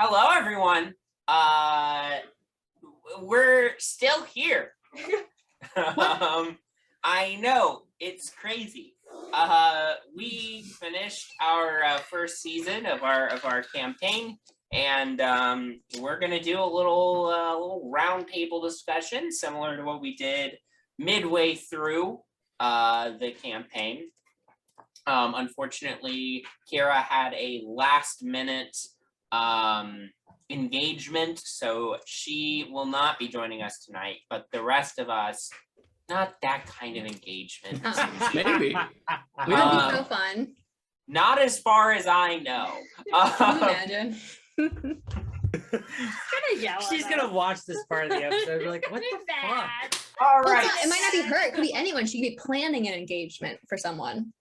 Hello, everyone. We're still here. I know, it's crazy. We finished our first season of our campaign, and we're gonna do a little roundtable discussion similar to what we did midway through the campaign. Unfortunately, Kira had a last-minute engagement, so she will not be joining us tonight, but the rest of us, not that kind of engagement. Maybe. We would be so fun. Not as far as I know. Can you imagine? She's gonna watch this part of the episode and be like, what the fuck? All Well, right. it might not be her. It could be anyone. She could be planning an engagement for someone.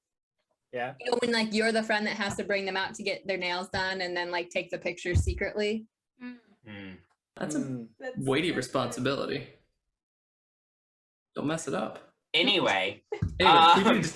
Yeah. You know, when like you're the friend that has to bring them out to get their nails done and then like take the pictures secretly. That's a weighty responsibility. Don't mess it up. Anyway,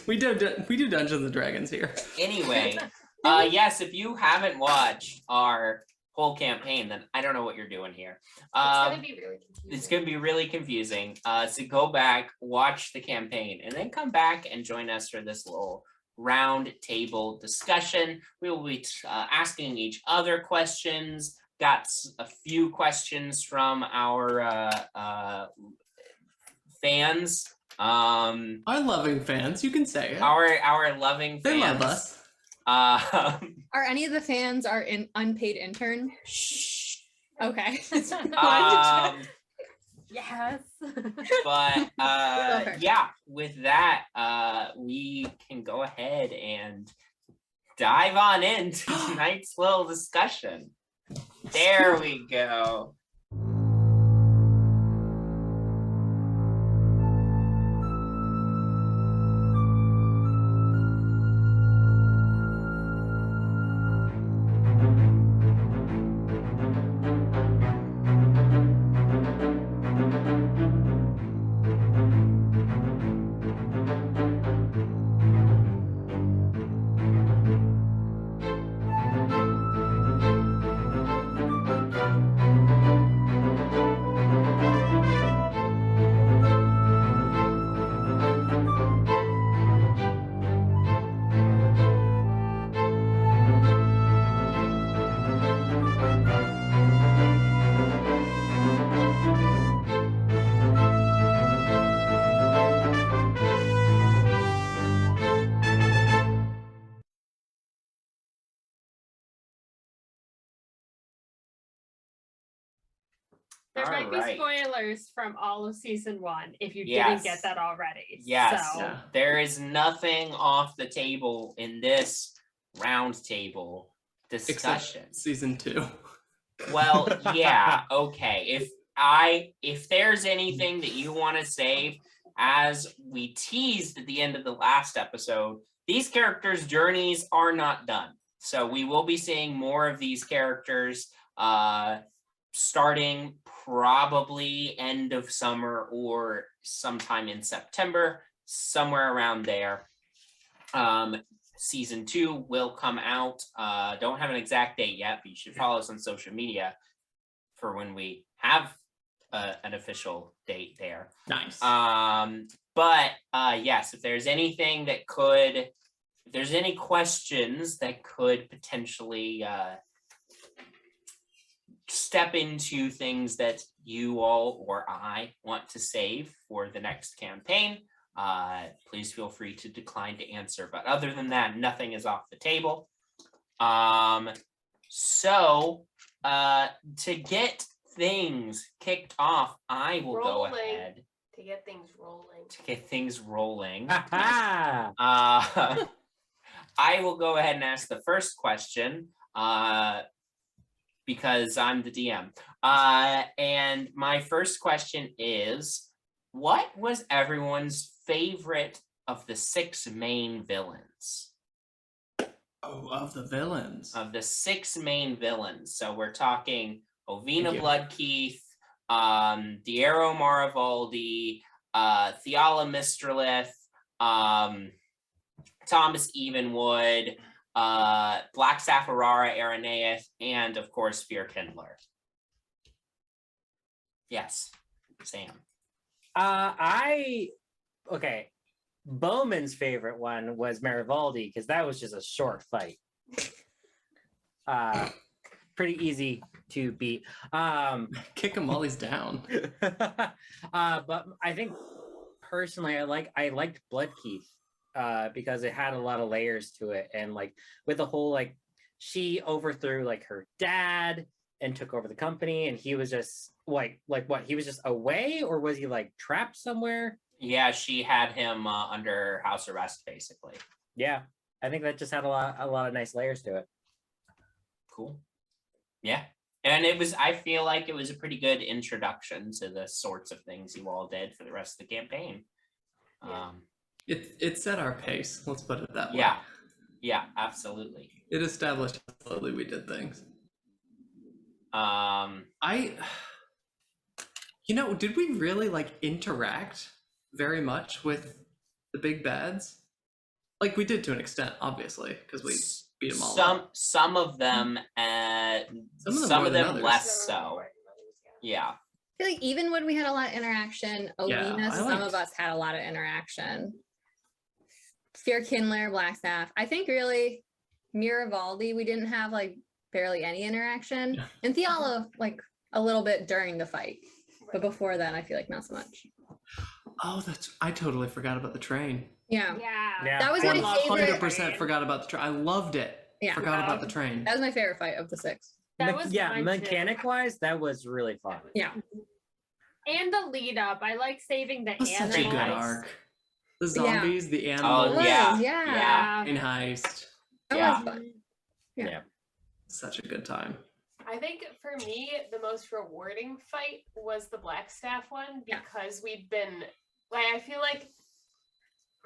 we do Dungeons and Dragons here. Anyway, yes, if you haven't watched our whole campaign, then I don't know what you're doing here. It's gonna be really confusing. So go back, watch the campaign, and then come back and join us for this little round table discussion. We will be asking each other questions. Got a few questions from our fans. Our loving fans, you can say it. Our loving fans. They love us. Are any of the fans our unpaid intern? Shh. Okay. Yes. But yeah, with that, we can go ahead and dive on into tonight's little discussion. There we go. There might be spoilers from all of season 1 if you didn't get that already. Yes, so. there is nothing off the table in this round table discussion. Except season 2. Well, yeah, okay. If there's anything that you want to save, as we teased at the end of the last episode, these characters' journeys are not done. So we will be seeing more of these characters starting probably end of summer or sometime in September, somewhere around there. Season 2 will come out. Don't have an exact date yet, but you should follow us on social media for when we have an official date there. Nice. But yes, if there's anything that could, if there's any questions that could potentially step into things that you all or I want to save for the next campaign, please feel free to decline to answer. But other than that, nothing is off the table. So to get things kicked off, I will go ahead To get things rolling. I will go ahead and ask the first question because I'm the DM. And my first question is, what was everyone's favorite of the 6 main villains? Oh, of the villains. Of the 6 main villains. So we're talking Ovina Bloodkeith, Diero Marivalde, Theala Mistralith, Thomas Evenwood, Blackstaff, Aurora, Araneath, and of course Fear Kindler. Yes, Sam. Okay. Bowman's favorite one was Marivalde because that was just a short fight. Pretty easy to beat. Kick him while he's down. But I think personally, I liked Bloodkeith because it had a lot of layers to it, and like with the whole like she overthrew like her dad and took over the company, and he was just like what? He was just away, or was he like trapped somewhere? Yeah, she had him under house arrest, basically. Yeah, I think that just had a lot of nice layers to it. Cool. Yeah. And I feel like it was a pretty good introduction to the sorts of things you all did for the rest of the campaign. It set our pace, let's put it that way. Yeah. Yeah, absolutely. It established how slowly we did things. Did we really like interact very much with the big bads? Like we did to an extent, obviously, because we beat them all up. Some of them, some of them less so. Yeah. I feel like even when we had a lot of interaction, some of us had a lot of interaction. Fear Kindler, Blackstaff. I think really Marivalde, we didn't have like barely any interaction. And Theala, like a little bit during the fight. But before then, I feel like not so much. Oh, I totally forgot about the train. Yeah. That was my favorite. 100% forgot about the train. I loved it. Yeah. Forgot about the train. That was my favorite fight of the 6. That was mechanic wise, that was really fun. Yeah. And the lead up, I like saving the That's animals. such a good arc. The zombies, the animals. Oh, yeah. Yeah. In heist. That was fun. Yeah. Such a good time. I think for me, the most rewarding fight was the Blackstaff one because we'd been like, I feel like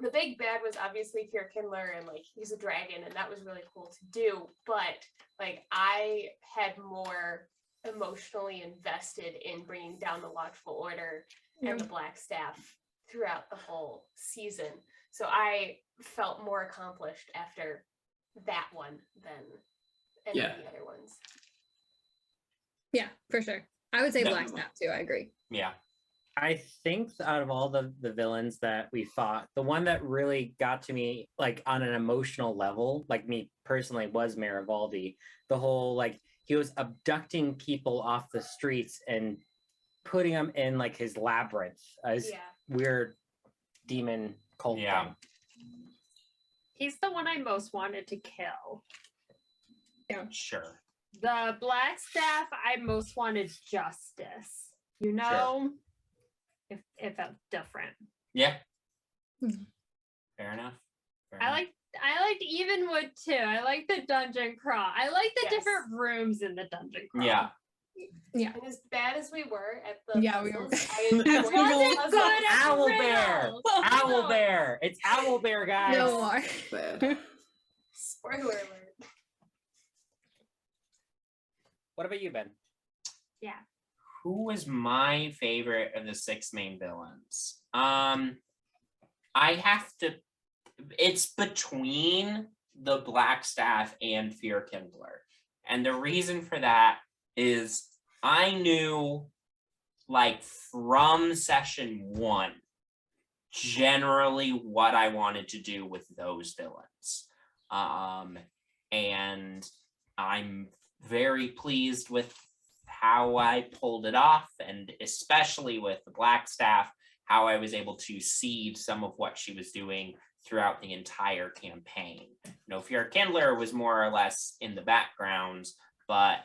the big bad was obviously Fear Kindler and like he's a dragon and that was really cool to do. But like I had more emotionally invested in bringing down the Watchful Order and the Blackstaff throughout the whole season. So I felt more accomplished after that one than any of the other ones. Yeah, for sure. I would say Blackstaff too. I agree. Yeah. I think out of all the villains that we fought, the one that really got to me like on an emotional level, like me personally, was Marivalde. The whole like he was abducting people off the streets and putting them in like his labyrinth as weird demon cult thing. He's the one I most wanted to kill. Yeah. Sure. The Blackstaff, I most wanted justice. You know, if it felt different. Yeah. Fair enough. I liked Evenwood too. I like the dungeon crawl. I like the different rooms in the dungeon crawl. Yeah. Yeah. And as bad as we were at the we were. Owlbear. It's Owlbear, guys. No more. Bad. Spoiler alert. What about you, Ben? Yeah. Who was my favorite of the 6 main villains? I have to. It's between the Blackstaff and Fear Kindler, and the reason for that is I knew, like from session 1, generally what I wanted to do with those villains, and I'm very pleased with how I pulled it off, and especially with the Blackstaff, how I was able to seed some of what she was doing throughout the entire campaign. You know, Fear Kindler was more or less in the background, but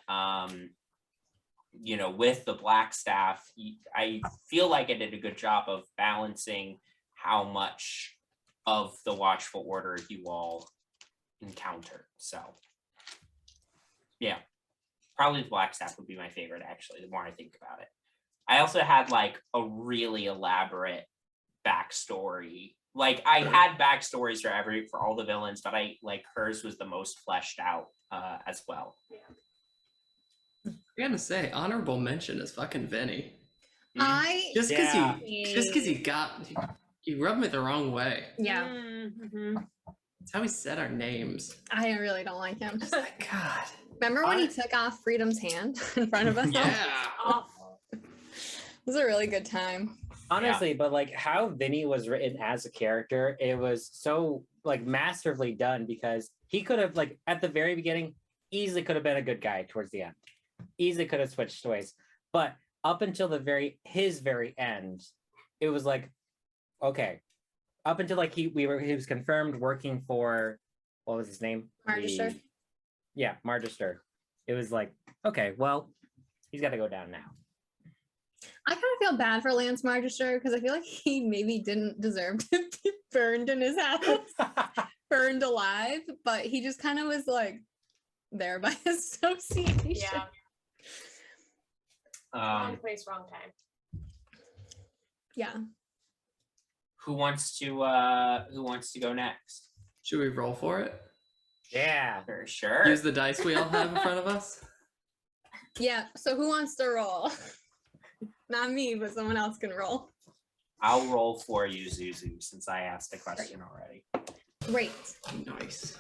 you know, with the Blackstaff, I feel like I did a good job of balancing how much of the Watchful Order you all encountered. So yeah, probably the Blackstaff would be my favorite, actually, the more I think about it. I also had like a really elaborate backstory. Like I had backstories for all the villains, but I like hers was the most fleshed out as well. I gotta say, honorable mention is fucking Vinny. Just because he rubbed me the wrong way. Yeah. Mm-hmm. It's how we said our names. I really don't like him. It's like, God. Remember when he took off Freedom's hand in front of us? Yeah. Awful. It was a really good time. Honestly, but like how Vinny was written as a character, it was so like masterfully done because he could have like at the very beginning easily could have been a good guy towards the end. Easily could have switched ways. But up until his very end, it was like, okay. Up until like he was confirmed working for what was his name? Magister. Yeah, Magister. It was like, okay, well, he's got to go down now. I kind of feel bad for Lance Magister because I feel like he maybe didn't deserve to be burned in his house, burned alive, but he just kind of was like there by association. Yeah. Wrong place, wrong time. Yeah. Who wants to go next? Should we roll for it? Yeah. For sure. Use the dice we all have in front of us? Yeah. So who wants to roll? Not me, but someone else can roll. I'll roll for you, Zuzu, since I asked the question already. Great. Nice.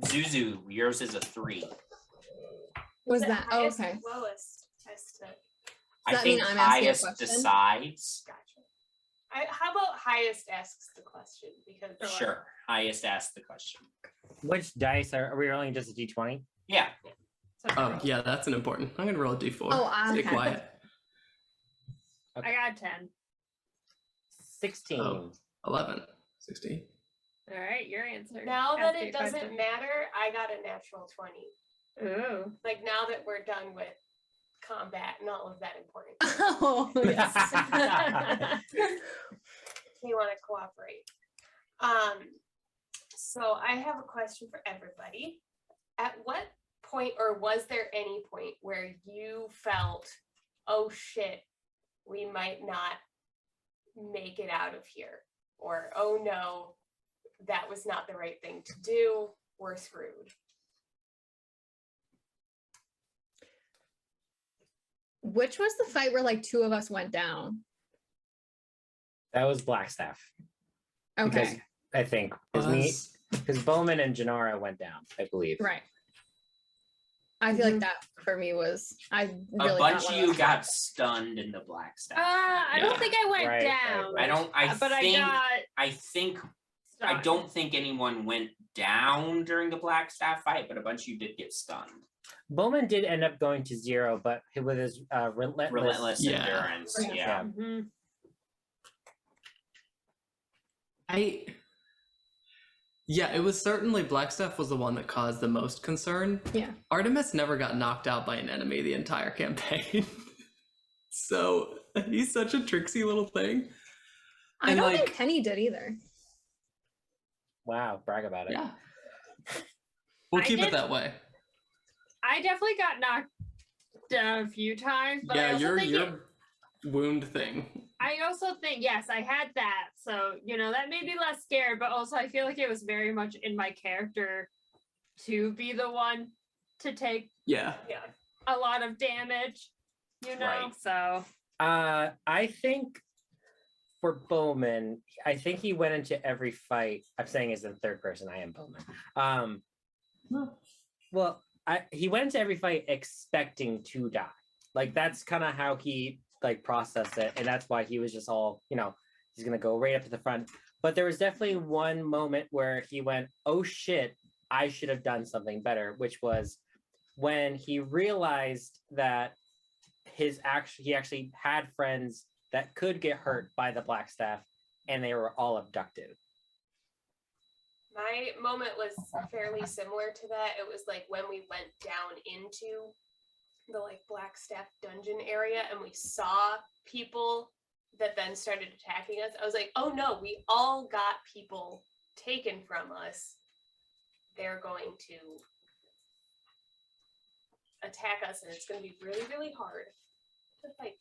Zuzu, yours is a 3. Was it that? Oh, highest okay. or lowest estimate? I that think mean I'm asking a highest question? decides. Gotcha. How about highest asks the question? Because Sure. Highest asks the question. Which dice are we rolling? Just a d20? Yeah. Oh, yeah, that's an important. I'm going to roll a d4. Oh, Stay okay. quiet. I got 10. 16. Oh. 11. 16. All right, your answer. now that Ask it a doesn't question. matter, I got a natural 20. Ooh. Like now that we're done with combat and all of that important. Oh, yes. You want to cooperate. So I have a question for everybody. At what point, or was there any point where you felt, oh shit, we might not make it out of here? Or, oh no, that was not the right thing to do, we're screwed? Which was the fight where like 2 of us went down? That was Blackstaff. Okay. Because I think because Bowman and Janara went down, I believe. Right. I feel like that for me was A bunch of you got stunned in the black staff. I don't think I went Right, down. right. I don't think anyone went down during the black staff fight, but a bunch of you did get stunned. Bowman did end up going to 0, but with his relentless Endurance. Yeah. Mm-hmm. It was certainly Blackstaff was the one that caused the most concern. Yeah. Artemis never got knocked out by an enemy the entire campaign. So he's such a tricksy little thing. I don't think Penny did either. Wow, brag about it. Yeah. We'll keep it that way. I definitely got knocked down a few times, but I also think your wound thing. I also think, yes, I had that. So, that made me less scared, but also I feel like it was very much in my character to be the one to take a lot of damage, Right. So I think for Bowman, I think he went into every fight. I'm saying as in third person, I am Bowman. Well, he went into every fight expecting to die. Like that's kind of how he processed it, and that's why he was just all, he's gonna go right up to the front. But there was definitely one moment where he went, oh shit, I should have done something better, which was when he realized that he actually had friends that could get hurt by the Blackstaff, and they were all abducted. My moment was fairly similar to that. It was like when we went down into the Blackstaff dungeon area and we saw people that then started attacking us. I was like, oh no, we all got people taken from us. They're going to attack us and it's going to be really, really hard to fight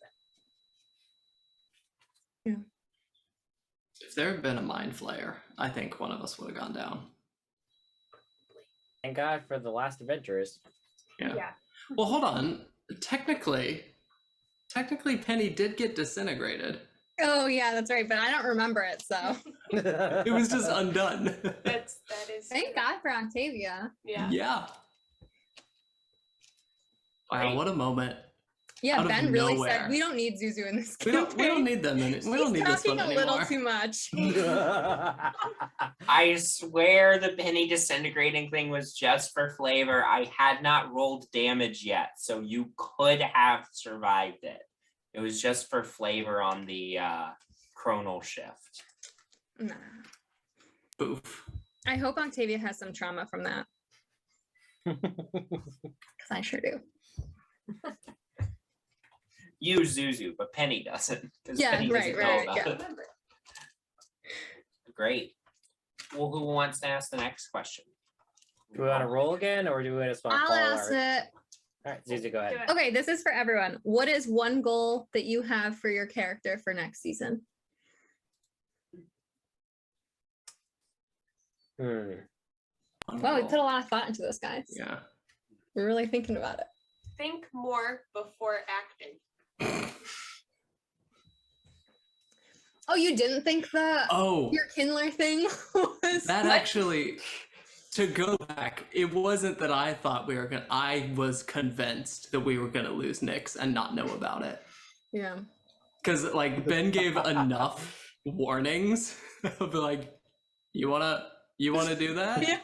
them. Yeah. If there had been a mind flayer, I think one of us would have gone down. Thank God for the last adventurers. Yeah. Well, hold on. Technically, Penny did get disintegrated. Oh yeah, that's right. But I don't remember it, so. It was just undone. That is. Thank God for Octavia. Yeah. Yeah. Wow, what a moment. Yeah, Out of Ben really nowhere. said we don't need Zuzu in this We campaign. don't need them. We don't need this one talking a anymore. little too much. I swear the penny disintegrating thing was just for flavor. I had not rolled damage yet, so you could have survived it. It was just for flavor on the chronal shift. Nah. Oof. I hope Octavia has some trauma from that. Because I sure do. You Zuzu, but Penny doesn't. Yeah, Penny right. Yeah. Great. Well, who wants to ask the next question? Do we want to roll again, or do we just want to I'll follow ask it. All right, Zuzu, go ahead. Okay, this is for everyone. What is one goal that you have for your character for next season? Wow, we put a lot of thought into this, guys. Yeah. We're really thinking about it. Think more before acting. Oh, you didn't think your Kindler thing was that actually, to go back, it wasn't that I thought I was convinced that we were gonna lose Nyx and not know about it. Yeah. Because like Ben gave enough warnings of like, you wanna do that? Yeah.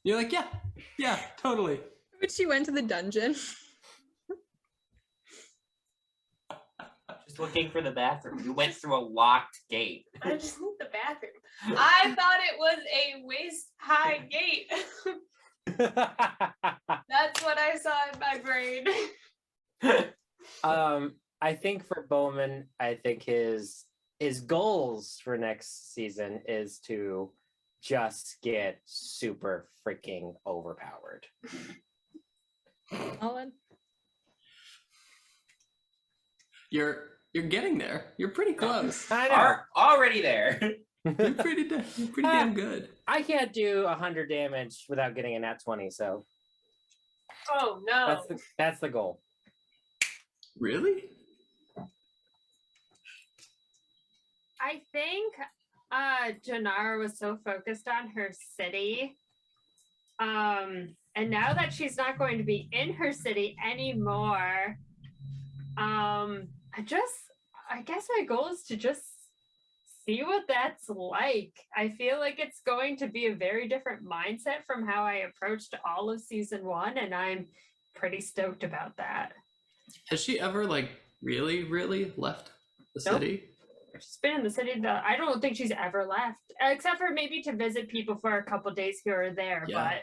You're like, yeah, totally. But she went to the dungeon. Just looking for the bathroom. You went through a locked gate. I just need the bathroom. I thought it was a waist-high gate. That's what I saw in my brain. I think for Bowman, I think his goals for next season is to just get super freaking overpowered. Owen? You're getting there. You're pretty close. I know. Are already there. You're pretty damn good. I can't do 100 damage without getting a nat 20, so Oh no. that's the goal. Really? I think Janara was so focused on her city. And now that she's not going to be in her city anymore, I guess my goal is to just see what that's like. I feel like it's going to be a very different mindset from how I approached all of season 1, and I'm pretty stoked about that. Has she ever like really left the city? She's been in the city. I don't think she's ever left, except for maybe to visit people for a couple days here or there. Yeah.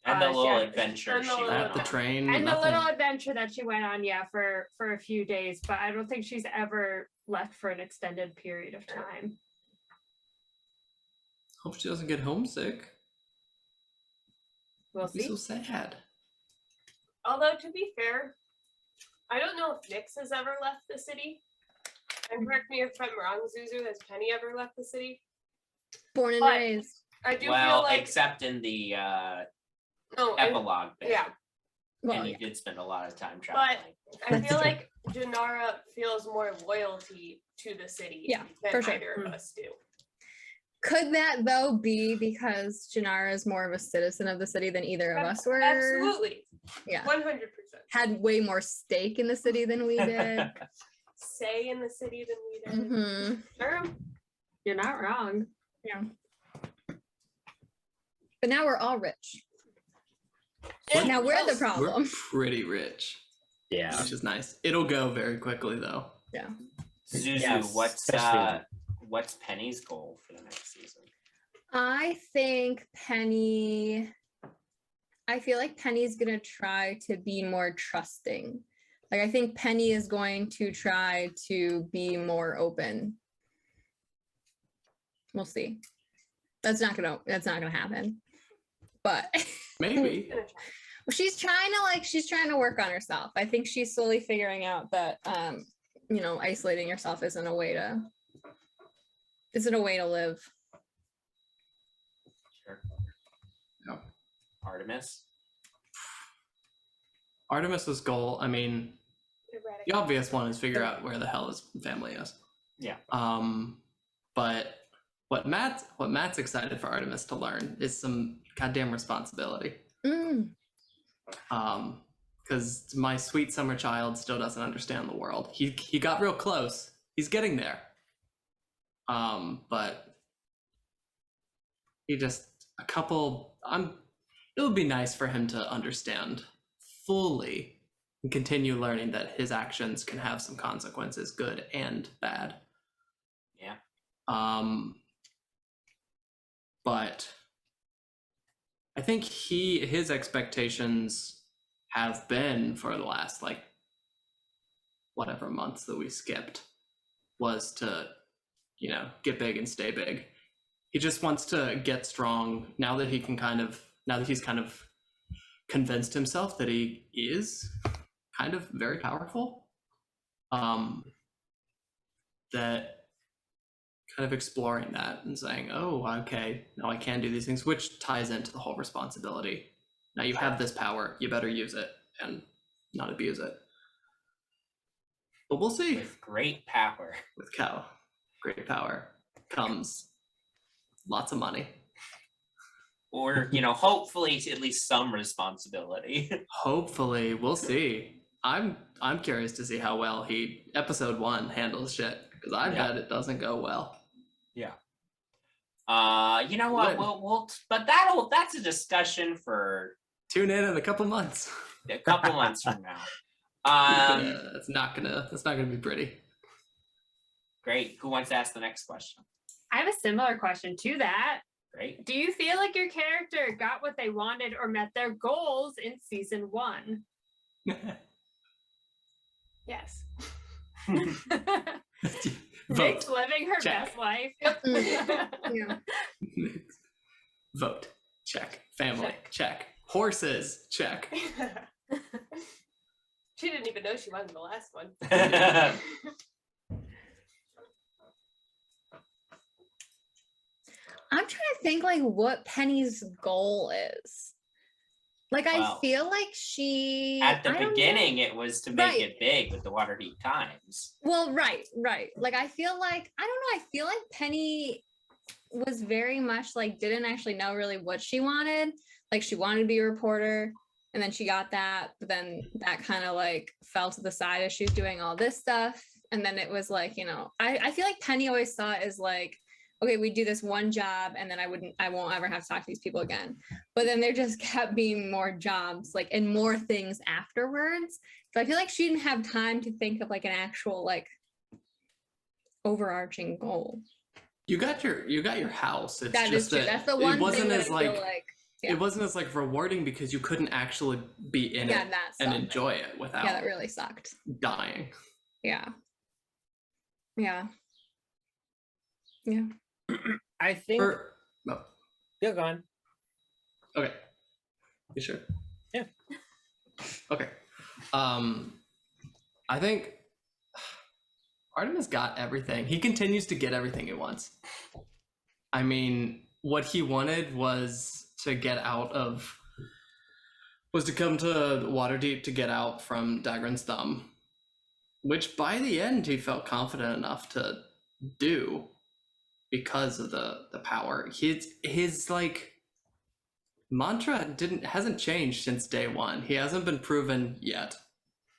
But And the little adventure and the she little- At the train? and the nothing? little adventure that she went on, for a few days. But I don't think she's ever left for an extended period of time. Hope she doesn't get homesick. We'll It'd be see. so sad. Although to be fair, I don't know if Nyx has ever left the city. And correct me if I'm wrong, Zuzu, has Penny ever left the city? Born and But- raised. I do Well, feel like except in the no, epilogue bit. yeah. Well, And you did spend a lot of time traveling. I feel like Janara feels more loyalty to the city Yeah, than for sure. either of us do. Could that though be because Janara is more of a citizen of the city than either of us were? Absolutely. Yeah. 100%. Had way more stake in the city than we did. Say in the city than we did. Hmm. Sure, you're not wrong. Yeah. But now we're all rich. Now we're the problem. We're pretty rich, Yeah. which is nice. It'll go very quickly though. Zuzu, Yes, especially- what's Penny's goal for the next season? I think Penny, I feel like Penny's gonna try to be more trusting. Like I think Penny is going to try to be more open. We'll see. That's not gonna happen. But Maybe. she's trying to work on herself. I think she's slowly figuring out that isolating yourself isn't a way to live. Sure. No. Artemis's goal, I mean, the obvious one is figure out where the hell his family is. Yeah. But what Matt's excited for Artemis to learn is some goddamn responsibility. Because my sweet summer child still doesn't understand the world. He got real close. He's getting there. But he just it would be nice for him to understand fully and continue learning that his actions can have some consequences, good and bad. Yeah. But I think his expectations have been for the last like whatever months that we skipped was to, get big and stay big. He just wants to get strong now that he's kind of convinced himself that he is kind of very powerful. That kind of exploring that and saying, oh, okay, now I can do these things, which ties into the whole responsibility. Now you have this power, you better use it and not abuse it. But we'll see. With great power. With great power comes lots of money. Or, hopefully at least some responsibility. Hopefully, we'll see. I'm curious to see how well episode 1 handles shit, because I bet it doesn't go well. Yeah. You know what? But that's a discussion for tune in a couple months. A couple months from now. It's not gonna be pretty. Great. Who wants to ask the next question? I have a similar question to that. Great. Do you feel like your character got what they wanted or met their goals in season 1? Yes. Nick's living her best life. Yeah. Vote. Check. Family. Check. Horses. Check. She didn't even know she won the last one. I'm trying to think like what Penny's goal is. Like, I feel like she... At the beginning, it was to make it big with the Waterdeep Times. Well, right. Like, I feel like, I don't know, I feel like Penny was very much like, didn't actually know really what she wanted. Like, she wanted to be a reporter, and then she got that, but then that kind of like fell to the side as she was doing all this stuff. And then it was like, I feel like Penny always saw it as like, okay, we do this one job and then I won't ever have to talk to these people again. But then there just kept being more jobs, like, and more things afterwards. So I feel like she didn't have time to think of like an actual like overarching goal. You got your house. It's that just is true. That's the one thing that I feel like it wasn't as like rewarding because you couldn't actually be in it and enjoy it without that really sucked. Dying. Yeah. I think. Yeah, go on. Okay. You sure? Yeah. Okay. I think Artemis got everything. He continues to get everything he wants. I mean, what he wanted was to come to Waterdeep to get out from Dagran's thumb, which by the end he felt confident enough to do because of the power. His like mantra hasn't changed since day one. He hasn't been proven yet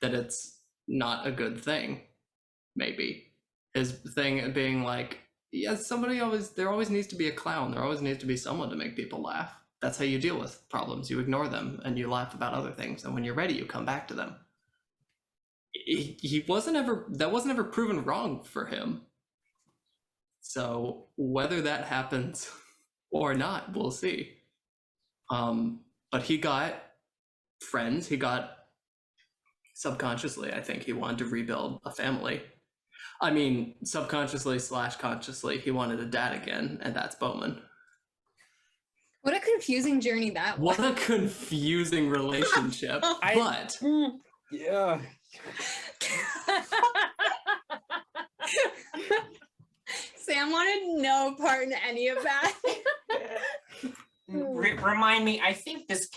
that it's not a good thing. Maybe his thing being like, yeah, there always needs to be a clown. There always needs to be someone to make people laugh. That's how you deal with problems. You ignore them and you laugh about other things. And when you're ready, you come back to them. That wasn't ever proven wrong for him. So whether that happens or not, we'll see. But he got friends. He got subconsciously, I think he wanted to rebuild a family. I mean, subconsciously / consciously, he wanted a dad again, and that's Bowman. What a confusing journey that was. What a confusing relationship. But yeah. Sam wanted no part in any of that. Remind me, I think this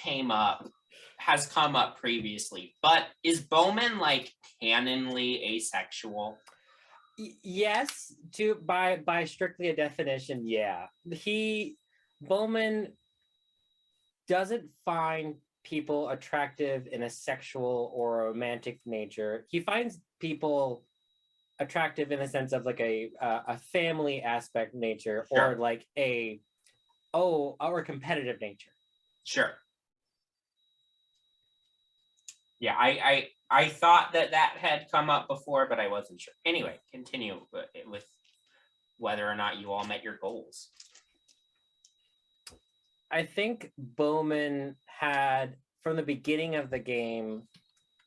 has come up previously, but is Bowman like canonly asexual? Yes, by strictly a definition, yeah. Bowman doesn't find people attractive in a sexual or romantic nature. He finds people attractive in the sense of like a family aspect nature, Sure. or like or competitive nature. Sure. Yeah, I thought that had come up before, but I wasn't sure. Anyway, continue with whether or not you all met your goals. I think Bowman had, from the beginning of the game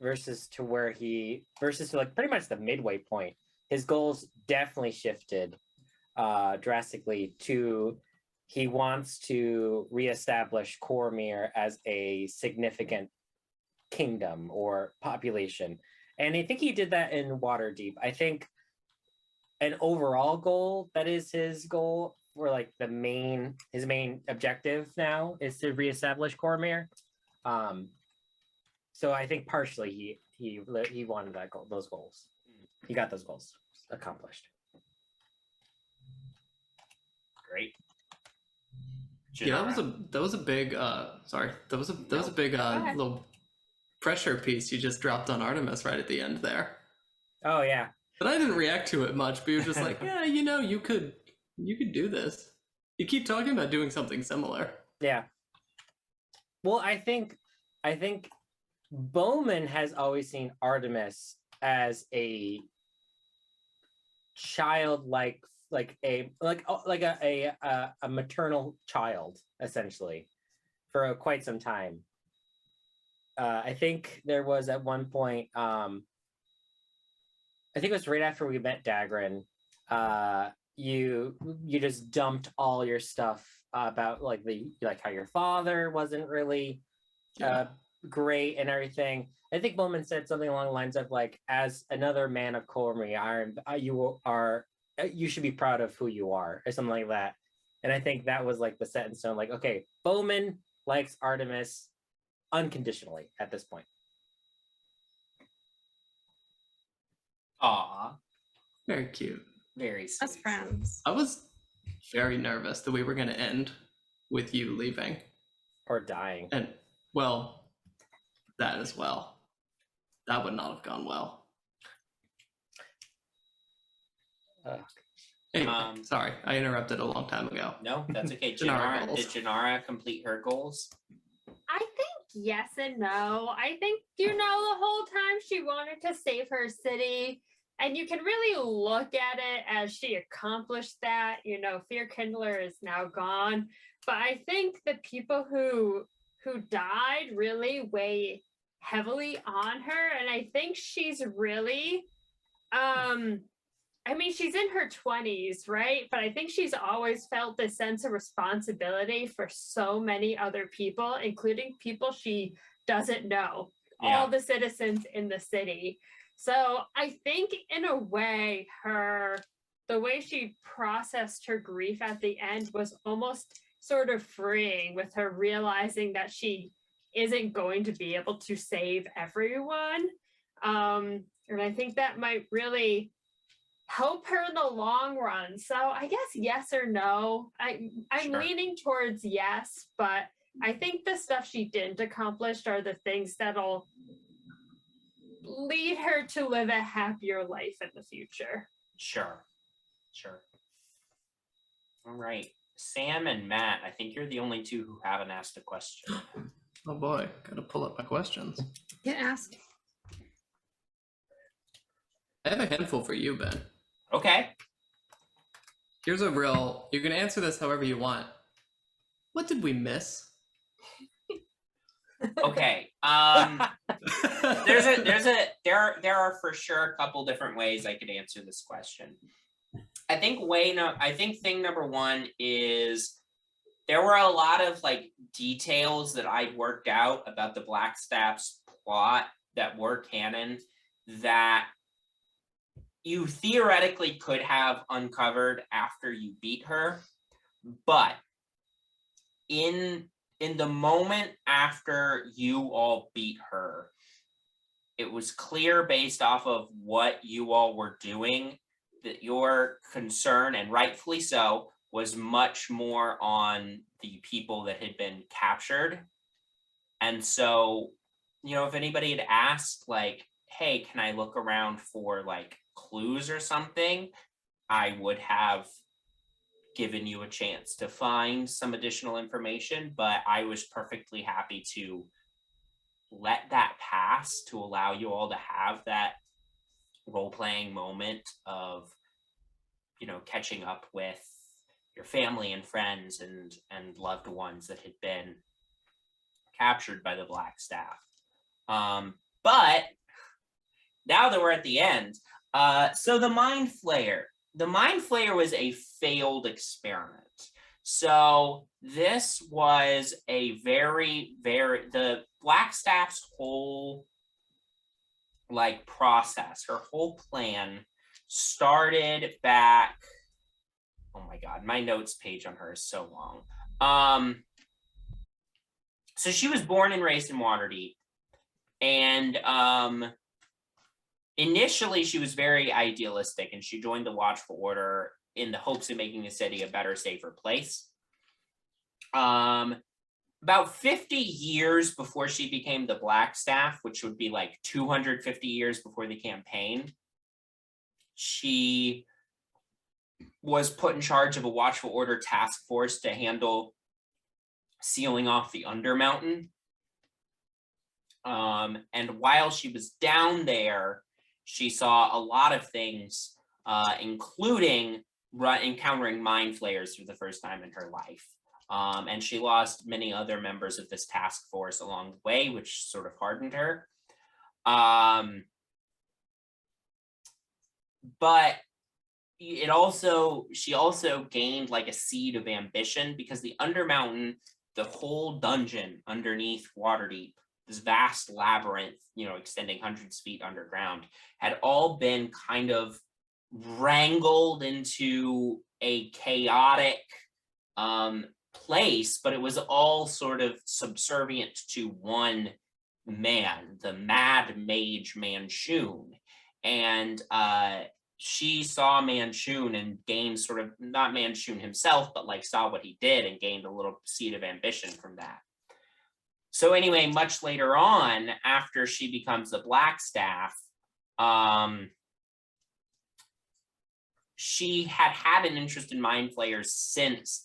versus to like pretty much the midway point, his goals definitely shifted drastically to he wants to reestablish Cormyr as a significant kingdom or population. And I think he did that in Waterdeep. I think an overall goal that is his goal, or like his main objective now, is to reestablish Cormyr. So I think partially he wanted that goal, those goals. He got those goals accomplished. Great. Yeah, that was a big little pressure piece you just dropped on Artemis right at the end there. Oh yeah. But I didn't react to it much, but you're just like, yeah, you could do this. You keep talking about doing something similar. Yeah. Well, I think Bowman has always seen Artemis as a childlike, like a maternal child, essentially, for quite some time. I think there was at one point, I think it was right after we met Dagran, you just dumped all your stuff about like how your father wasn't really great and everything. I think Bowman said something along the lines of like, as another man of Cormyr, you should be proud of who you are, or something like that. And I think that was like the set in stone, like, okay, Bowman likes Artemis unconditionally at this point. Aw. Very cute. Very sweet. Us friends. I was very nervous that we were going to end with you leaving. Or dying. And, well, that as well. That would not have gone well. Anyway, sorry, I interrupted a long time ago. No, that's okay. Did Janara complete her goals? I think yes and no. I think, the whole time she wanted to save her city, and you can really look at it as she accomplished that. Fear Kindler is now gone. But I think the people who died really weigh heavily on her. And I think she's really, she's in her 20s, right? But I think she's always felt this sense of responsibility for so many other people, including people she doesn't know, all the citizens in the city. So I think in a way, the way she processed her grief at the end was almost sort of freeing, with her realizing that she isn't going to be able to save everyone. And I think that might really help her in the long run. So I guess yes or no. I'm Sure. leaning towards yes, but I think the stuff she didn't accomplish are the things that'll lead her to live a happier life in the future. Sure. All right. Sam and Matt, I think you're the only two who haven't asked a question. Oh boy, gotta pull up my questions. Get asked. I have a handful for you, Ben. Okay. Here's you can answer this however you want. What did we miss? Okay. There are for sure a couple different ways I could answer this question. I think thing number one is there were a lot of like details that I worked out about the Blackstaff's plot that were canon that you theoretically could have uncovered after you beat her, but in the moment after you all beat her, it was clear based off of what you all were doing that your concern, and rightfully so, was much more on the people that had been captured. And so, you know, if anybody had asked like, hey, can I look around for like clues or something, I would have given you a chance to find some additional information, but I was perfectly happy to let that pass to allow you all to have that role-playing moment of, you know, catching up with your family and friends and loved ones that had been captured by the Black Staff. But now that we're at the end, so the Mind Flayer. The Mind Flayer was a failed experiment. So this was a the Black Staff's whole like process, her whole plan started back, oh my God, my notes page on her is so long. So she was born and raised in Waterdeep, and initially she was very idealistic, and she joined the Watchful Order in the hopes of making the city a better, safer place. About 50 years before she became the Black Staff, which would be like 250 years before the campaign, she was put in charge of a Watchful Order task force to handle sealing off the Undermountain. And while she was down there, she saw a lot of things, including encountering Mind Flayers for the first time in her life. And she lost many other members of this task force along the way, which sort of hardened her. But she also gained like a seed of ambition, because the Undermountain, the whole dungeon underneath Waterdeep, this vast labyrinth, you know, extending hundreds of feet underground, had all been kind of wrangled into a chaotic place, but it was all sort of subservient to one man, the Mad Mage Manchun. And she saw Manchun and gained sort of, not Manchun himself, but like saw what he did and gained a little seed of ambition from that. So anyway, much later on, after she becomes the Black Staff, she had an interest in Mind Flayers since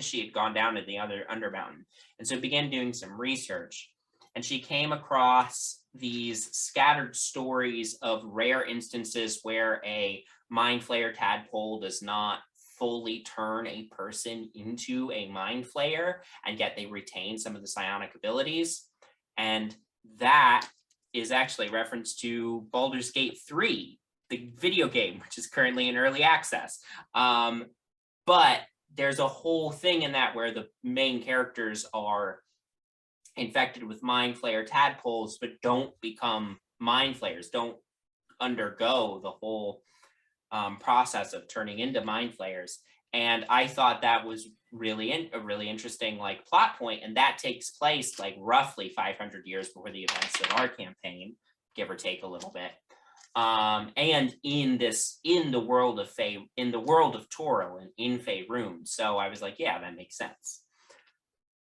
she had gone down to the other Undermountain, and so began doing some research. And she came across these scattered stories of rare instances where a Mind Flayer tadpole does not fully turn a person into a Mind Flayer, and yet they retain some of the psionic abilities. And that is actually a reference to Baldur's Gate 3, the video game, which is currently in early access. But there's a whole thing in that where the main characters are infected with Mind Flayer tadpoles, but don't become Mind Flayers, don't undergo the whole process of turning into Mind Flayers. And I thought that was really a really interesting like plot point, and that takes place like roughly 500 years before the events of our campaign, give or take a little bit. And in the world of Toro and in Faerun. So I was like, yeah, that makes sense.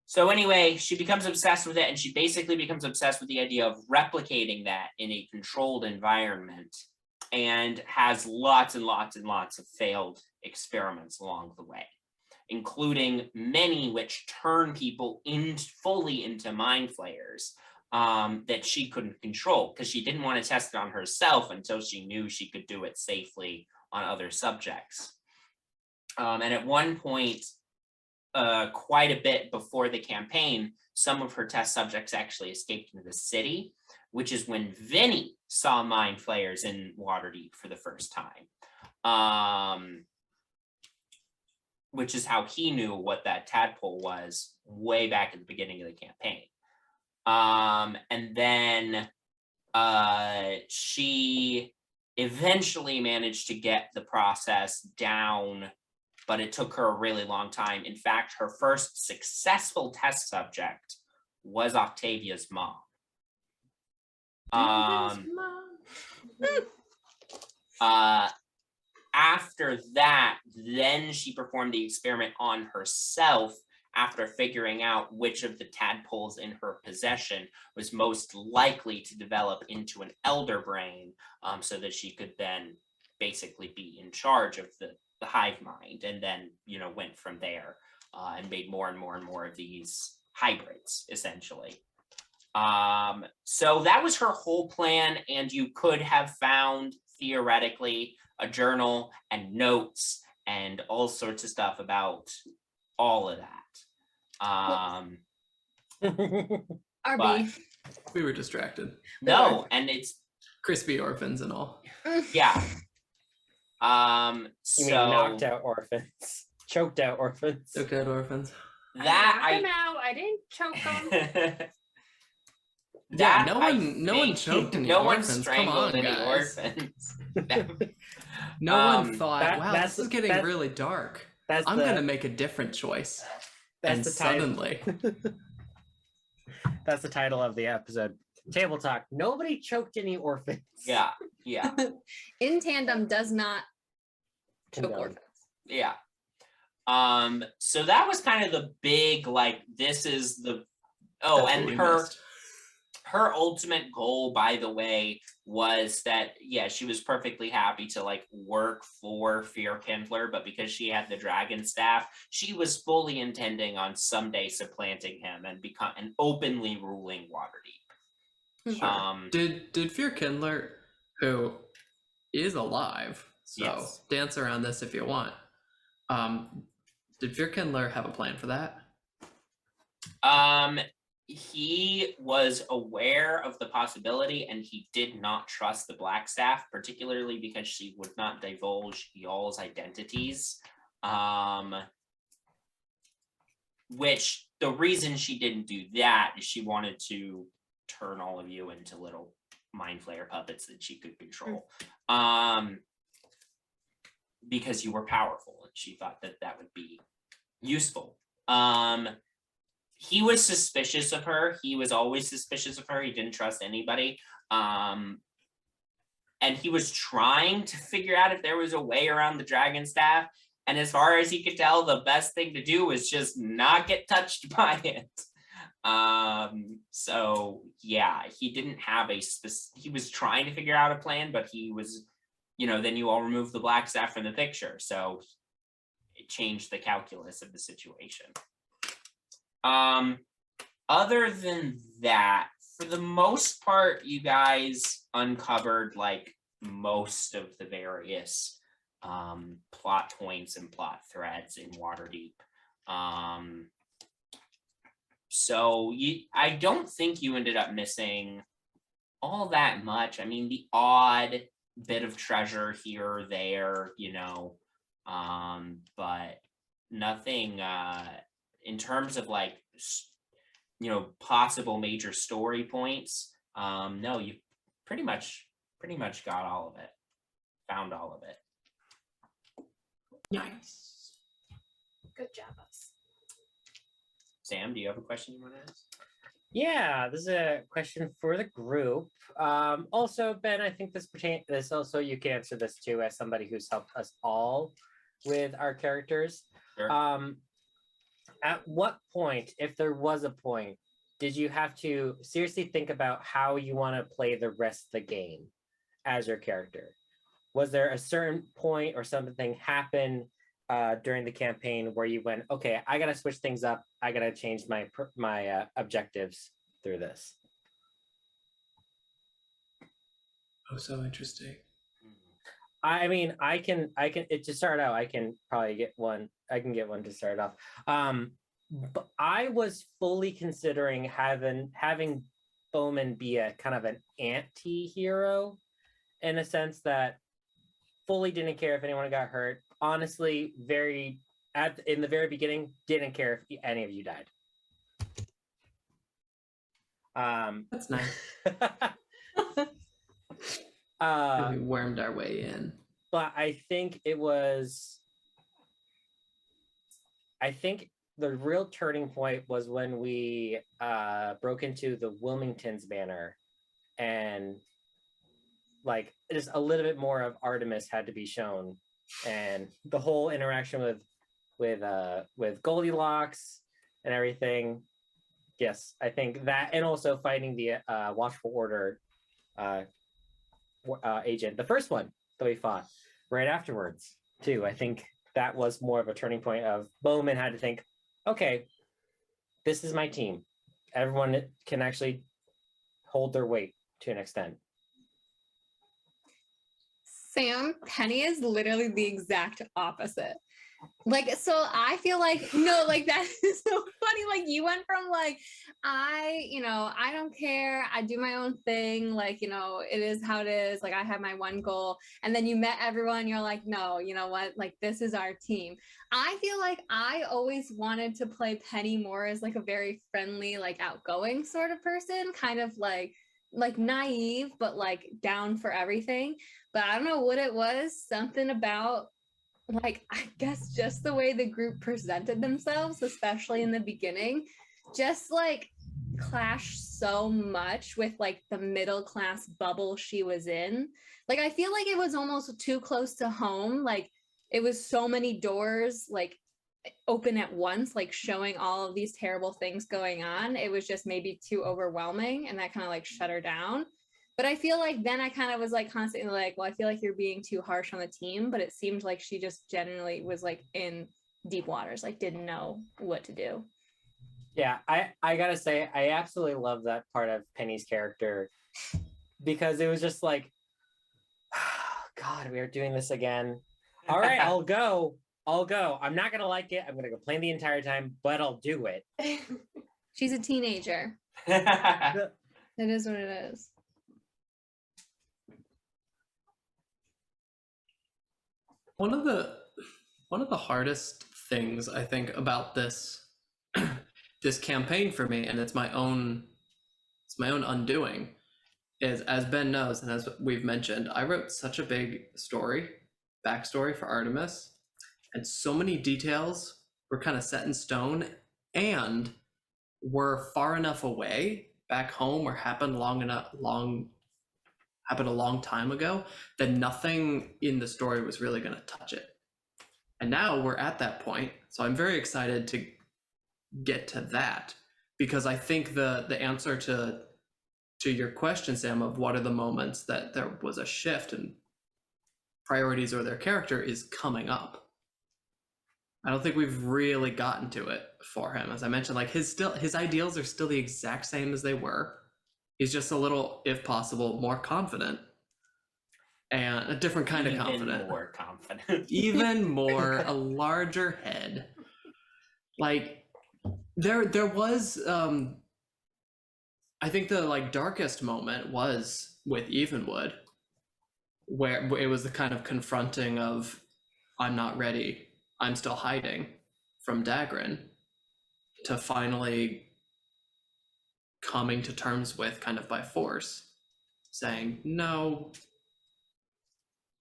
So anyway, she becomes obsessed with it, and she basically becomes obsessed with the idea of replicating that in a controlled environment, and has lots and lots and lots of failed experiments along the way, including many which turn people fully into Mind Flayers that she couldn't control, because she didn't want to test it on herself until she knew she could do it safely on other subjects. And at one point, quite a bit before the campaign, some of her test subjects actually escaped into the city, which is when Vinny saw Mind Flayers in Waterdeep for the first time. Which is how he knew what that tadpole was way back at the beginning of the campaign. And then she eventually managed to get the process down, but it took her a really long time. In fact, her first successful test subject was Octavia's mom. after that, then she performed the experiment on herself after figuring out which of the tadpoles in her possession was most likely to develop into an elder brain, so that she could then basically be in charge of the hive mind, and then, went from there and made more and more and more of these hybrids, essentially. So that was her whole plan, and you could have found, theoretically, a journal and notes and all sorts of stuff about all of that. RB. We were distracted. No, and it's crispy orphans and all. Yeah. You mean knocked out orphans, choked out orphans, choked out orphans. That I knocked them out. I didn't choke them. Yeah, no one choked any no orphans. one strangled Come on, any guys. orphans. No one thought, wow, this is getting that's- really dark. that's I'm the- gonna make a different choice. That's And the title. suddenly, That's the title of the episode. Table Talk. Nobody choked any orphans. Yeah. In Tandem does not choke Condone. orphans. Yeah. So that was kind of the big, this is the that's what and we her missed. her ultimate goal, by the way, was that, she was perfectly happy to work for Fearkindler, but because she had the dragon staff, she was fully intending on someday supplanting him and openly ruling Waterdeep. Sure. Did Fearkindler, who is alive, so Yes. dance around this if you want. Did Fearkindler have a plan for that? He was aware of the possibility, and he did not trust the Blackstaff, particularly because she would not divulge y'all's identities. Which the reason she didn't do that is she wanted to turn all of you into little mind flayer puppets that she could control. Because you were powerful, and she thought that would be useful. He was suspicious of her. He was always suspicious of her. He didn't trust anybody. And he was trying to figure out if there was a way around the dragon staff. And as far as he could tell, the best thing to do was just not get touched by it. So yeah, he didn't have he was trying to figure out a plan, but he was, then you all removed the black staff from the picture. So it changed the calculus of the situation. Other than that, for the most part, you guys uncovered most of the various plot points and plot threads in Waterdeep. So I don't think you ended up missing all that much. I mean, the odd bit of treasure here or there, but nothing in terms of possible major story points. No, you pretty much got all of it, found all of it. Nice. Good job, us. Sam, do you have a question you want to ask? Yeah, this is a question for the group. Also, Ben, I think this also you can answer this too as somebody who's helped us all with our characters. Sure. At what point, if there was a point, did you have to seriously think about how you want to play the rest of the game as your character? Was there a certain point or something happen during the campaign where you went, okay, I got to switch things up. I got to change my objectives through this? Oh, so interesting. I mean, I can to start out, I can probably get one. I can get one to start off. But I was fully considering having Bowman be a kind of an anti-hero in a sense that fully didn't care if anyone got hurt. Honestly, in the very beginning, didn't care if any of you died. That's nice. We wormed our way in. But I think the real turning point was when we broke into the Wilmington's banner, and just a little bit more of Artemis had to be shown and the whole interaction with Goldilocks and everything. Yes, I think that, and also fighting the Watchful Order agent, the first one that we fought right afterwards too. I think that was more of a turning point of Bowman had to think, okay, this is my team. Everyone can actually hold their weight to an extent. Sam, Penny is literally the exact opposite. Like, so I feel like, no, like that is so funny. Like you went from like, I don't care. I do my own thing. Like, it is how it is. Like I have my one goal. And then you met everyone. You're like, no, you know what? Like, this is our team. I feel like I always wanted to play Penny more as like a very friendly, like outgoing sort of person, kind of like naive, but like down for everything. But I don't know what it was, something about like, I guess just the way the group presented themselves, especially in the beginning, just like clashed so much with like the middle class bubble she was in. Like, I feel like it was almost too close to home. Like it was so many doors like open at once, like showing all of these terrible things going on. It was just maybe too overwhelming, and that kind of like shut her down. But I feel like then I kind of was like constantly like, well, I feel like you're being too harsh on the team. But it seemed like she just generally was like in deep waters, like didn't know what to do. Yeah, I gotta say, I absolutely love that part of Penny's character, because it was just like, oh, God, we are doing this again. All right, I'll go. I'm not gonna like it. I'm gonna complain the entire time, but I'll do it. She's a teenager. It is what it is. One of the hardest things I think about this this campaign for me, and it's my own undoing, is, as Ben knows and as we've mentioned, I wrote such a big backstory for Artemis, and so many details were kind of set in stone and were far enough away back home, or happened happened a long time ago, that nothing in the story was really going to touch it. And now we're at that point, so I'm very excited to get to that, because I think the answer to your question, Sam, of what are the moments that there was a shift in priorities or their character, is coming up. I don't think we've really gotten to it for him. As I mentioned, like his ideals are still the exact same as they were. He's just a little, if possible, more confident, and a different kind of confident. Even more confident. Even more, a larger head. Like there was, I think the like darkest moment was with Evenwood, where it was the kind of confronting of, I'm not ready, I'm still hiding from Dagran, to finally coming to terms with, kind of by force, saying, no,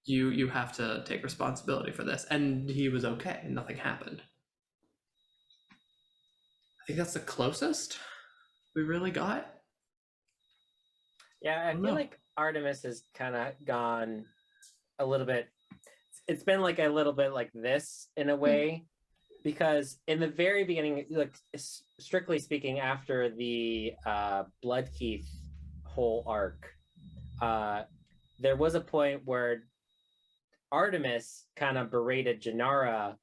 you have to take responsibility for this. And he was okay, nothing happened. I think that's the closest we really got. Yeah, I feel like Artemis has kind of gone a little bit, it's been like a little bit like this in a way, because in the very beginning, like strictly speaking, after the Bloodkeith whole arc, there was a point where Artemis kind of berated Janara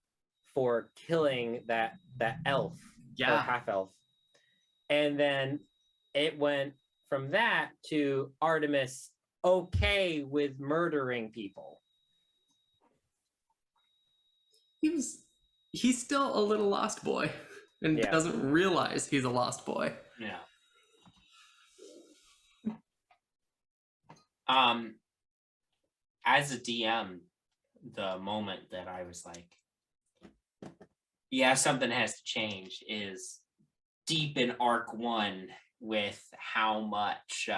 for killing that elf, or half elf, and then it went from that to Artemis okay with murdering people. He's still a little lost boy, and doesn't realize he's a lost boy. Yeah. As a DM, the moment that I was like, yeah, something has to change, is deep in arc 1, with how much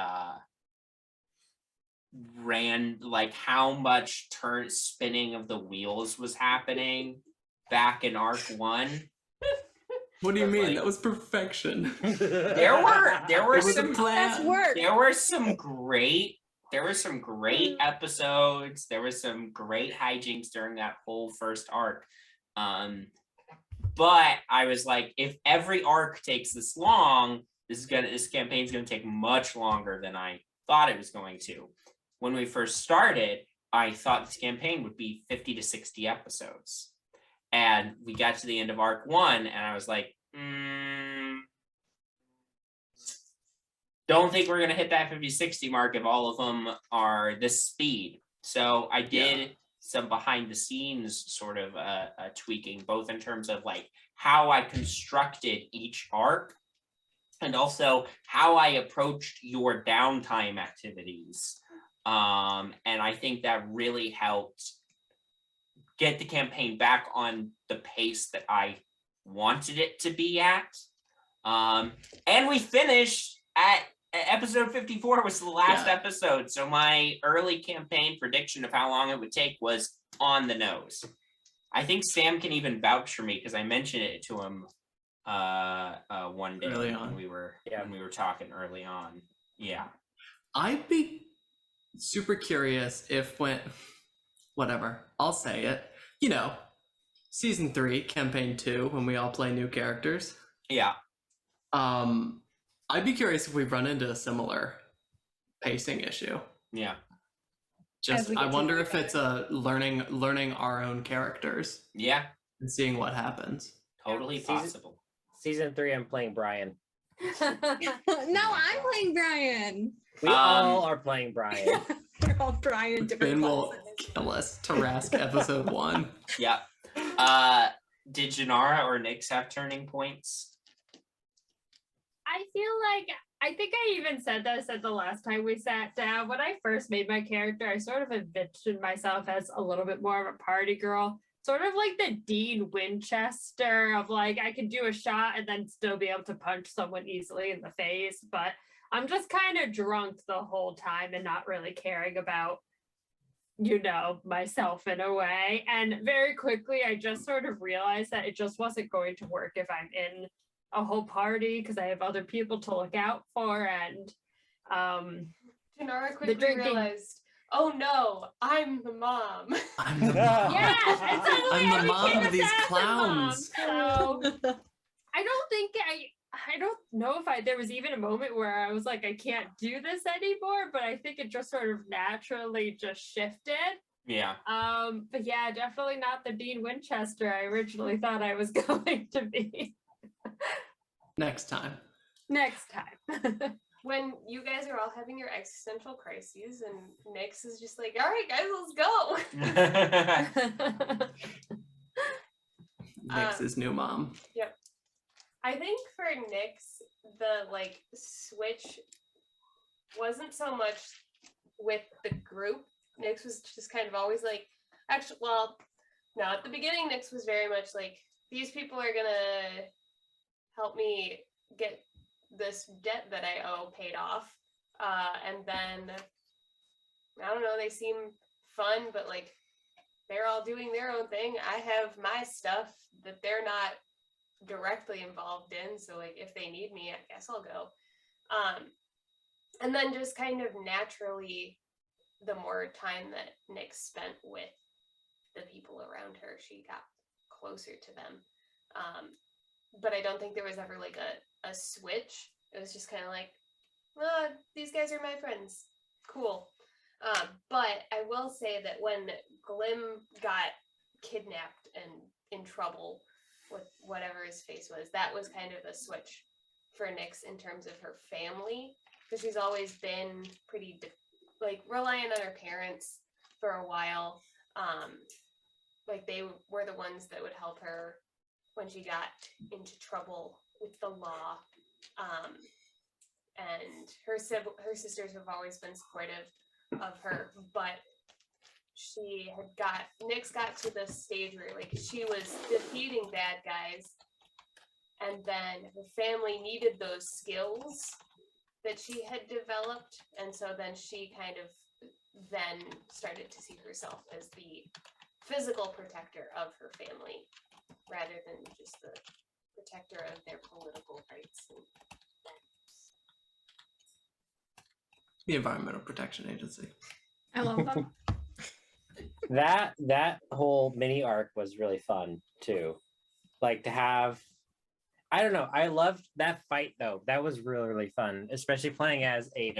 how much spinning of the wheels was happening back in arc 1. What do you mean? That was perfection. There were some that's work. There were some great there were some great episodes. There was some great hijinks during that whole first arc. But I was like, if every arc takes this long, this campaign's gonna take much longer than I thought it was going to. When we first started, I thought this campaign would be 50 to 60 episodes. And we got to the end of arc 1, and I was like, don't think we're gonna hit that 50-60 mark if all of them are this speed. So I did some behind the scenes sort of tweaking, both in terms of like how I constructed each arc and also how I approached your downtime activities. And I think that really helped get the campaign back on the pace that I wanted it to be at. And we finished at episode 54 was the last episode. So my early campaign prediction of how long it would take was on the nose. I think Sam can even vouch for me because I mentioned it to him one day when we were talking early on. Yeah. I'd be super curious if whatever, I'll say it. You know, season 3, campaign 2, when we all play new characters. Yeah. I'd be curious if we run into a similar pacing issue. Yeah. Just I wonder if it's a learning our own characters. Yeah. And seeing what happens. Totally possible. Season 3, I'm playing Brian. No, I'm playing Brian. We all are playing Brian. We're all Brian. Ben will kill us. Tarask episode 1. Yeah. Did Janara or Nyx have turning points? I feel like, I think I even said this at the last time we sat down. When I first made my character, I sort of envisioned myself as a little bit more of a party girl. Sort of like the Dean Winchester of like, I could do a shot and then still be able to punch someone easily in the face. But I'm just kind of drunk the whole time and not really caring about, you know, myself in a way. And very quickly, I just sort of realized that it just wasn't going to work if I'm in a whole party because I have other people to look out for. And Janara quickly realized, oh no, I'm the mom. I'm the mom. Yeah, I'm the mom of these clowns. So I don't know if there was even a moment where I was like, I can't do this anymore, but I think it just sort of naturally just shifted. Yeah. But yeah, definitely not the Dean Winchester I originally thought I was going to be. Next time. When you guys are all having your existential crises and Nyx is just like, all right, guys, let's go. Nyx's new mom. Yep. I think for Nyx, the like switch wasn't so much with the group. Nyx was just kind of always like, actually, well, no, at the beginning, Nyx was very much like, these people are gonna help me get this debt that I owe paid off. And then, I don't know, they seem fun, but like, they're all doing their own thing. I have my stuff that they're not directly involved in. So like, if they need me, I guess I'll go. And then just kind of naturally, the more time that Nyx spent with the people around her, she got closer to them. But I don't think there was ever like a switch. It was just kind of like, these guys are my friends. Cool. But I will say that when Glim got kidnapped and in trouble with whatever his face was, that was kind of a switch for Nyx in terms of her family. Because she's always been pretty reliant on her parents for a while. Like they were the ones that would help her when she got into trouble with the law. And her sisters have always been supportive of her, but Nyx got to the stage where like she was defeating bad guys, and then her family needed those skills that she had developed, and so then she kind of then started to see herself as the physical protector of her family rather than just the protector of their political rights. The Environmental Protection Agency. I love them. That whole mini arc was really fun too. Like to have, I don't know. I loved that fight though. That was really, really fun, especially playing as a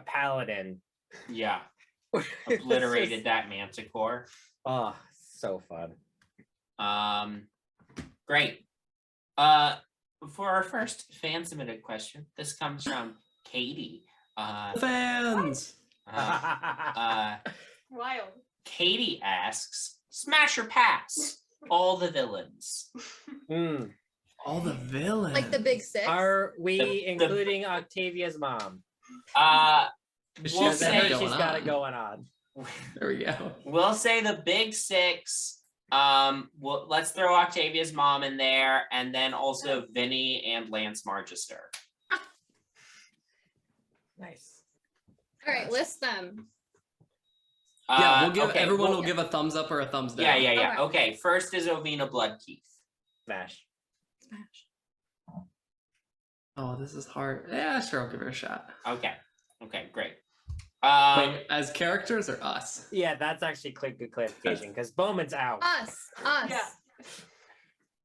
paladin. Yeah. Obliterated that manticore. Oh, so fun. Great. For our first fan submitted question, this comes from Katie. Fans. Wild. Katie asks, smash or pass all the villains? All the villains. Like the big six. Are we including Octavia's mom? We'll say she's got it going on. There we go. We'll say the big six. Let's throw Octavia's mom in there, and then also Vinny and Lance Marchester. Nice. All right, list them. Yeah, we'll give everyone will give a thumbs up or a thumbs down. Yeah. Okay, first is Ovina Bloodkeith. Smash. Oh, this is hard. Yeah, sure, I'll give her a shot. Okay, great. Wait, as characters or us? Yeah, that's actually good clarification because Bowman's out. Us. Yeah.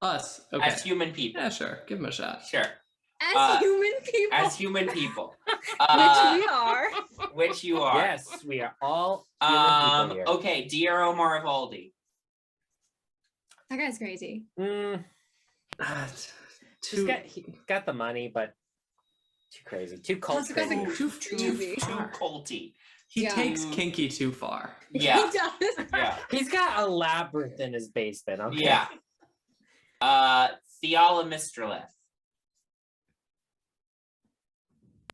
Us. Okay. As human people. Yeah, sure. Give him a shot. Sure. As human people. As human people. Which we are. Which you are. Yes, we are all human people here. Okay, Diero Marivalde. That guy's crazy. He got the money, but too crazy, too culty. Too culty. He takes kinky too far. Yeah. He does. Yeah. He's got a labyrinth in his basement. Okay. Yeah. Theala Mistralith.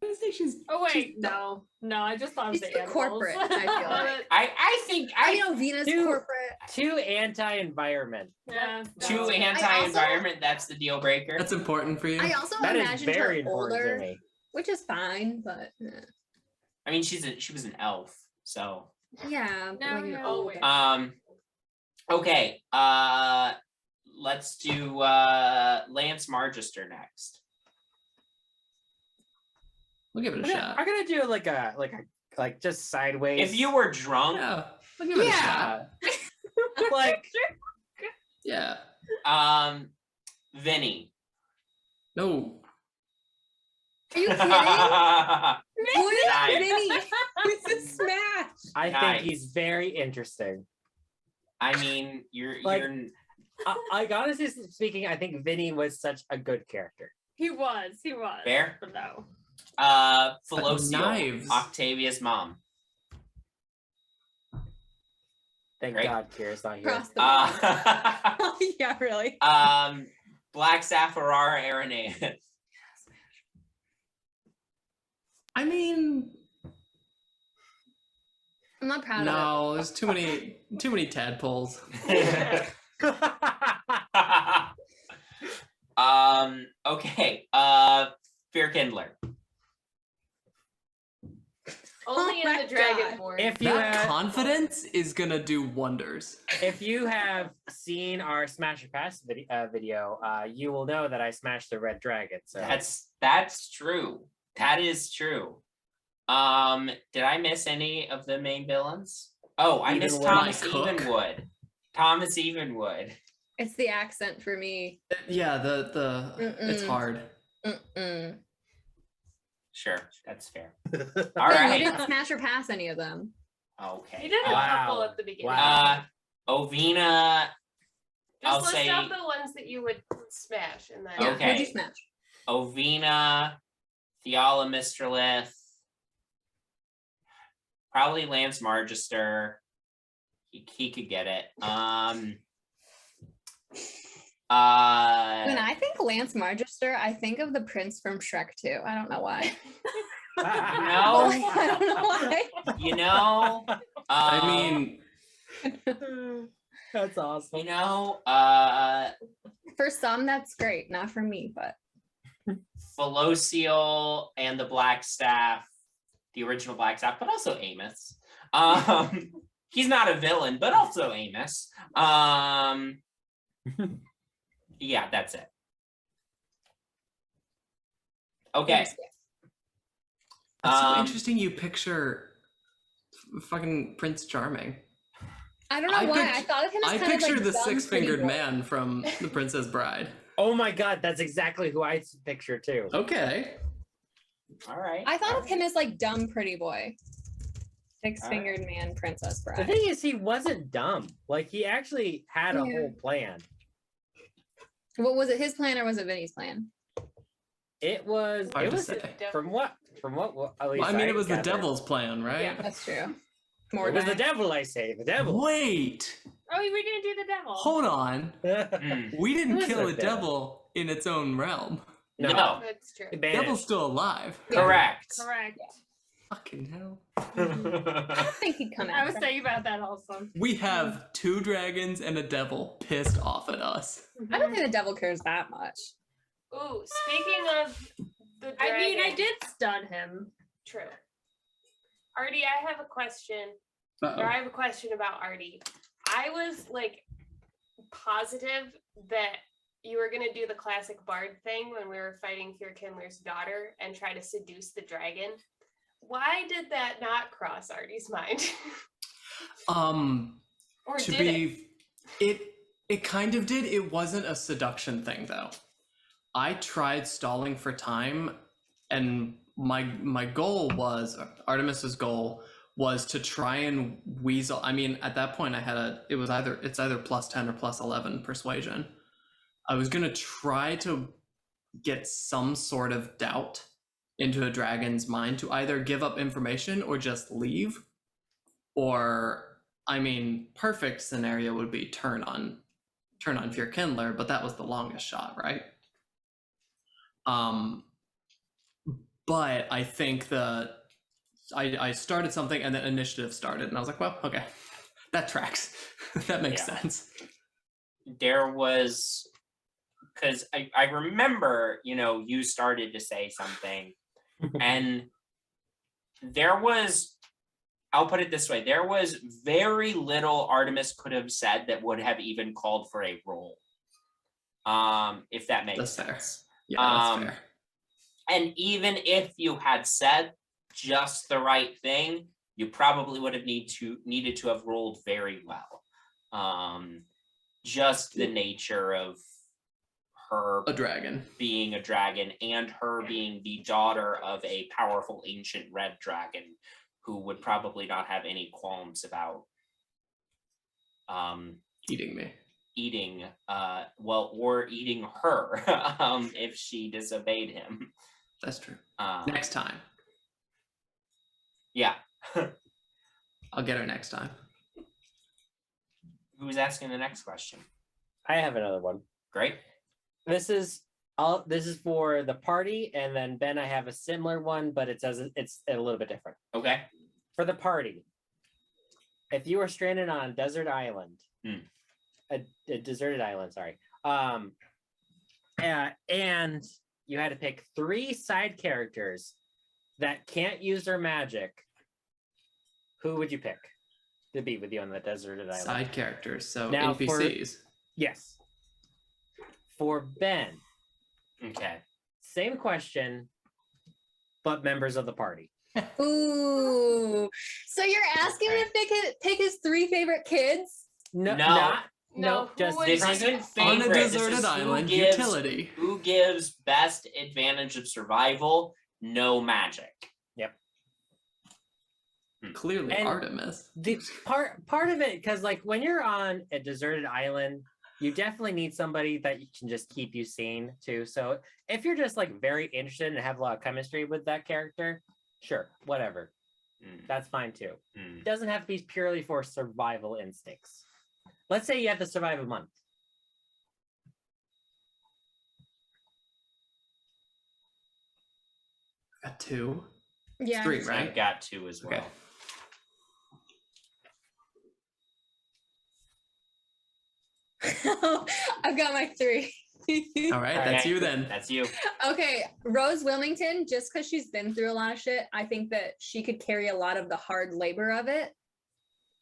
I think she's. Oh wait, no, I just thought She's of the too animals. corporate, I feel like. I think know Venus corporate. Too anti-environment. Yeah. too anti-environment. That's the deal breaker. That's important for you. I also That is imagined very her important older, to me. which is fine, but I mean, she was an elf, so. yeah. No, like yeah. older. Okay. Let's do Lance Marchester next. We'll give it a shot. I'm gonna do like just sideways. If you were drunk, Yeah, we'll give it a shot. like Yeah. Vinny. No. Are you kidding? Nice. Vinny with the smash. I Nice. think he's very interesting. I mean, you're Honestly speaking, I think Vinny was such a good character. He was. Fair. But no. Philocio, knives. Octavia's mom. Thank Great. God Kira's not here. Across the board. Yeah, really. Black Sapphire Aranea. I mean, I'm not proud of no. There's too many tadpoles. Okay. Fear Kindler. Only in the Dragonborn. If you That have, confidence is gonna do wonders. if you have seen our Smash or Pass video, you will know that I smashed the red dragon. So That's true. That is true. Did I miss any of the main villains? Oh, I missed Evenwood. Thomas Cook. Evenwood. Thomas Evenwood. It's the accent for me. Yeah, it's hard. Sure, that's fair. All But you right. didn't smash or pass any of them. Okay. You did a Wow. couple at the beginning. Wow. Ovina. Just I'll list say out the ones that you would smash, and then Yeah, Okay. who'd you smash? Ovina, Theala Mistralith, probably Lance Marchester. He could get it. When I think Lance Marchester, I think of the prince from Shrek 2. I don't know why. I don't know why. You know, I mean, That's awesome. you know, For some, that's great. Not for me, but Philocio and the Black Staff, the original Black Staff, but also Amos. He's not a villain, but also Amos. Yeah, that's it. Okay. It's so interesting you picture fucking Prince Charming. I don't know why. I thought of him as kind of like picture the dumb, six-fingered pretty boy. man from The Princess Bride. Oh my god, that's exactly who I picture too. Okay. All right. I thought of him as like dumb pretty boy. Six-fingered man, Princess Bride. The thing is, he wasn't dumb. Like, he actually had a whole plan. What was it? His plan or was it Vinny's plan? It was. Hard it to was say. from what? At least Well, I mean, it was the gathered. devil's plan, right? Yeah. That's true. It was the devil, I say. The devil. Wait. Oh, we didn't do the devil. Hold on. We Who didn't is kill the a devil in its own realm. No. That's true. He The banished. devil's still alive. Correct. Correct. Fucking hell. I don't think he'd come I out. was thinking about that also. We have 2 dragons and a devil pissed off at us. I don't think the devil cares that much. Ooh, speaking of the dragon. I mean, I did stun him. True. Artie, I have a question. Uh-oh. Or I have a question about Artie. I was like positive that you were gonna do the classic bard thing when we were fighting Faerun's daughter and try to seduce the dragon. Why did that not cross Artie's mind? Or To did be it kind of did. It wasn't a seduction thing though. I tried stalling for time, and my goal was, Artemis's goal was to try and weasel. I mean, at that point I had it's either plus 10 or plus 11 persuasion. I was gonna try to get some sort of doubt into a dragon's mind to either give up information or just leave. Or, I mean, perfect scenario would be turn on Faerun, but that was the longest shot, right? But I think I started something and then initiative started, and I was like, well, okay, that tracks. That makes sense. There was, because I remember, you started to say something, and there was, I'll put it this way, there was very little Artemis could have said that would have even called for a roll. If that makes sense. Fair. Yeah, that's fair. And even if you had said just the right thing, you probably would have needed to have rolled very well. Just the nature of her A dragon. being a dragon and her being the daughter of a powerful ancient red dragon who would probably not have any qualms about Eating me. eating or eating her if she disobeyed him. That's true. Next time. Yeah. I'll get her next time. Who's asking the next question? I have another one. Great. This is for the party, and then Ben, I have a similar one, but it's a little bit different. Okay. For the party, if you were stranded on a desert island, a deserted island, sorry, and you had to pick 3 side characters that can't use their magic, who would you pick to be with you on the deserted island? Side characters, so Now NPCs. Yes. For Ben, Okay. same question, but members of the party. Ooh. So you're asking him to pick his 3 favorite kids? No, No. No, just who This would- isn't On a favorite. This deserted is who island, gives- utility. Who gives best advantage of survival? No magic. Clearly And Artemis. the part of it, because like when you're on a deserted island, you definitely need somebody that can just keep you sane too. So if you're just like very interested and have a lot of chemistry with that character, sure, whatever, that's fine too. It doesn't have to be purely for survival instincts. Let's say you have to survive a month. Got 2. Yeah. 3, right? I've got 2 as well. Okay. I've got my 3. All right, that's Okay. you then. That's you. Okay, Rose Wilmington, just because she's been through a lot of shit, I think that she could carry a lot of the hard labor of it.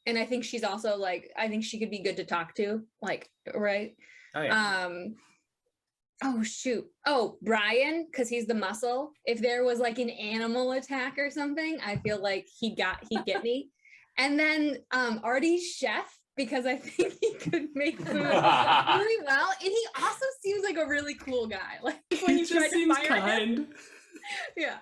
And I think she's also like, I think she could be good to talk to, like, right? Oh yeah. Oh shoot. Oh, Brian, because he's the muscle. If there was like an animal attack or something, I feel like he'd get me. And then Artie's chef, because I think he could make food really well. And he also seems like a really cool guy. Like when He you just try to seems fire kind. him. Yeah.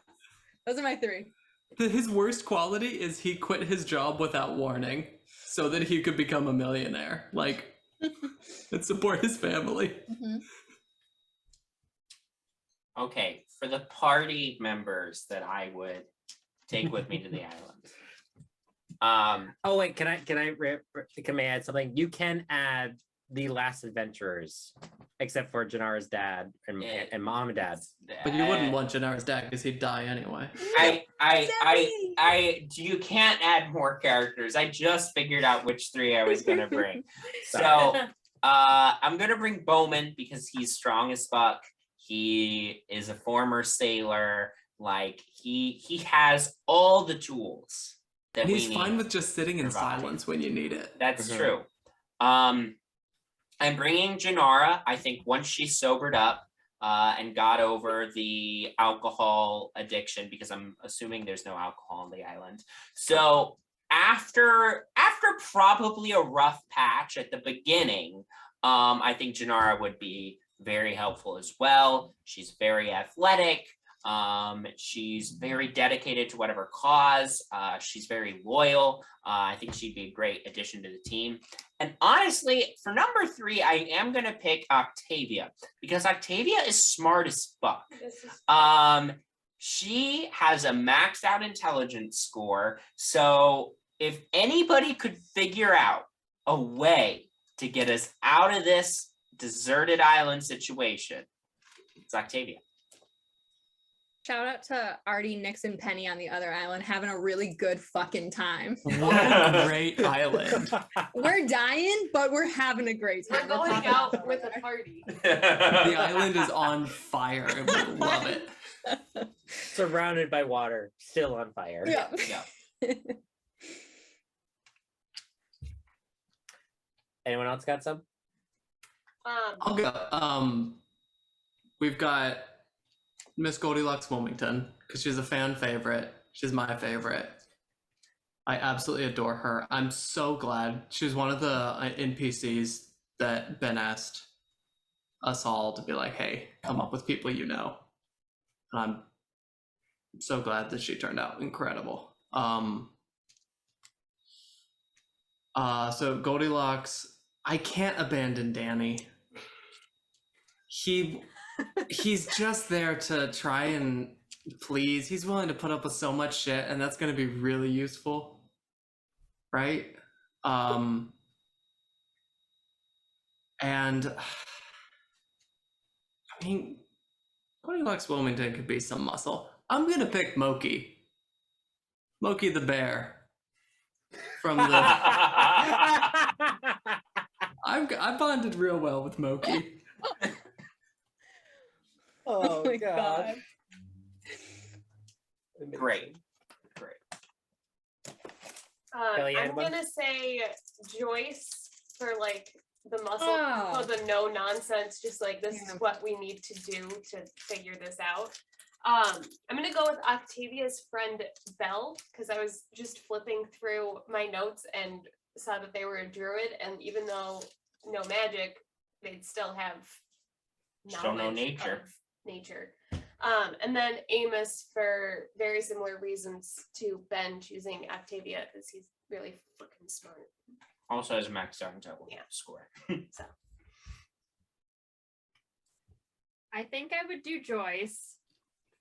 Those are my 3. His worst quality is he quit his job without warning so that he could become a millionaire. Like, and support his family. Mm-hmm. Okay, for the party members that I would take with me to the island. Oh wait, can I add something? You can add the last adventurers, except for Janara's dad and mom and dad. But you wouldn't want Janara's dad because he'd die anyway. You can't add more characters. I just figured out which 3 I was gonna bring. So I'm gonna bring Bowman because he's strong as fuck. He is a former sailor. Like he has all the tools that and we he's need. fine with just sitting in silence when you need it. That's true. I'm bringing Janara. I think once she's sobered up and got over the alcohol addiction, because I'm assuming there's no alcohol on the island. So after probably a rough patch at the beginning, I think Janara would be very helpful as well. She's very athletic. She's very dedicated to whatever cause. She's very loyal. I think she'd be a great addition to the team. And honestly, for number 3, I am going to pick Octavia because Octavia is smart as fuck. She has a maxed out intelligence score. So if anybody could figure out a way to get us out of this deserted island situation, it's Octavia. Shout out to Artie, Nix, and Penny on the other island having a really good fucking time. What a great island. We're dying, but we're having a great time. We're going out with a party. The island is on fire and we love it. Surrounded by water, still on fire. Yeah. Anyone else got some? I'll go. We've got Miss Goldilocks Wilmington because she's a fan favorite. She's my favorite. I absolutely adore her. I'm so glad she's one of the NPCs that Ben asked us all to be like, hey, come up with people you know. And I'm so glad that she turned out incredible. So Goldilocks, I can't abandon Danny. He's just there to try and please. He's willing to put up with so much shit, and that's going to be really useful, right? And I mean, Goldilocks Wilmington could be some muscle. I'm going to pick Moki the bear from the. I bonded real well with Moki. Oh my god. Great. I'm gonna say Joyce for like the muscle, for the no nonsense, just like this is what we need to do to figure this out. I'm gonna go with Octavia's friend Belle, because I was just flipping through my notes and saw that they were a druid, and even though no magic, they'd still have knowledge of nature. And then Amos for very similar reasons to Ben choosing Octavia, because he's really fucking smart. Also has a maxed out intelligence score. So I think I would do Joyce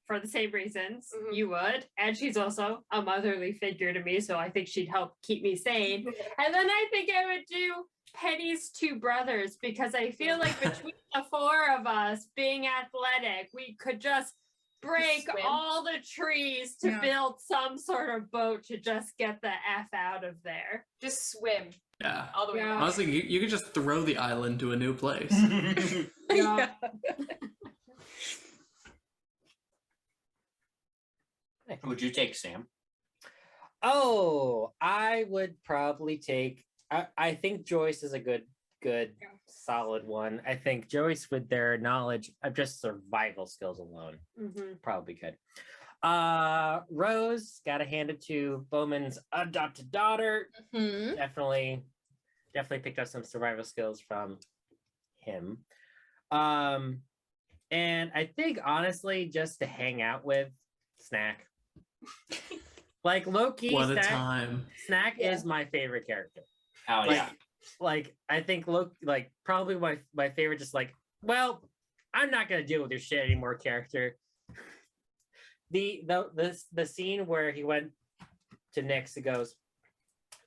for the same reasons you would. And she's also a motherly figure to me, so I think she'd help keep me sane. And then I think I would do Penny's 2 brothers, because I feel like between the 4 of us being athletic, we could just break all the trees to build some sort of boat to just get the F out of there. Just swim. Yeah. All the way around. Honestly, you could just throw the island to a new place. Yeah. Who would you take, Sam? Oh, I would probably take. I think Joyce is a good good, solid one. I think Joyce, with their knowledge of just survival skills alone, probably good. Rose, gotta hand it to Bowman's adopted daughter. Definitely picked up some survival skills from him. And I think honestly, just to hang out with Snack. Like low-key, what a time. Snack is my favorite character. Oh yeah. Like I think probably my favorite, just like, well, I'm not gonna deal with your shit anymore character. The scene where he went to Nyx and goes,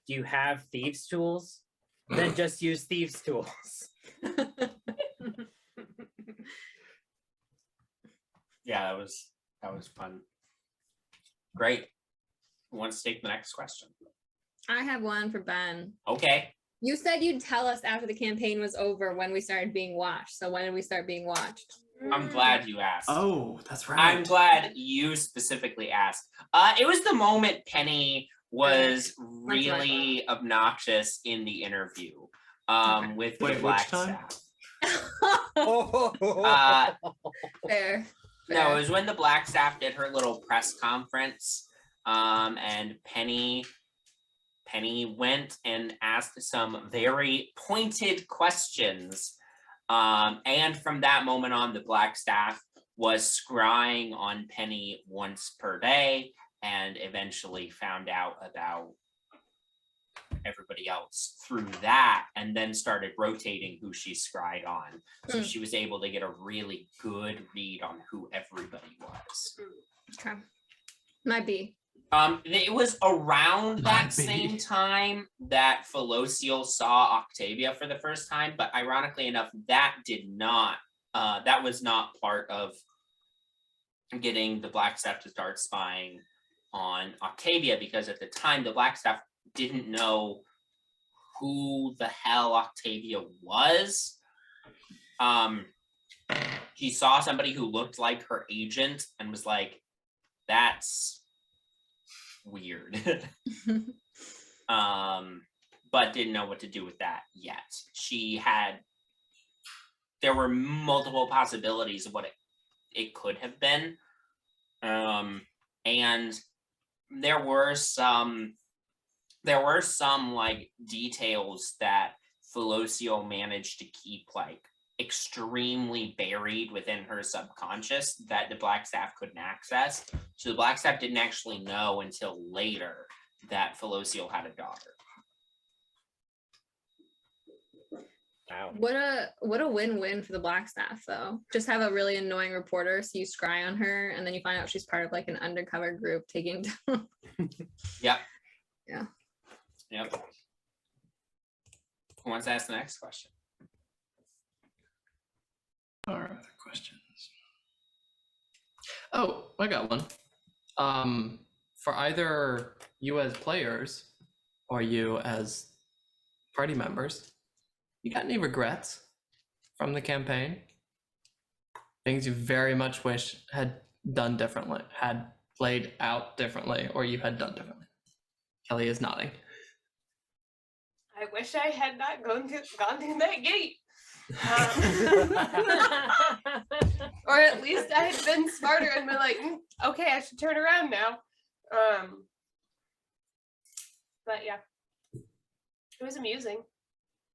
do you have thieves tools? Then just use thieves tools. Yeah, that was fun. Great. Who wants to take the next question? I have one for Ben. Okay. You said you'd tell us after the campaign was over when we started being watched. So when did we start being watched? I'm glad you asked. Oh, that's right. I'm glad you specifically asked. It was the moment Penny was really obnoxious in the interview with the Black Staff. Fair. No, it was when the Black Staff did her little press conference, and Penny went and asked some very pointed questions. And from that moment on, the Black Staff was scrying on Penny once per day, and eventually found out about everybody else through that, and then started rotating who she scryed on. So she was able to get a really good read on who everybody was. Okay. Might be. It was around that same time that Felocial saw Octavia for the first time, but ironically enough, that was not part of getting the Black Staff to start spying on Octavia, because at the time the Black Staff didn't know who the hell Octavia was. She saw somebody who looked like her agent and was like, that's weird. But didn't know what to do with that yet. There were multiple possibilities of what it could have been. And there were some like details that Felocial managed to keep like extremely buried within her subconscious that the Black Staff couldn't access. So the Black Staff didn't actually know until later that Felocial had a daughter. Wow. What a win-win for the Black Staff though. Just have a really annoying reporter, so you scry on her, and then you find out she's part of like an undercover group taking down. Yep. Yeah. Yep. Who wants to ask the next question? Our other questions. Oh, I got one. For either you as players or you as party members, you got any regrets from the campaign? Things you very much wish had done differently, had played out differently, or you had done differently? Kelly is nodding. I wish I had not gone through that gate. Or at least I had been smarter and been like, okay, I should turn around now. But yeah, it was amusing.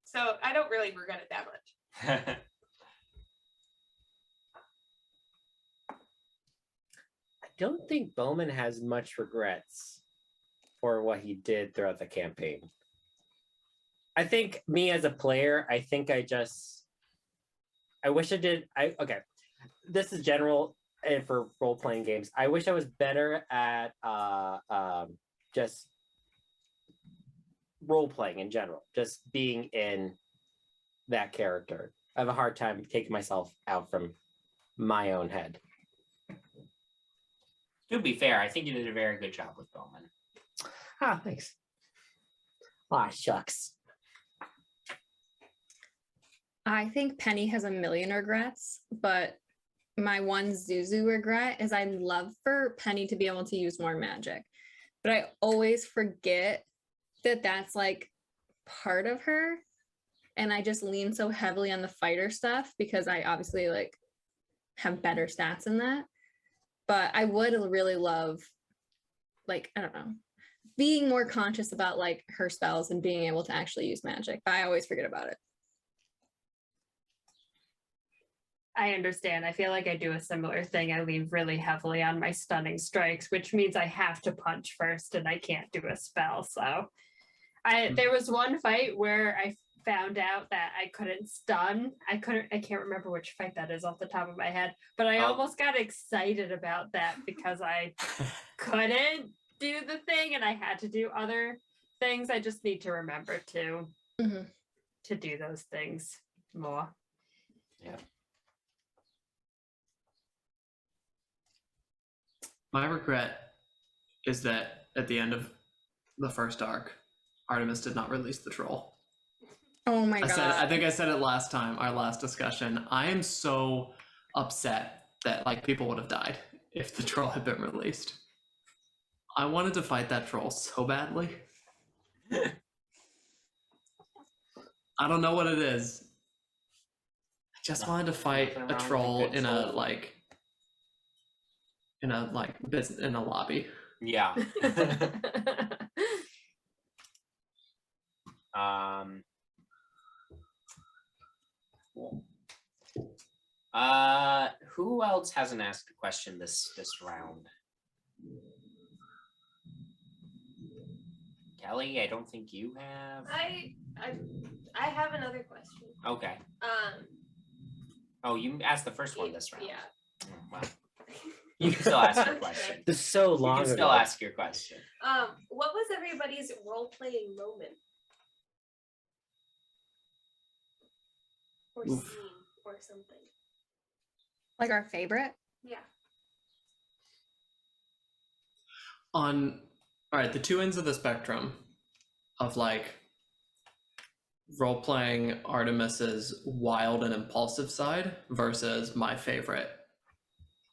So I don't really regret it that much. I don't think Bowman has much regrets for what he did throughout the campaign. I think me as a player, I think I wish I did. Okay, this is general and for role-playing games. I wish I was better at just role-playing in general, just being in that character. I have a hard time taking myself out from my own head. To be fair, I think you did a very good job with Bowman. Ah, thanks. Ah, shucks. I think Penny has a million regrets, but my one Zuzu regret is I'd love for Penny to be able to use more magic. But I always forget that that's like part of her. and I just lean so heavily on the fighter stuff because I obviously like have better stats in that. But I would really love, like, I don't know, being more conscious about like her spells and being able to actually use magic. But I always forget about it. I understand. I feel like I do a similar thing. I lean really heavily on my stunning strikes, which means I have to punch first and I can't do a spell. So there was one fight where I found out that I couldn't stun. I can't remember which fight that is off the top of my head, but I almost got excited about that because I couldn't do the thing and I had to do other things. I just need to remember to do those things more. Yeah. My regret is that at the end of the first arc, Artemis did not release the troll. Oh my God. I think I said it last time, our last discussion. I am so upset that like people would have died if the troll had been released. I wanted to fight that troll so badly. I don't know what it is. I just wanted to fight a troll in a lobby. Yeah. Cool. Who else hasn't asked a question this round? Kelly, I don't think you have. I have another question. Okay. Oh, you asked the first one this round. Yeah. Oh, wow. You can still ask your question. This is so long You can still ask your question. What was everybody's role-playing moment? Or scene or something. Like our favorite? Yeah. All right, the two ends of the spectrum of like role-playing Artemis's wild and impulsive side versus my favorite.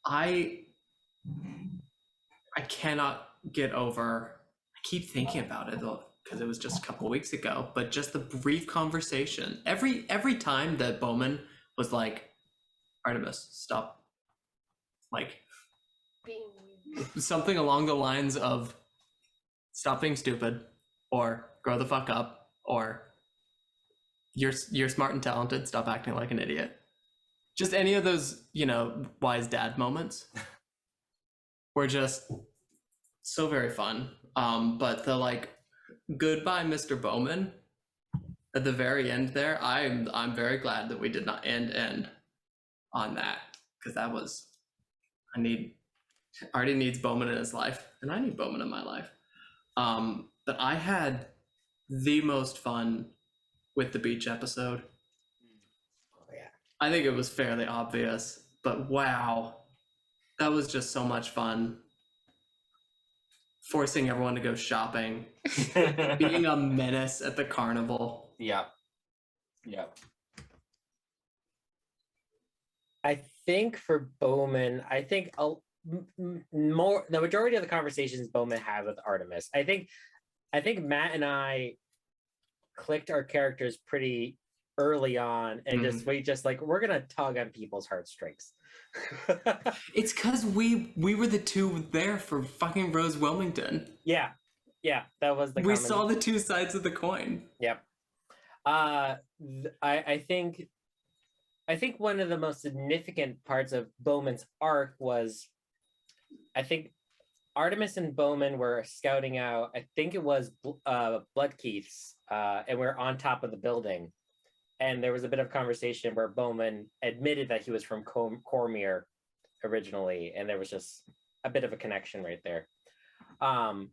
I cannot get over, I keep thinking about it though, because it was just a couple of weeks ago, but just the brief conversation. Every time that Bowman was like, Artemis, stop. Like, Being weird. something along the lines of, stop being stupid, or grow the fuck up, or you're smart and talented, stop acting like an idiot. Just any of those, wise dad moments were just so very fun. But the like, goodbye, Mr. Bowman, at the very end there, I'm very glad that we did not end on that, because that was, Artie needs Bowman in his life, and I need Bowman in my life. But I had the most fun with the beach episode. Oh yeah. I think it was fairly obvious, but wow, that was just so much fun. Forcing everyone to go shopping, being a menace at the carnival. Yeah. I think for Bowman, the majority of the conversations Bowman had with Artemis, I think Matt and I clicked our characters pretty early on, and we're gonna tug on people's heartstrings. It's because we were the two there for fucking Rose Wilmington. Yeah, that was the. We saw the two sides of the coin. Yep. I think one of the most significant parts of Bowman's arc was, I think Artemis and Bowman were scouting out, I think it was Bloodkeith's, and we're on top of the building. And there was a bit of conversation where Bowman admitted that he was from Cormier originally, and there was just a bit of a connection right there. But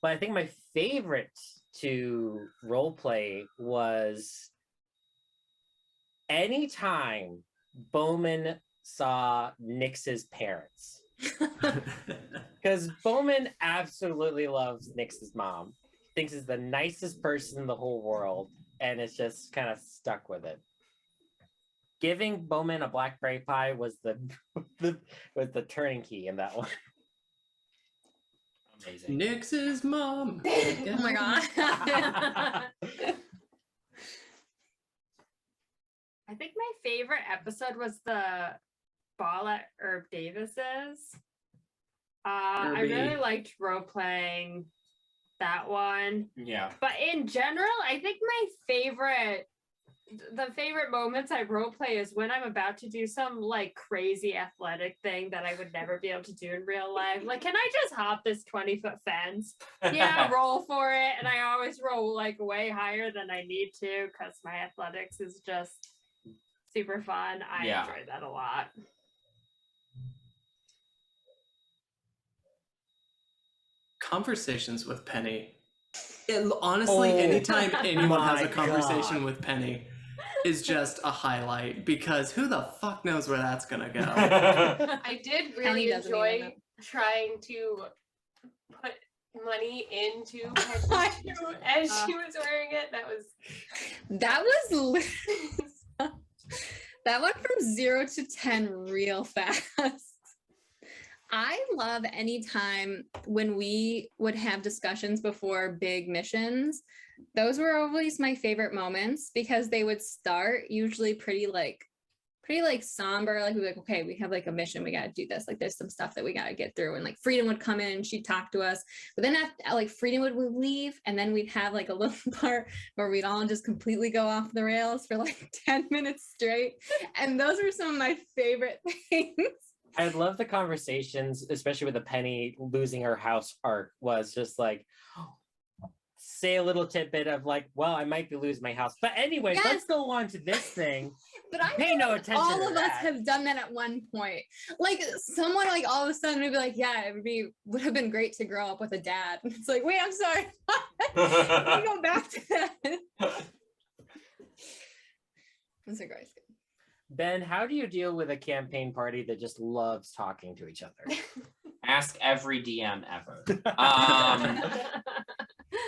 I think my favorite to roleplay was anytime Bowman saw Nyx's parents. Because Bowman absolutely loves Nyx's mom. Thinks is the nicest person in the whole world, and it's just kind of stuck with it. Giving Bowman a blackberry pie was the turning key in that one. Amazing. Nyx's mom. Oh my God. I think my favorite episode was the ball at Herb Davis's. I really liked role playing that one. Yeah. But in general, I think the favorite moments I role play is when I'm about to do some like crazy athletic thing that I would never be able to do in real life. Like, can I just hop this 20-foot fence? Yeah, roll for it. And I always roll like way higher than I need to because my athletics is just super fun. I enjoy that a lot. Conversations with Penny. Honestly, anytime anyone has a conversation with Penny is just a highlight, because who the fuck knows where that's gonna go. I did really enjoy trying to put money into Penny as she was wearing it. That went from 0 to 10 real fast. I love any time when we would have discussions before big missions. Those were always my favorite moments, because they would start usually pretty somber. Like we'd be like, okay, we have like a mission, we got to do this. Like there's some stuff that we got to get through. And like Freedom would come in and she'd talk to us. But then after, like Freedom would leave, and then we'd have like a little part where we'd all just completely go off the rails for like 10 minutes straight. And those were some of my favorite things. I love the conversations, especially with the Penny losing her house arc, was just like, say a little tidbit of like, well, I might be losing my house. But anyways, let's go on to this thing. But I pay no attention all to of us have done that at one point. Like someone like all of a sudden would be like, yeah, would have been great to grow up with a dad. It's like, wait, I'm sorry. Let me go back to that. That's a great. Ben, how do you deal with a campaign party that just loves talking to each other? Ask every DM ever.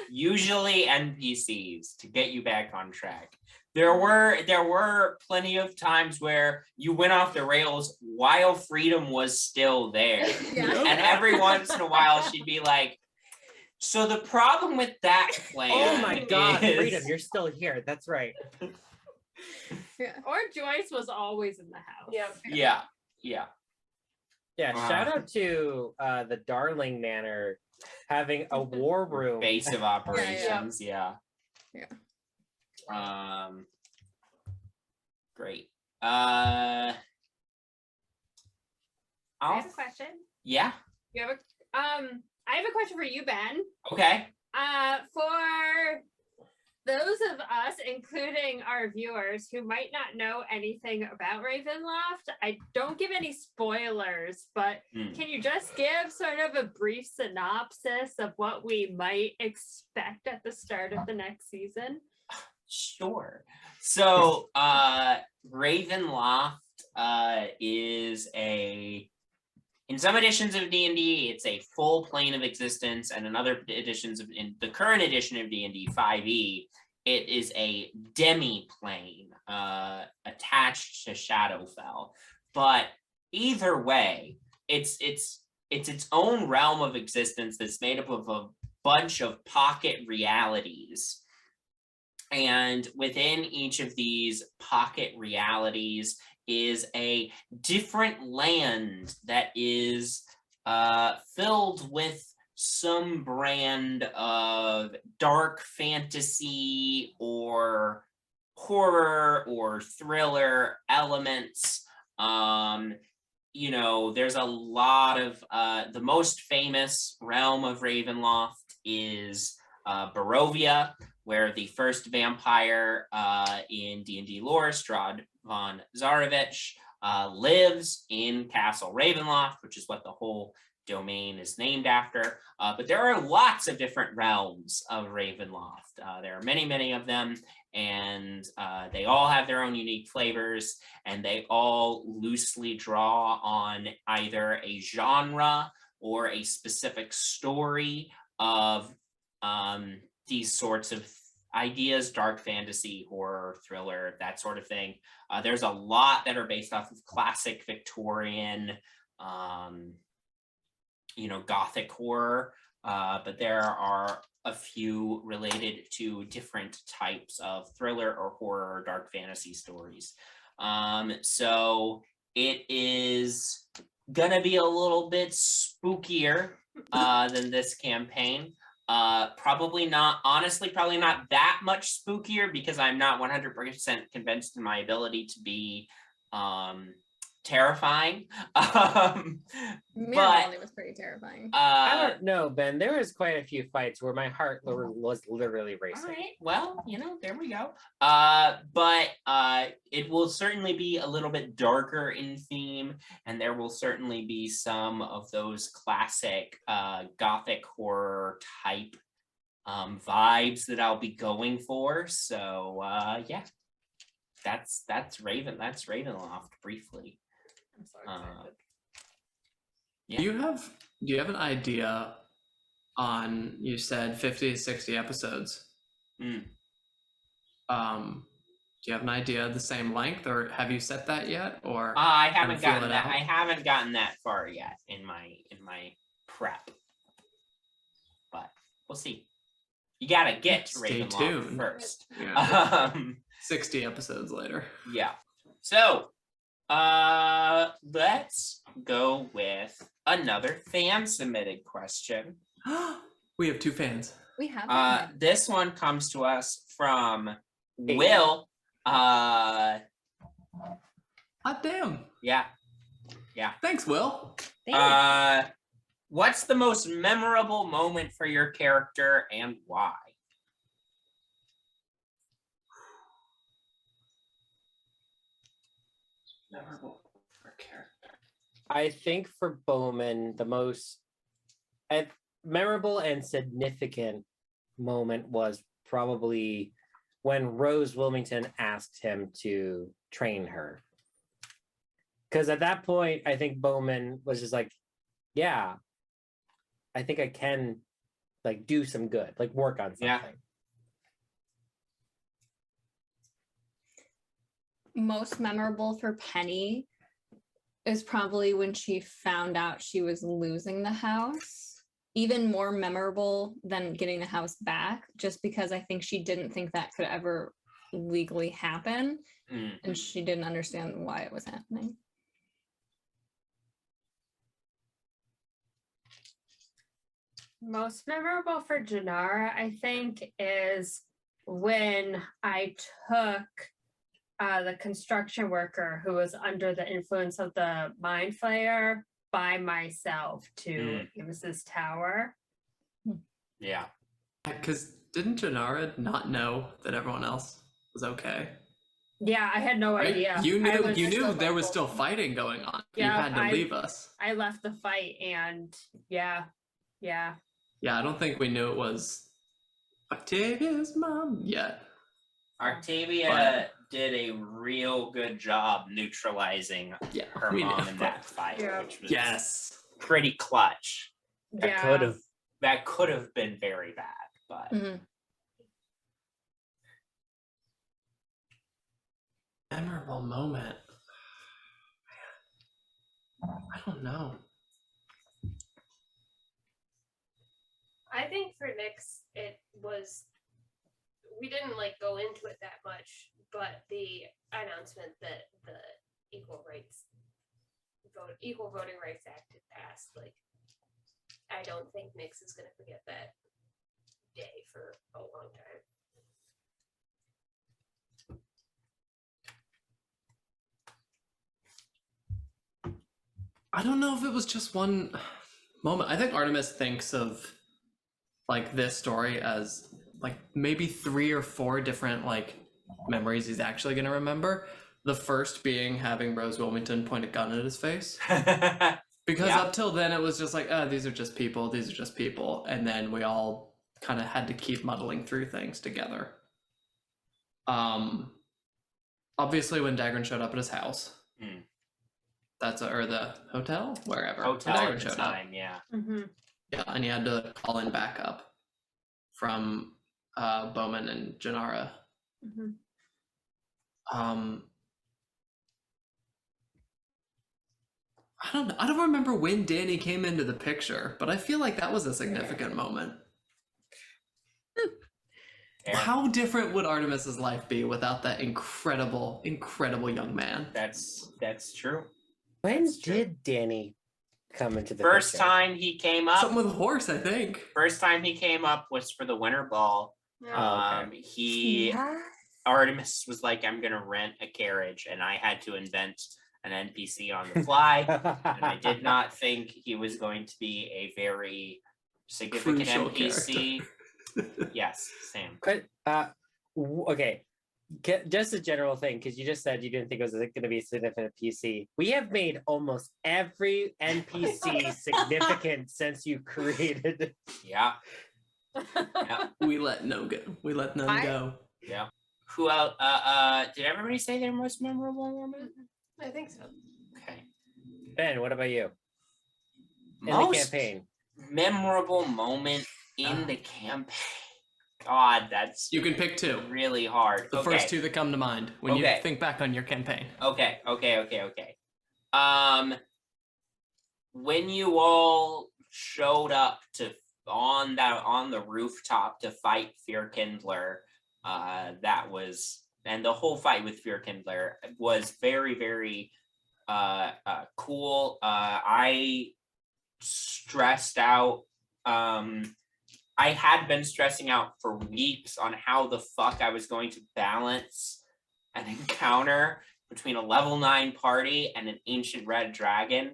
Usually NPCs to get you back on track. There were plenty of times where you went off the rails while Freedom was still there. Yeah. And every once in a while she'd be like, so the problem with that plan. Oh my god, is... Freedom, you're still here. That's right. Yeah. Or Joyce was always in the house. Yeah. Shout out to the Darling Manor having a war room. Base of operations. Yeah. Great. I have a question. Yeah. You have I have a question for you, Ben. Okay. For those of us, including our viewers, who might not know anything about Ravenloft, I don't give any spoilers, but can you just give sort of a brief synopsis of what we might expect at the start of the next season? Sure. So, Ravenloft is in some editions of D&D, it's a full plane of existence, and in other editions in the current edition of D&D 5e, it is a demi-plane attached to Shadowfell. But either way, it's its own realm of existence that's made up of a bunch of pocket realities. And within each of these pocket realities is a different land that is filled with some brand of dark fantasy or horror or thriller elements. There's a lot of the most famous realm of Ravenloft is Barovia, where the first vampire in D&D lore, Strahd von Zarovich, lives in Castle Ravenloft, which is what the whole domain is named after. But there are lots of different realms of Ravenloft. There are many, many of them, and they all have their own unique flavors, and they all loosely draw on either a genre or a specific story of these sorts of ideas: dark fantasy, horror, thriller, that sort of thing. There's a lot that are based off of classic Victorian, Gothic horror, but there are a few related to different types of thriller or horror or dark fantasy stories. So it is gonna be a little bit spookier than this campaign. Probably not that much spookier because I'm not 100% convinced in my ability to be terrifying. Marivalde was pretty terrifying. I don't know, Ben. There was quite a few fights where my heart was literally racing. All right. Well, there we go. But it will certainly be a little bit darker in theme, and there will certainly be some of those classic gothic horror type vibes that I'll be going for. So yeah, that's Ravenloft briefly. I'm so excited. Yeah. Do you have an idea on, you said 50 to 60 episodes? Do you have an idea of the same length, or have you set that yet? Or I haven't gotten that. I haven't gotten that far yet in my prep, but we'll see. You gotta get to Ravenloft first. Yeah. 60 episodes later. Yeah. So let's go with another fan submitted question. We have 2 fans. We have this one comes to us from Will. Hot damn. Yeah. Thanks, Will. Thanks. What's the most memorable moment for your character and why? Memorable for character. I think for Bowman, the most memorable and significant moment was probably when Rose Wilmington asked him to train her. Because at that point, I think Bowman was just like, yeah, I think I can do some good, work on something. Yeah. Most memorable for Penny is probably when she found out she was losing the house. Even more memorable than getting the house back, just because I think she didn't think that could ever legally happen, and she didn't understand why it was happening. Most memorable for Janara, I think, is when I took the construction worker who was under the influence of the mind flayer by myself to Amos's tower. Yeah. Because didn't Janara not know that everyone else was okay? Yeah, I had no idea. You knew there was still fighting going on. Yeah, you had to leave us. I left the fight, and yeah. Yeah, I don't think we knew it was Octavia's mom yet. Octavia did a real good job neutralizing her mom in that fight, which was pretty clutch. That could have been very bad, but memorable moment. I don't know. I think for Nyx, it was, we didn't go into it that much, but the announcement that the Equal Voting Rights Act had passed, I don't think Nyx is going to forget that day for a long time. I don't know if it was just one moment. I think Artemis thinks of this story as maybe 3 or 4 different memories he's actually going to remember. The first being having Rose Wilmington point a gun at his face. Because up till then it was just these are just people. And then we all kind of had to keep muddling through things together. Obviously when Dagran showed up at his house. Or the hotel, wherever. Hotel at the time, yeah. Yeah, and he had to call in backup from Bowman and Janara. I don't remember when Danny came into the picture, but I feel like that was a significant moment. How different would Artemis's life be without that incredible young man? That's true. When did Danny come into the first picture? time he came up? Something with a horse, I think. First time he came up was for the winter ball. Artemis was like, I'm gonna rent a carriage, and I had to invent an NPC on the fly. And I did not think he was going to be a very significant Crucial NPC. Yes, Sam. Okay. Just a general thing, because you just said you didn't think it was going to be a significant NPC. We have made almost every NPC significant since you created. Yeah. We let none go. Yeah. Who else? Did everybody say their most memorable moment? I think so. Okay. Ben, what about you? In Most the campaign. memorable moment in the campaign. God, that's you can pick two. Really hard. The first two that come to mind when you think back on your campaign. Okay. When you all showed up on the rooftop to fight Fearkindler, and the whole fight with Fearkindler was very, very cool. I stressed out. I had been stressing out for weeks on how the fuck I was going to balance an encounter between a level 9 party and an ancient red dragon.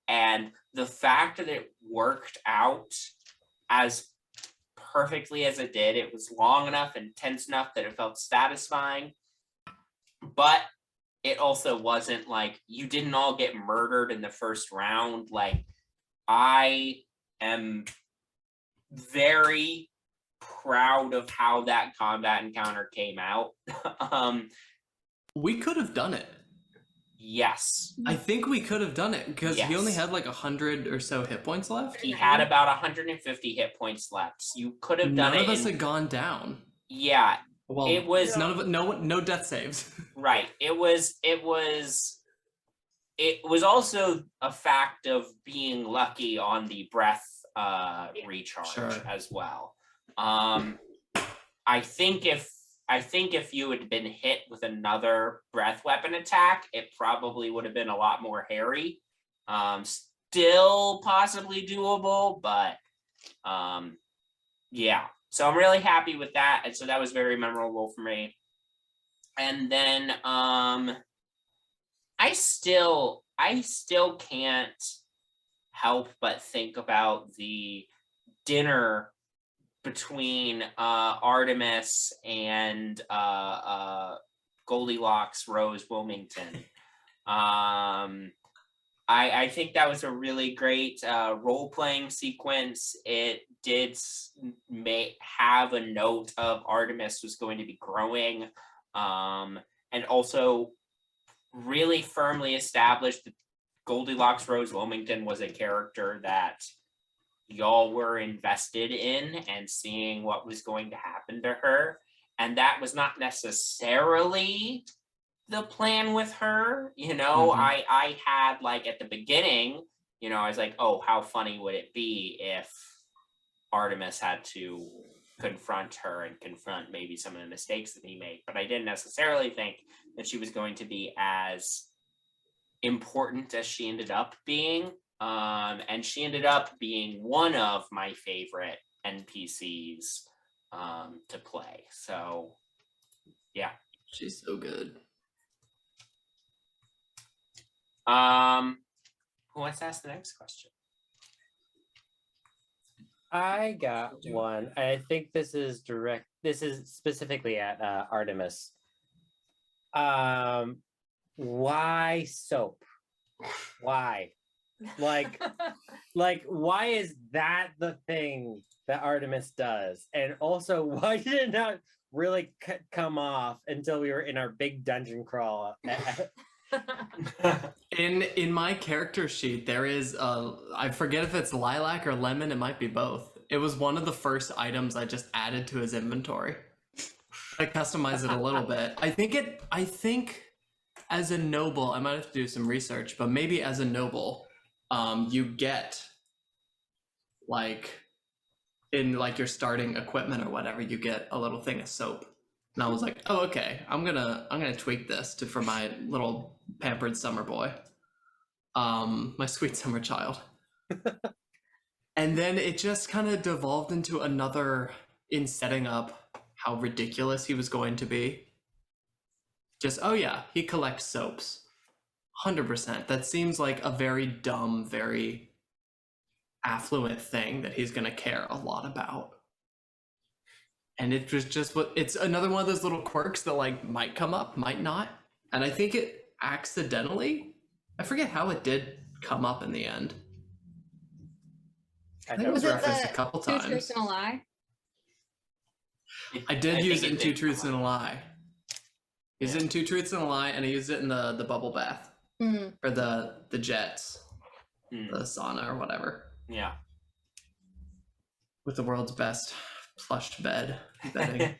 And the fact that it worked out as perfectly as it did, it was long enough and tense enough that it felt satisfying. But it also wasn't like you didn't all get murdered in the first round. Like, I am very proud of how that combat encounter came out. We could have done it. Yes. I think we could have done it because he only had like 100 or so hit points left. He had about 150 hit points left. So you could have done it. None of us had gone down. Yeah. Well, it was no death saves. Right. It was also a fact of being lucky on the breath recharge as well. I think if you had been hit with another breath weapon attack, it probably would have been a lot more hairy. Still possibly doable, but yeah. So I'm really happy with that, and so that was very memorable for me. And then I still can't help but think about the dinner between Artemis and Goldilocks Rose Wilmington. I think that was a really great role-playing sequence. It did have a note of Artemis was going to be growing, and also really firmly established that Goldilocks Rose Wilmington was a character that y'all were invested in and seeing what was going to happen to her. And that was not necessarily the plan with her. I had, like, at the beginning, I was like, oh, how funny would it be if Artemis had to confront her and confront maybe some of the mistakes that he made. But I didn't necessarily think that she was going to be as important as she ended up being. And she ended up being one of my favorite NPCs to play. So, yeah. She's so good. Who wants to ask the next question? I got one. I think this is direct. This is specifically at Artemis. Why soap? Why? Like, why is that the thing that Artemis does? And also, why did it not really come off until we were in our big dungeon crawl? In my character sheet, there is I forget if it's lilac or lemon. It might be both. It was one of the first items I just added to his inventory. I customized it a little bit. I think as a noble, I might have to do some research, but maybe as a noble, you get like in like your starting equipment or whatever, you get a little thing of soap. And I was like, oh, okay, I'm gonna tweak this for my little pampered summer boy, my sweet summer child. And then it just kind of devolved into another in setting up how ridiculous he was going to be. Just, oh yeah, he collects soaps. 100%. That seems like a very dumb, very affluent thing that he's gonna care a lot about. And it was just it's another one of those little quirks that like might come up, might not. And I think it accidentally, I forget how it did come up in the end. I think it was referenced a couple times. 2 Truths and a Lie? I did use it in 2 Truths and a Lie. Used it in 2 Truths and a Lie, and I used it in the bubble bath. For the jets. The sauna or whatever. Yeah. With the world's best plushed bed bedding.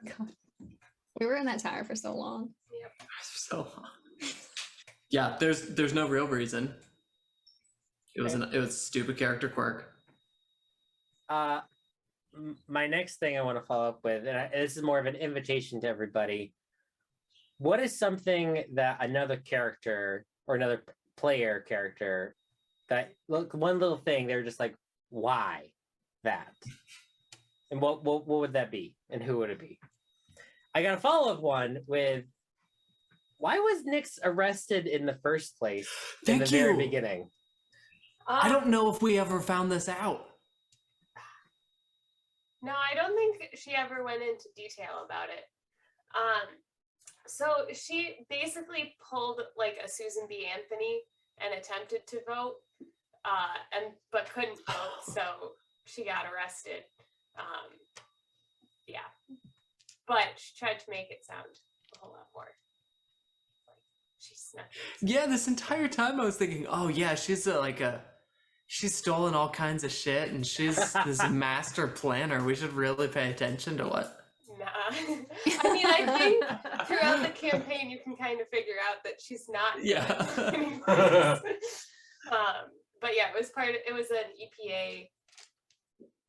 God. We were in that tower for so long. Yep. So long. Yeah, there's no real reason. It was a stupid character quirk. My next thing I want to follow up with, and this is more of an invitation to everybody. What is something that another character or another player character that look one little thing they're just like, why that? And what would that be? And who would it be? I got a follow-up one with, why was Nyx arrested in the first place in the very beginning? I don't know if we ever found this out. No, I don't think she ever went into detail about it. So she basically pulled like a Susan B. Anthony and attempted to vote, but couldn't vote, so she got arrested. Yeah, but she tried to make it sound a whole lot more like she snuck in. Yeah, this entire time I was thinking, oh yeah, she's she's stolen all kinds of shit, and she's this master planner. We should really pay attention to what. Nah. I mean, I think throughout the campaign you can kind of figure out that she's not. Yeah. But yeah, it was an EPA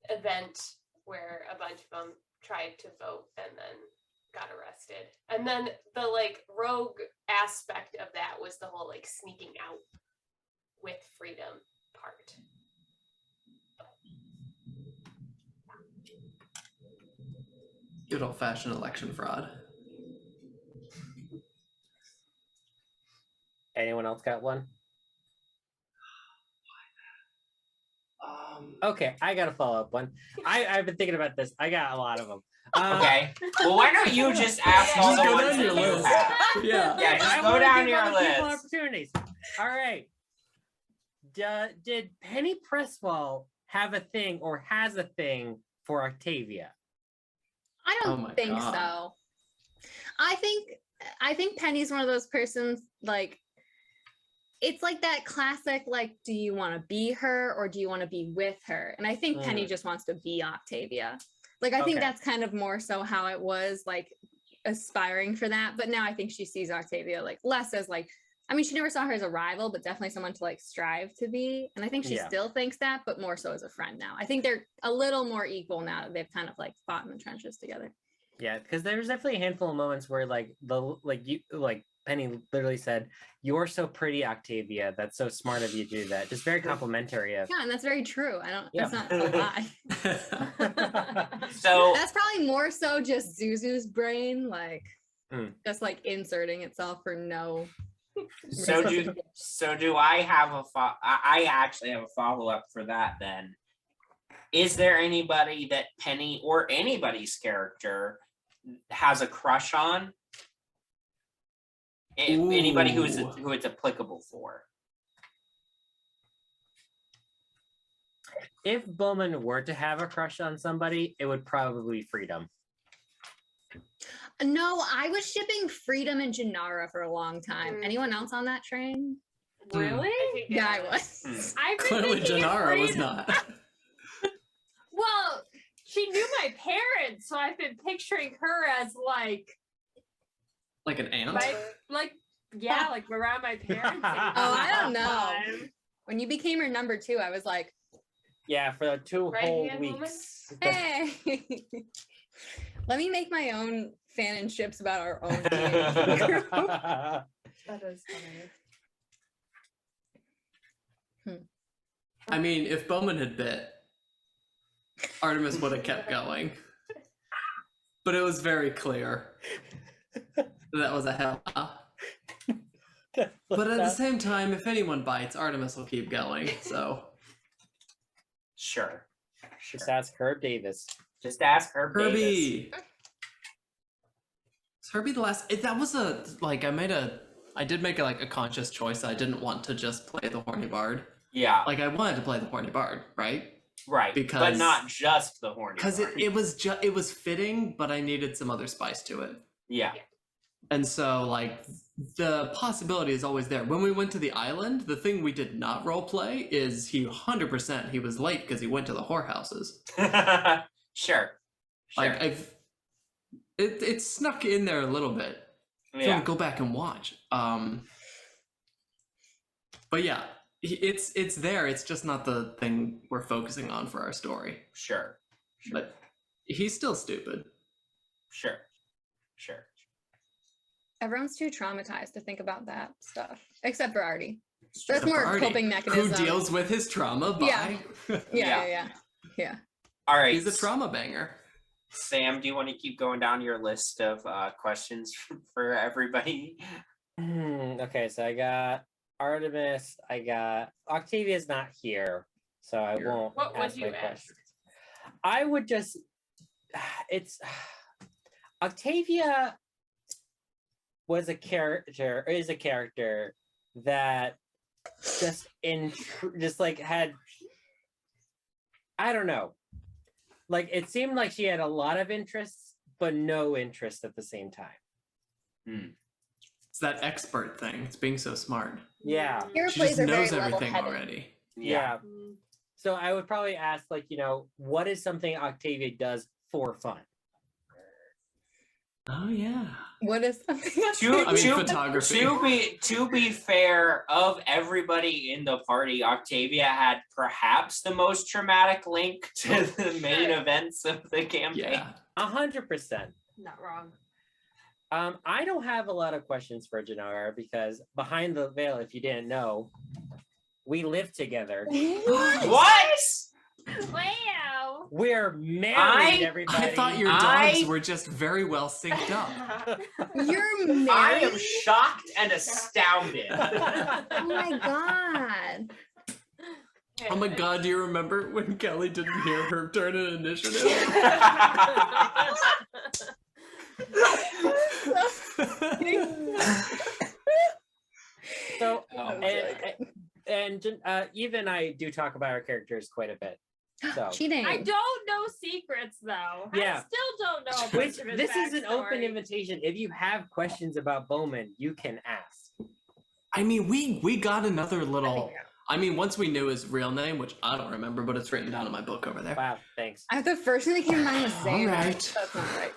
event where a bunch of them tried to vote and then got arrested. And then the like rogue aspect of that was the whole like sneaking out with freedom part. Good old-fashioned election fraud. Anyone else got one? Okay, I got a follow-up one. I've been thinking about this. I got a lot of them. Okay. Well, why don't you just ask all the ones that you have? Yeah, just go down your list. Opportunities. All right. Did Penny Presswell have a thing or has a thing for Octavia? I don't think so. I think Penny's one of those persons, like, it's like that classic, like, do you want to be her or do you want to be with her? And I think Penny just wants to be Octavia. Like, I think that's kind of more so how it was, like, aspiring for that. But now I think she sees Octavia, like, less as, like, I mean, she never saw her as a rival, but definitely someone to, like, strive to be. And I think she still thinks that, but more so as a friend now. I think they're a little more equal now that they've kind of, like, fought in the trenches together. Yeah, because there's definitely a handful of moments where, like, Penny literally said, "You're so pretty, Octavia. That's so smart of you to do that." Just very complimentary of. Yeah, and that's very true. That's not a lie. So that's probably more so just Zuzu's brain, like, just like inserting itself for no. So do I have I actually have a follow-up for that then. Is there anybody that Penny or anybody's character has a crush on? Anybody who it's applicable for? If Bowman were to have a crush on somebody, it would probably be Freedom. No, I was shipping Freedom and Janara for a long time. Anyone else on that train? Really? Yeah, I was. I've been Clearly Janara was not. Well, she knew my parents, so I've been picturing her as like an aunt? Like around my parents. Oh, I don't know. When you became her number 2, I was like, Yeah, for the 2 Right whole hand weeks. Hey, let me make my own fan and ships about our own D&D group. That is funny. I mean, if Bowman had bit, Artemis would have kept going. But it was very clear that was a hell. But at the same time, if anyone bites, Artemis will keep going. So Sure. Just ask Herb Davis. Just ask Herb Davis. Herbie. Is Herbie the last? That was I did make a conscious choice. I didn't want to just play the horny bard. Yeah. Like I wanted to play the horny bard, right? Right. But not just the horny bard. Because it was fitting, but I needed some other spice to it. Yeah. And so, like, the possibility is always there. When we went to the island, the thing we did not role play is he 100% he was late because he went to the whorehouses. Sure. Like it snuck in there a little bit. Yeah. So go back and watch. But yeah, it's there. It's just not the thing we're focusing on for our story. Sure. But he's still stupid. Sure. Everyone's too traumatized to think about that stuff, except for Artie. That's Except more for Artie, coping mechanism. Who deals with his trauma by... Yeah. All right. He's a trauma banger. Sam, do you want to keep going down your list of questions for everybody? Okay, so I got Artemis. I got Octavia's not here, so I won't. What would ask you my ask? questions. I would just. It's Octavia was a character, or is a character that just had. I don't know. Like, it seemed like she had a lot of interests, but no interest at the same time. It's that expert thing. It's being so smart. Yeah. She just knows everything already. Yeah. So I would probably ask, like, what is something Octavia does for fun? Oh yeah. What is something? Photography. To be fair, of everybody in the party, Octavia had perhaps the most traumatic link to the main events of the campaign. Yeah, 100%. Not wrong. I don't have a lot of questions for Janara because behind the veil, if you didn't know, we live together. What? Wow. We're married, everybody. I thought your dogs were just very well synced up. You're married? I am shocked and astounded. Oh my god. Oh my god, do you remember when Kelly didn't hear her turn in initiative? So, and Eve and I do talk about our characters quite a bit. So cheating. I don't know secrets though. Yeah. I still don't know. Which this is an open invitation. If you have questions about Bowman, you can ask. I mean, we got another little. I mean, once we knew his real name, which I don't remember, but it's written down in my book over there. Wow, thanks. The first thing that came to mind was Zayra. All right. That's not right.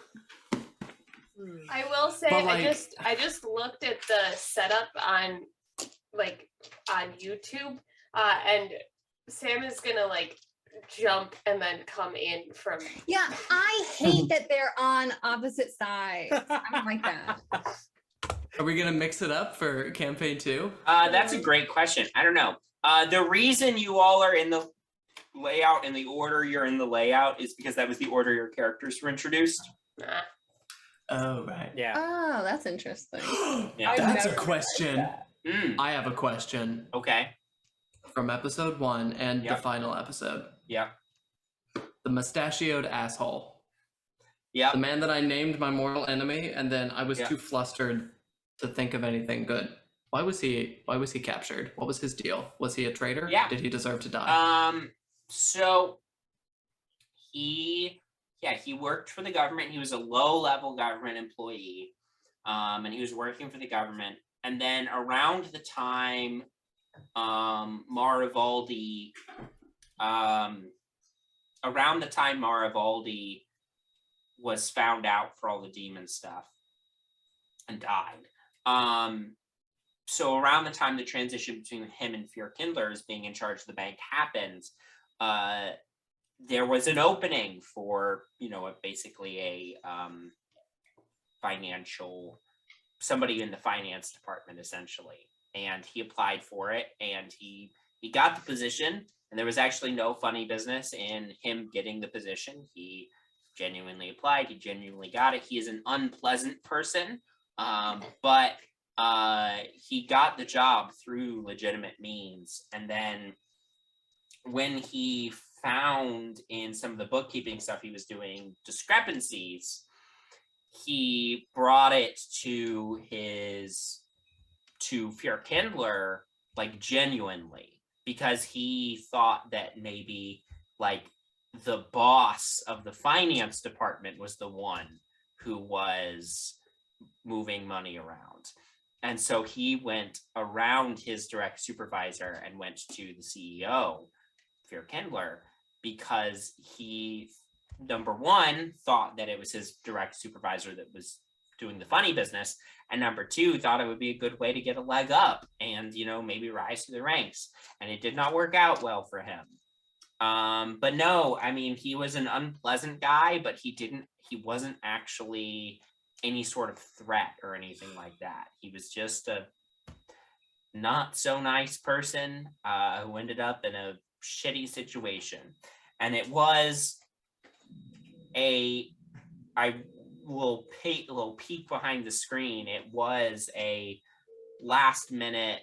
I will say, But, like- I just looked at the setup on YouTube, and Sam is gonna jump and then come in from. Yeah, I hate that they're on opposite sides. I don't like that. Are we gonna mix it up for campaign 2? That's a great question. I don't know. The reason you all are in the layout in the order you're in the layout is because that was the order your characters were introduced. Oh right. Yeah. Oh, that's interesting. Yeah. That's a question. Mm, I have a question okay. from episode 1 and the Yep. final episode. Yeah. The mustachioed asshole. Yeah. The man that I named my mortal enemy, and then I was Yeah. too flustered to think of anything good. Why was he captured? What was his deal? Was he a traitor? Yeah. Did he deserve to die? So he worked for the government. He was a low-level government employee. And he was working for the government. And then around the time Marivalde was found out for all the demon stuff and died. So around the time the transition between him and Fear Kindlers being in charge of the bank happens, there was an opening for, basically a somebody in the finance department, essentially. And he applied for it, and he got the position, and there was actually no funny business in him getting the position. He genuinely applied, he genuinely got it. He is an unpleasant person, but he got the job through legitimate means. And then when he found in some of the bookkeeping stuff he was doing discrepancies, he brought it to Faerun, like, genuinely, because he thought that maybe, like, the boss of the finance department was the one who was moving money around. And so he went around his direct supervisor and went to the CEO, Faerun, because he, number one, thought that it was his direct supervisor that was doing the funny business, and number two, thought it would be a good way to get a leg up and, maybe rise to the ranks. And it did not work out well for him. But no, I mean, he was an unpleasant guy, but he wasn't actually any sort of threat or anything like that. He was just a not so nice person who ended up in a shitty situation. And it was I will pay a little peek behind the screen. It was a last minute,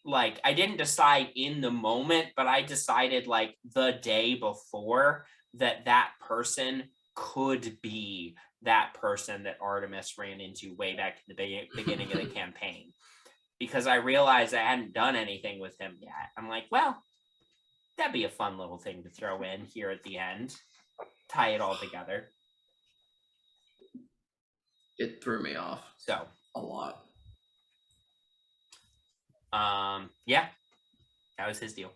like, I didn't decide in the moment, but I decided like the day before that person could be that person that Artemis ran into way back in the beginning of the campaign, because I realized I hadn't done anything with him yet. I'm like, well, that'd be a fun little thing to throw in here at the end, tie it all together. It threw me off. So a lot. Yeah, that was his deal.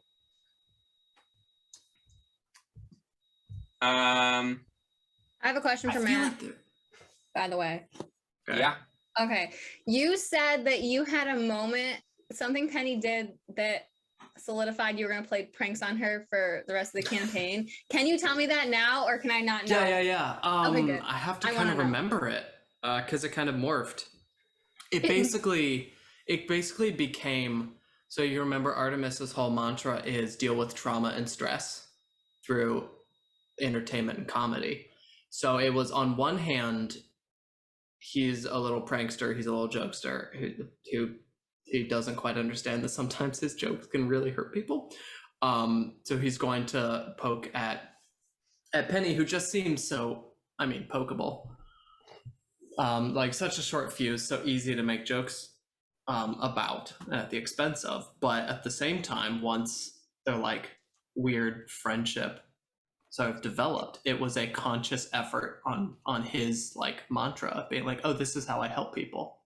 I have a question for Matt, by the way. Okay. Yeah. Okay. You said that you had a moment, something Penny did that solidified you were going to play pranks on her for the rest of the campaign. Can you tell me that now, or can I not know? Yeah. Okay, good. I have to kind of remember it because it kind of morphed. It basically became, so you remember Artemis's whole mantra is deal with trauma and stress through entertainment and comedy. So it was, on one hand, he's a little prankster, he's a little jokester who he doesn't quite understand that sometimes his jokes can really hurt people. So he's going to poke at Penny, who just seems so, pokeable. Like such a short fuse, so easy to make jokes about at the expense of. But at the same time, once their like weird friendship sort of developed, it was a conscious effort on his like mantra, being like, oh, this is how I help people.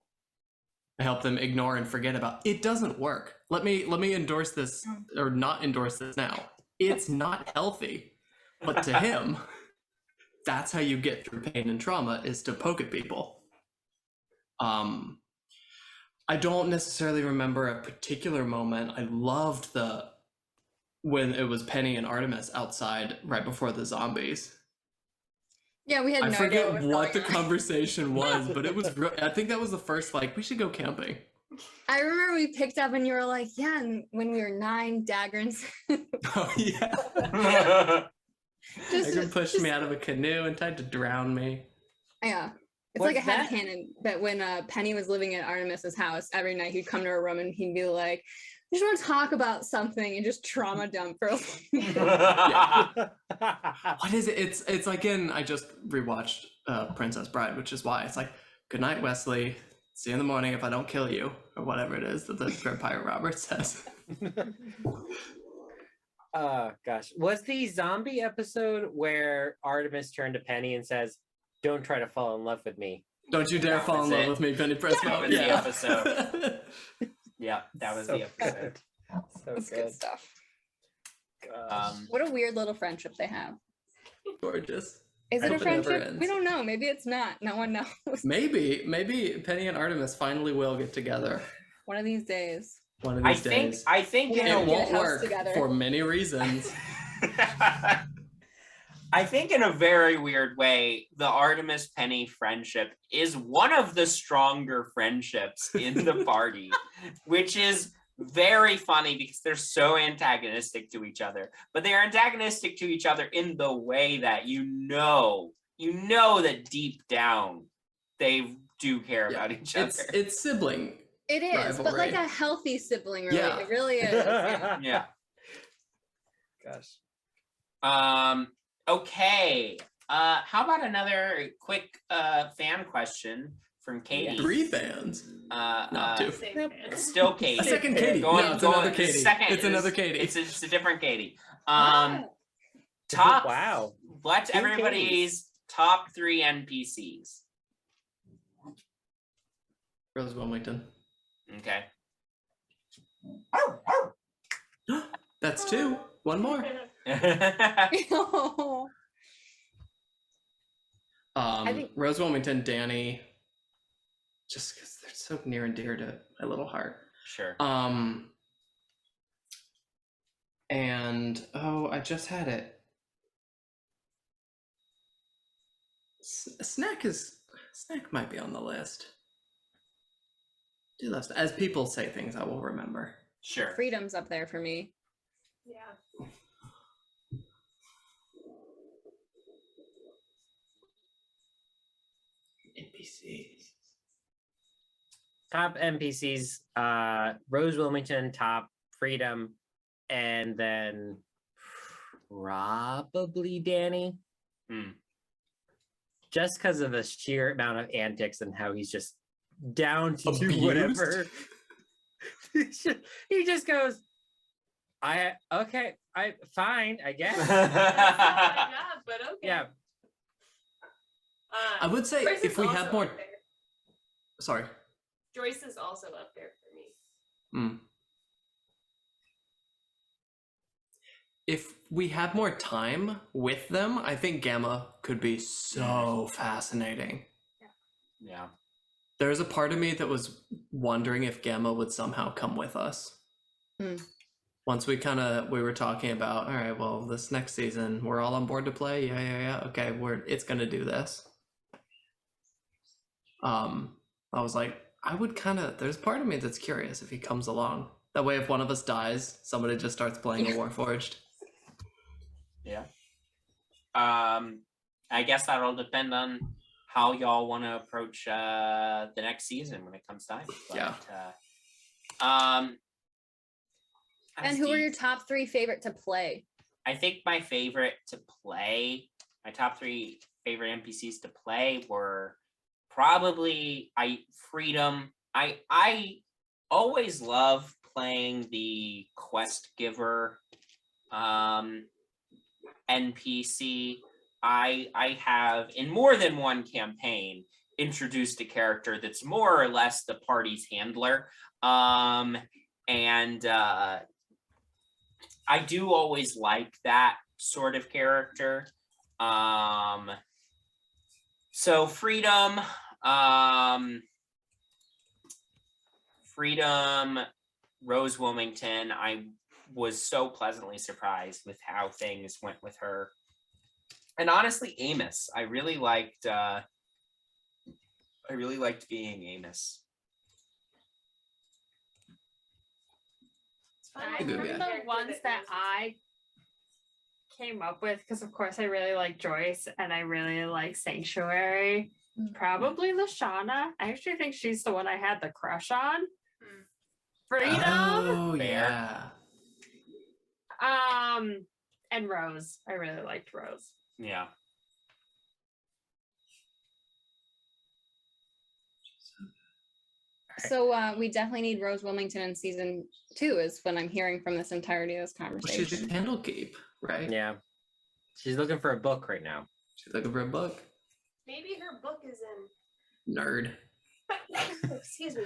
I help them ignore and forget about. It doesn't work. Let me endorse this, or not endorse this now. It's not healthy. But to him, that's how you get through pain and trauma, is to poke at people. I don't necessarily remember a particular moment. I loved when it was Penny and Artemis outside right before the zombies. Yeah, we had no idea. I forget what the on. Conversation was, but it was. I think that was the first, like, we should go camping. I remember we picked up and you were like, yeah, and when we were 9, Dagrins. Oh, yeah. Dagrin pushed me out of a canoe and tried to drown me. Yeah. It's like a headcanon that when Penny was living at Artemis's house, every night he'd come to her room and he'd be like, I just want to talk about something, and just trauma dump for What is it? It's like I just rewatched Princess Bride, which is why it's like, good night, Wesley. See you in the morning if I don't kill you, or whatever it is that the Dread Pirate Robert says. Gosh. Was the zombie episode where Artemis turned to Penny and says, don't try to fall in love with me? Don't you dare fall in love with me, Penny Presmo. That was the episode. Yeah, that was the episode. That's good stuff. What a weird little friendship they have. Gorgeous. Is it a friendship? We don't know. Maybe it's not. No one knows. Maybe Penny and Artemis finally will get together. One of these days. I think it won't work for many reasons. I think in a very weird way, the Artemis Penny friendship is one of the stronger friendships in the party, which is very funny because they're so antagonistic to each other, but they're antagonistic to each other in the way that you know that deep down they do care about each other. It's sibling. It is, rivalry. but like a healthy sibling, really. Yeah. It really is. Yeah. Gosh. Okay. How about another quick fan question from Katie? 3 fans. Not 2. Still Katie. A second Katie. Another Katie. It's another Katie. It's a different Katie. Wow. Top. Wow. What's 2 everybody's Katies. top 3 NPCs? Rose Wilmington. Okay. That's 2. One more. I think- Rose Wilmington, Danny, just because they're so near and dear to my little heart. Sure. And I just had it. Snack might be on the list. Do love as people say things I will remember. Sure. Freedom's up there for me. Yeah. NPCs. Top NPCs, Rose Wilmington, top Freedom, and then probably Danny. Just because of the sheer amount of antics and how he's just down to do whatever. He just goes, fine, I guess. That's not my job, but okay. Yeah. I would say Joyce if is we also had more. up there. Sorry. Joyce is also up there for me. If we had more time with them, I think Gamma could be so fascinating. Yeah. There's a part of me that was wondering if Gamma would somehow come with us. Once we were talking about, all right, well, this next season, we're all on board to play. Yeah. Okay, it's gonna do this. I was like, there's part of me that's curious if he comes along. That way, if one of us dies, somebody just starts playing a Warforged. Yeah. I guess that'll depend on how y'all want to approach the next season when it comes time. But, Yeah. And who are your top 3 favorite to play? I think my top 3 favorite NPCs to play were probably Freedom. I always love playing the quest giver NPC. I have in more than one campaign introduced a character that's more or less the party's handler. And I do always like that sort of character. So Freedom, Rose Wilmington, I was so pleasantly surprised with how things went with her. And honestly, Amos, I really liked being Amos. I remember the ones that I came up with, because of course I really like Joyce and I really like Sanctuary. Probably Lashana. I actually think she's the one I had the crush on. Freedom. Oh yeah. And Rose. I really liked Rose. Yeah. So we definitely need Rose Wilmington in season 2 is what I'm hearing from this entirety of this conversation. She's a Candlekeep, right? Yeah. She's looking for a book right now. She's looking for a book. Maybe her book is in. Nerd. Excuse me.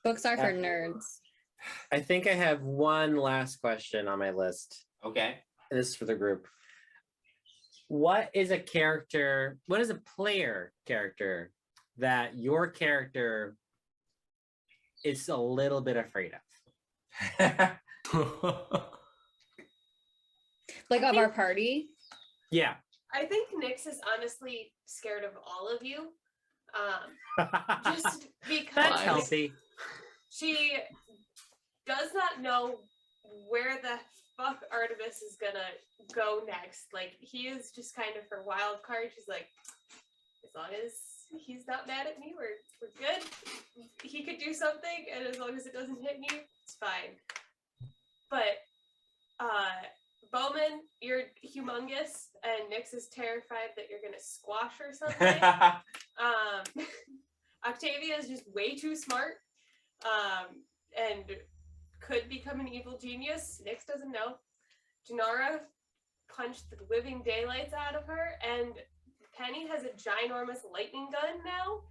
Books are for nerds. I think I have one last question on my list. Okay. This is for the group. What is a player character that your character is a little bit afraid of? Like of our party? Yeah. I think Nyx is honestly scared of all of you. Just because That's healthy. She does not know where the fuck Artemis is gonna go next. Like, he is just kind of her wild card. She's like, as long as he's not mad at me, we're good. He could do something, and as long as it doesn't hit me, it's fine. But Bowman, you're humongous, and Nyx is terrified that you're gonna squash or something. Octavia is just way too smart, and could become an evil genius. Nyx doesn't know. Janara punched the living daylights out of her, and Penny has a ginormous lightning gun now,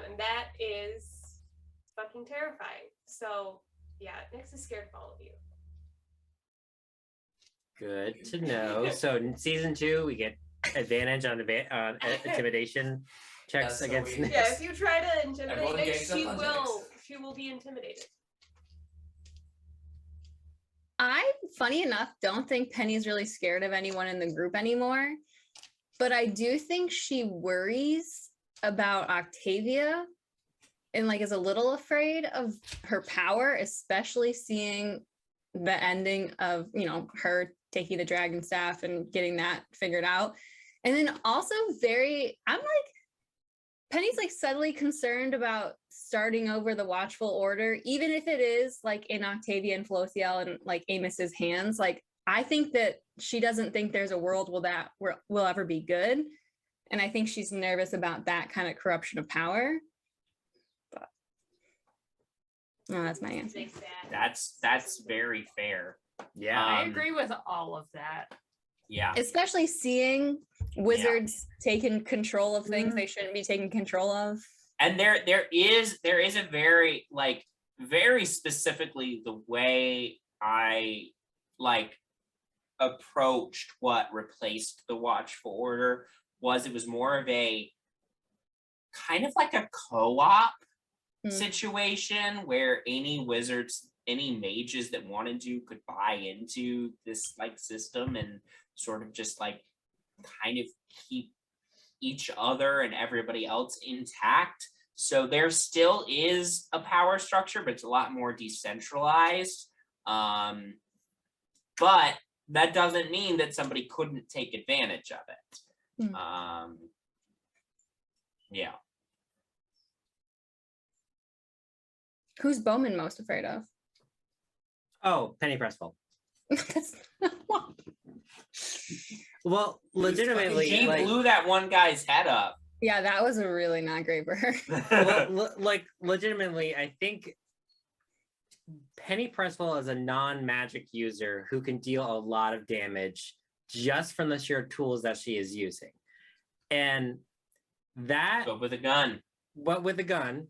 and that is fucking terrifying. So yeah, Nyx is scared of all of you. Good to know. So in season 2, we get advantage on intimidation checks against Nyx. Yeah, if you try to intimidate Nyx, she will be intimidated. I, funny enough, don't think Penny's really scared of anyone in the group anymore, but I do think she worries about Octavia and like is a little afraid of her power, especially seeing the ending of, you know, her taking the dragon staff and getting that figured out. And then also I'm like, Penny's like subtly concerned about starting over the Watchful Order, even if it is like in Octavia and Floathiel and like Amos's hands. Like, I think that she doesn't think there's a world that will ever be good. And I think she's nervous about that kind of corruption of power. But no, that's my answer. That's very fair. Yeah, I agree with all of that. Yeah, especially seeing wizards taking control of things they shouldn't be taking control of. And there is a very very specifically the way I approached what replaced the Watchful Order was it was more of a kind of like a co-op situation where any wizards, any mages that wanted to could buy into this system and sort of just kind of keep each other and everybody else intact. So there still is a power structure, but it's a lot more decentralized. But that doesn't mean that somebody couldn't take advantage of it. Yeah. Who's Bowman most afraid of? Oh, Penny Pressful. Well, legitimately, she blew that one guy's head up. Yeah, that was really not great for her. Legitimately, I think Penny Pressful is a non-magic user who can deal a lot of damage just from the sheer tools that she is using. And that... But with a gun. What with a gun?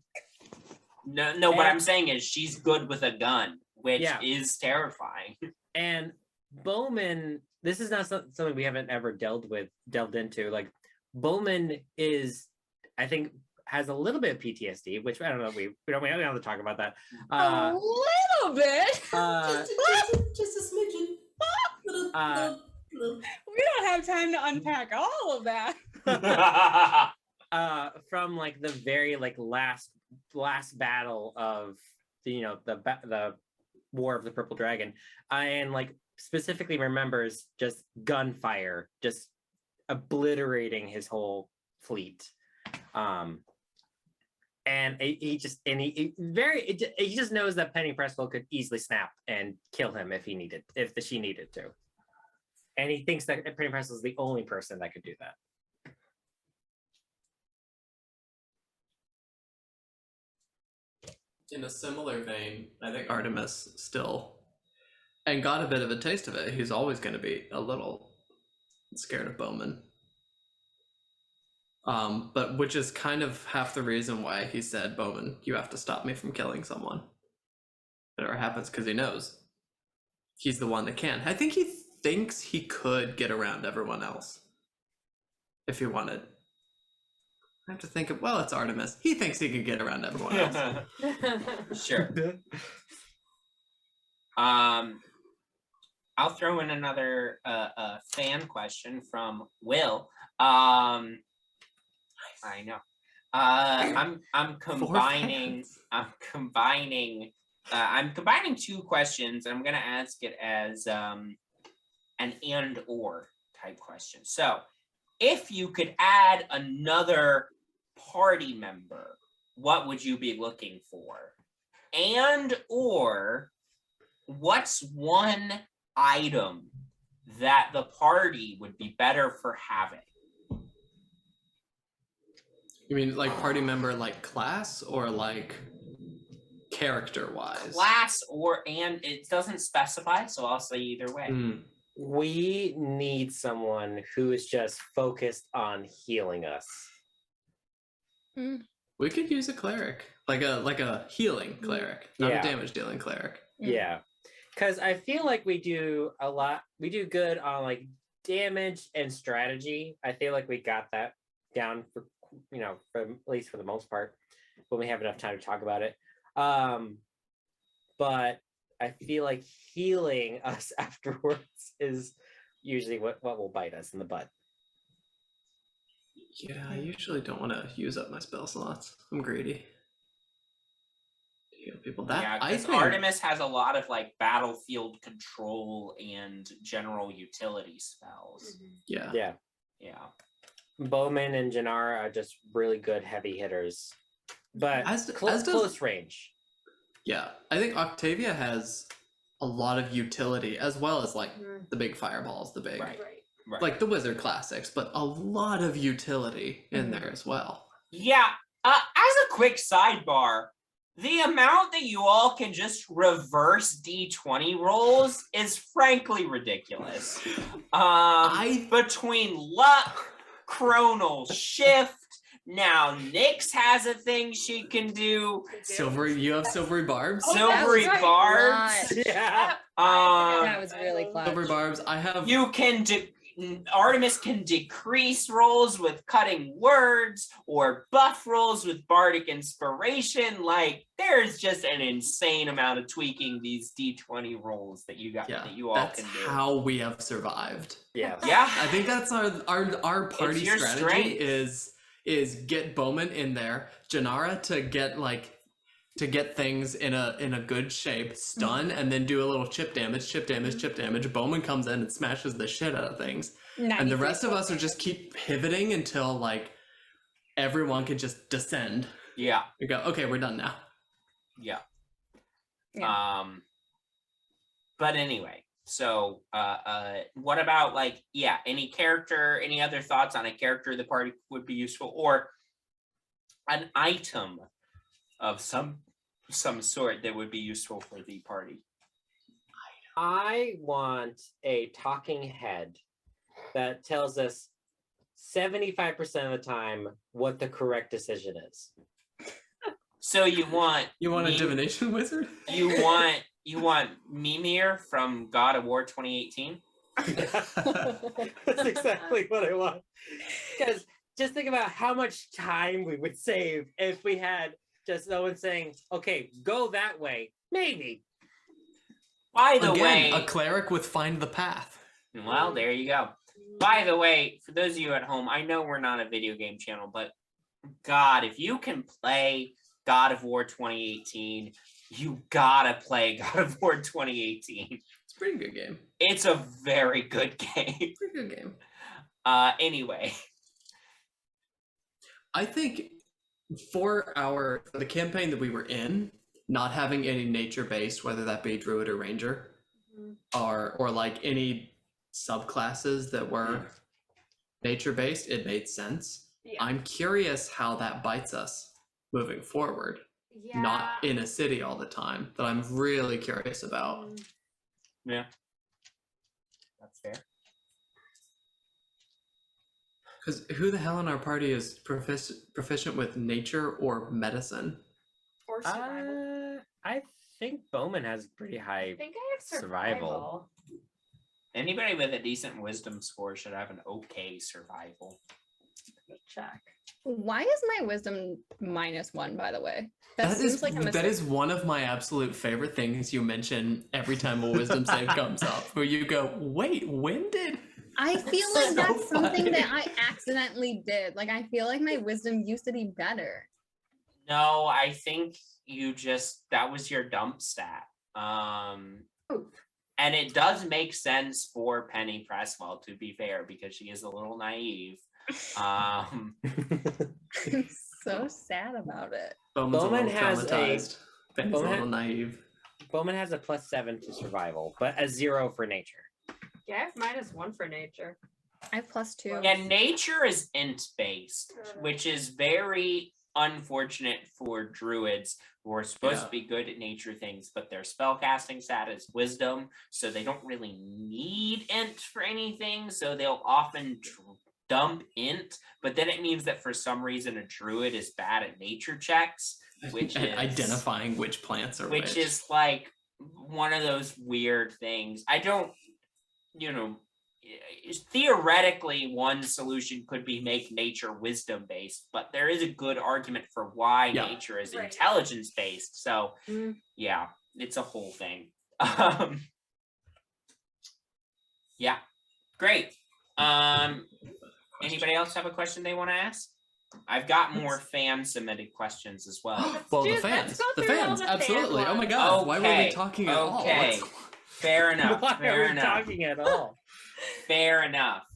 No, what I'm saying is she's good with a gun, which is terrifying. And Bowman, this is not something we haven't ever delved into. Bowman is, I think, has a little bit of PTSD, which I don't know. We don't have to talk about that. A little bit. Just a smidgen. We don't have time to unpack all of that. From the very last battle of the War of the Purple Dragon, and specifically remembers just gunfire just obliterating his whole fleet. And he just knows that Penny Pressful could easily snap and kill him if she needed to. And he thinks that Penny Pressful is the only person that could do that. In a similar vein, I think Artemis still, and got a bit of a taste of it, he's always going to be a little scared of Bowman. But which is kind of half the reason why he said, Bowman, you have to stop me from killing someone. Whatever happens, because he knows he's the one that can. I think he thinks he could get around everyone else if he wanted. I have to think of, it's Artemis. He thinks he could get around everyone else. Sure. I'll throw in another fan question from Will. I know. I'm combining two questions. I'm gonna ask it as an and or type question. So if you could add another party member, what would you be looking for? And or what's one item that the party would be better for having? You mean like party member, like class, or like character wise? Class and it doesn't specify, so I'll say either way. We need someone who is just focused on healing us. We could use a cleric, like a healing cleric, not a damage dealing cleric. Yeah, because I feel like we do a lot. We do good on like damage and strategy. I feel like we got that down for for, at least for the most part, when we have enough time to talk about it. But I feel like healing us afterwards is usually what will bite us in the butt. Yeah, I usually don't want to use up my spell slots. I'm greedy. Heal people. Because Artemis has a lot of like battlefield control and general utility spells. Yeah. Bowman and Janara are just really good heavy hitters, but close range. Yeah, I think Octavia has a lot of utility as well as like the big fireballs, the big like the wizard classics, but a lot of utility in there as well. Yeah, as a quick sidebar, the amount that you all can just reverse D20 rolls is frankly ridiculous. Between luck, chronal shift, now Nyx has a thing she can do. You have silvery barbs? Silvery barbs. Yeah. That was really clutch. Silvery barbs. Artemis can decrease rolls with cutting words or buff rolls with bardic inspiration. Like there's just an insane amount of tweaking these D20 rolls that you all can do. That's how we have survived. Yeah. I think that's our party strategy is get Bowman in there, Janara to get things in a good shape, stun, and then do a little chip damage. Bowman comes in and smashes the shit out of things. And the rest of us are just keep pivoting until like everyone can just descend. Yeah. We go, okay, we're done now. Yeah. But anyway, so what about like, any other thoughts on a character the party would be useful, or an item of some sort that would be useful for the party? I want a talking head that tells us 75% of the time what the correct decision is. So you want a divination wizard? You want Mimir from God of War 2018? That's exactly what I want. Because just think about how much time we would save if we had just someone saying, okay, go that way. Maybe. By the way, a cleric with find the path. Well, there you go. By the way, for those of you at home, I know we're not a video game channel, but God, if you can play God of War 2018, you gotta play God of War 2018. It's a pretty good game. It's a very good game. Pretty good game. Anyway. I think for the campaign that we were in, not having any nature-based, whether that be druid or ranger, or like any subclasses that were nature-based, it made sense. Yeah. I'm curious how that bites us moving forward. Yeah. Not in a city all the time, that I'm really curious about. Yeah. That's fair. Because who the hell in our party is proficient with nature or medicine? Or survival? I think Bowman has pretty high survival. Anybody with a decent wisdom score should have an okay survival. Check. Why is my wisdom -1, by the way? That seems like a mistake. That is one of my absolute favorite things you mention every time a wisdom save comes up, where you go, wait, when did... I feel like that's something that I accidentally did. Like, I feel like my wisdom used to be better. No, I think that was your dump stat. And it does make sense for Penny Presswell, to be fair, because she is a little naive. I'm so sad about it. Bowman has Penny's a little naive. Bowman has a +7 to survival, but a 0 for nature. Yeah, I have -1 for nature. I have +2. And nature is int based, which is very unfortunate for druids who are supposed to be good at nature things, but their spellcasting stat is wisdom, so they don't really need int for anything, so they'll often dump int, but then it means that for some reason a druid is bad at nature checks, which is identifying which plants are which is like one of those weird things. I don't, theoretically one solution could be make nature wisdom based, but there is a good argument for why nature is intelligence based. So yeah, it's a whole thing. Yeah, great. Anybody else have a question they want to ask? I've got more fan submitted questions as well. Well, the fans, absolutely. Oh my god, why were we talking at all? Okay, fair enough. Why are we talking at all? Fair enough.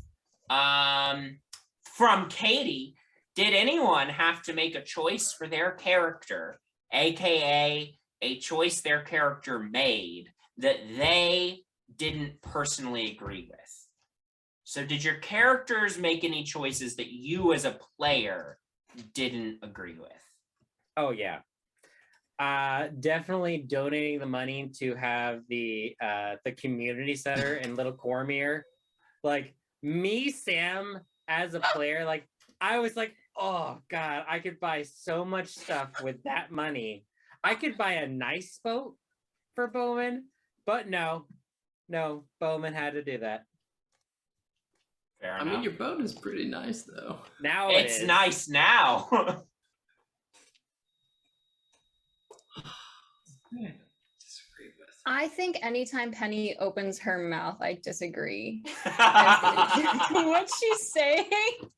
From Katie, did anyone have to make a choice for their character, aka a choice their character made that they didn't personally agree with? So did your characters make any choices that you as a player didn't agree with? Oh yeah. Definitely donating the money to have the community center in Little Cormier. Like me, Sam, as a player, like I was like, oh god, I could buy so much stuff with that money. I could buy a nice boat for Bowman, but no, Bowman had to do that. Fair enough. I mean, your boat is pretty nice, though. Now it's nice now. I think anytime Penny opens her mouth, I disagree. What's she saying?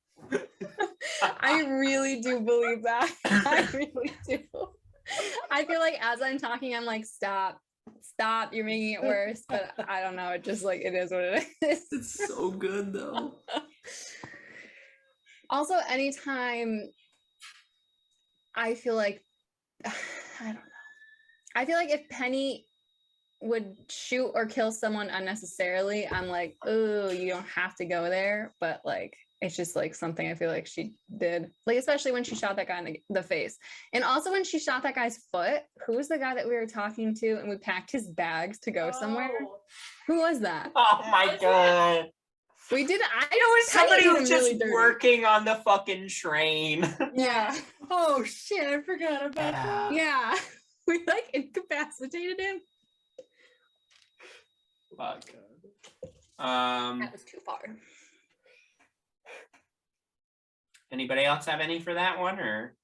I really do believe that. I really do. I feel like as I'm talking, I'm like, stop, you're making it worse. But I don't know. It just like, it is what it is. It's so good though. Also, anytime I feel like, I don't know. I feel like if Penny would shoot or kill someone unnecessarily, I'm like, oh, you don't have to go there. But like, it's just like something I feel like she did, like especially when she shot that guy in the face, and also when she shot that guy's foot. Who was the guy that we were talking to and we packed his bags to go somewhere? Who was that? Oh my god, we did. It was somebody who was just really working on the fucking train. Yeah. Oh shit, I forgot about that. Yeah, we like incapacitated him. Fuck. That was too far. Anybody else have any for that one, or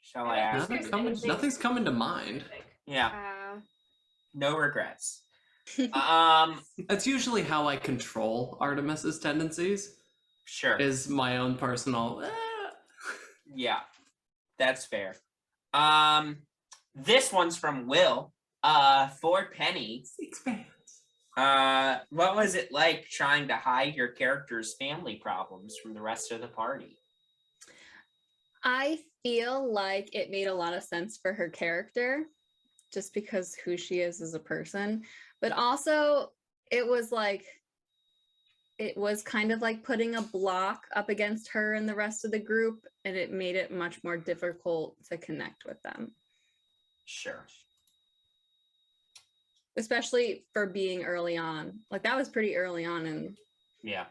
shall I ask? Nothing's coming to mind. Yeah. No regrets. That's usually how I control Artemis's tendencies. Sure. Is my own personal. Yeah, that's fair. This one's from Will. For Penny. 6 fans. What was it like trying to hide your character's family problems from the rest of the party? I feel like it made a lot of sense for her character, just because who she is as a person. But also, it was kind of like putting a block up against her and the rest of the group, and it made it much more difficult to connect with them. Sure. Especially for being early on. Like that was pretty early on, and yeah.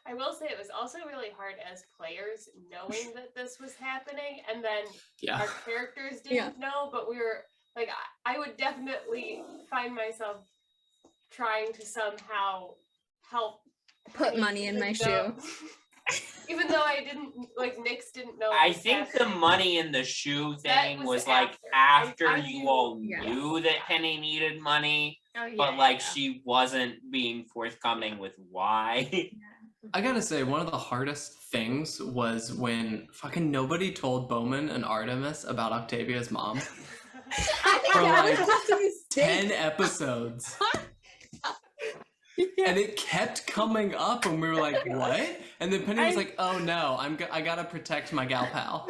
I will say it was also really hard as players knowing that this was happening, and then our characters didn't know, but we were like, I would definitely find myself trying to somehow help put money in my shoe. Even though I didn't, like, Nyx didn't know. I think the money in the shoe thing was like after you all knew that Penny needed money, but like she wasn't being forthcoming with why. I gotta say, one of the hardest things was when fucking nobody told Bowman and Artemis about Octavia's mom. I think For that like was just a mistake. 10 episodes. And it kept coming up, and we were like, "What?" And then Penny was like, "Oh no, I gotta protect my gal pal."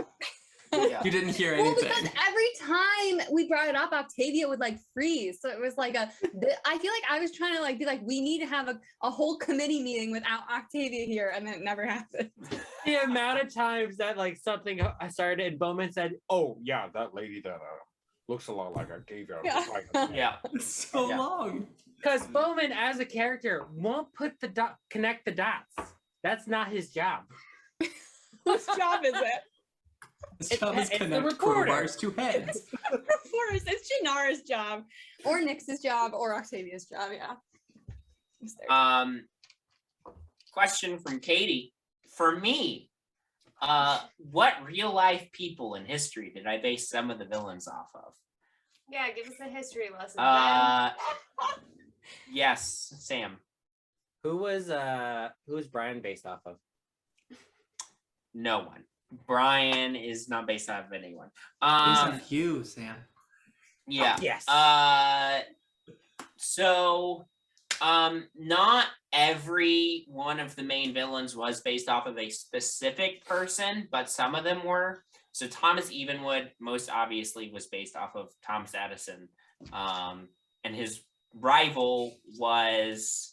You didn't hear anything. Well, because every time we brought it up, Octavia would like freeze. So it was like I feel like I was trying to like be like, we need to have a whole committee meeting without Octavia here, and then it never happened. The amount of times that like something I started and Bowman said, "Oh yeah, that lady that looks a lot like Octavia." Yeah. So long. Because Bowman, as a character, won't put connect the dots. That's not his job. Whose job is it? His job is connect crowbars to heads. Reporters. It's Shannara's job, or Nyx's job, or Octavia's job. Yeah. Question from Katie. For me, what real life people in history did I base some of the villains off of? Yeah, give us a history lesson. Yes, Sam. Who was Brian based off of? No one. Brian is not based off of anyone. Based off you, Sam. Yeah. Yes. So, not every one of the main villains was based off of a specific person, but some of them were. So Thomas Evenwood, most obviously, was based off of Thomas Edison. And his rival was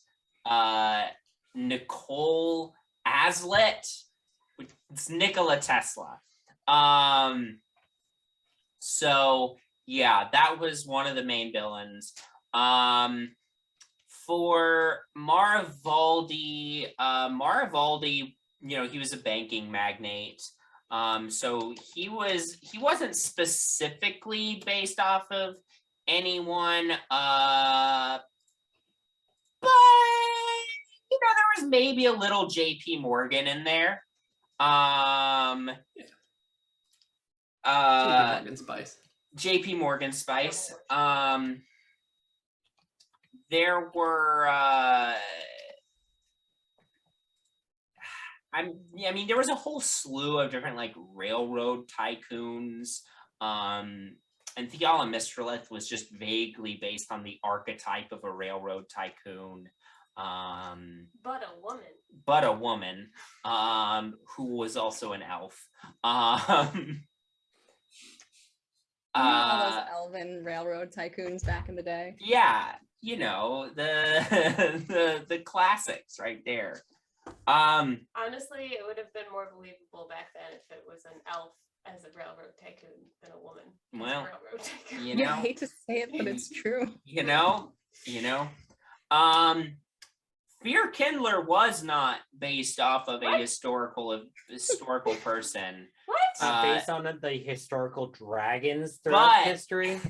Nicole Aslet. It's Nikola Tesla. So yeah, that was one of the main villains. For Marivalde, he was a banking magnate. So he wasn't specifically based off of anyone, but there was maybe a little JP Morgan in there. JP Morgan Spice. There were there was a whole slew of different like railroad tycoons. And Theala Mistralith was just vaguely based on the archetype of a railroad tycoon. But a woman. Who was also an elf. All those elven railroad tycoons back in the day. Yeah, the classics right there. Honestly, it would have been more believable back then if it was an elf as a railroad tycoon than a woman as a railroad tycoon. I hate to say it, but it's true. Fear Kindler was not based off of a historical person. What? Based on the historical dragons throughout history.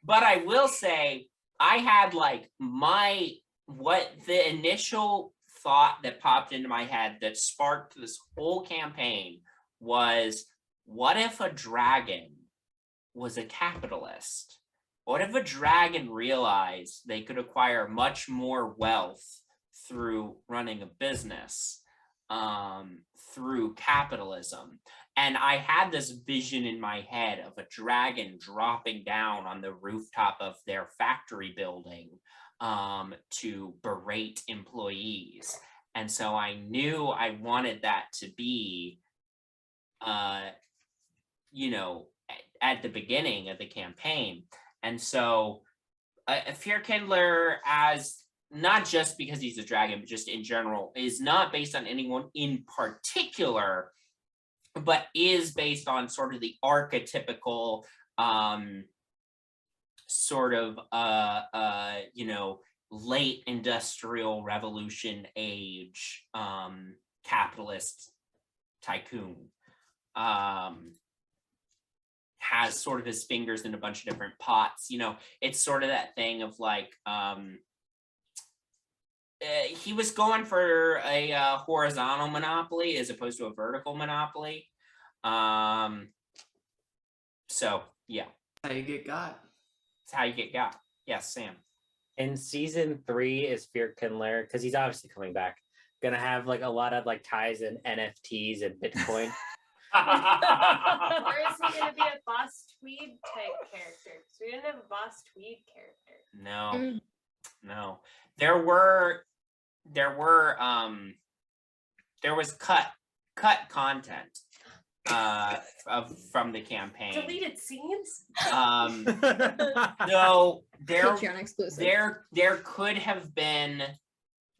But I will say, I had like the initial thought that popped into my head that sparked this whole campaign was, what if a dragon was a capitalist? What if a dragon realized they could acquire much more wealth through running a business, through capitalism? And I had this vision in my head of a dragon dropping down on the rooftop of their factory building to berate employees. And so I knew I wanted that to be, at the beginning of the campaign. And so Fear Kindler, as not just because he's a dragon, but just in general, is not based on anyone in particular, but is based on sort of the archetypical late industrial revolution age capitalist tycoon. Has sort of his fingers in a bunch of different pots. It's sort of that thing of like he was going for a horizontal monopoly as opposed to a vertical monopoly. So yeah, how you get got. It's how you get got. Yes, Sam. In season 3 is Fear Kindler, because he's obviously coming back. Gonna have like a lot of like ties in NFTs and Bitcoin. Or is he gonna be a Boss Tweed type character? Because we didn't have a Boss Tweed character. No. There was cut content from the campaign. Deleted scenes? No, Patreon exclusive. there could have been,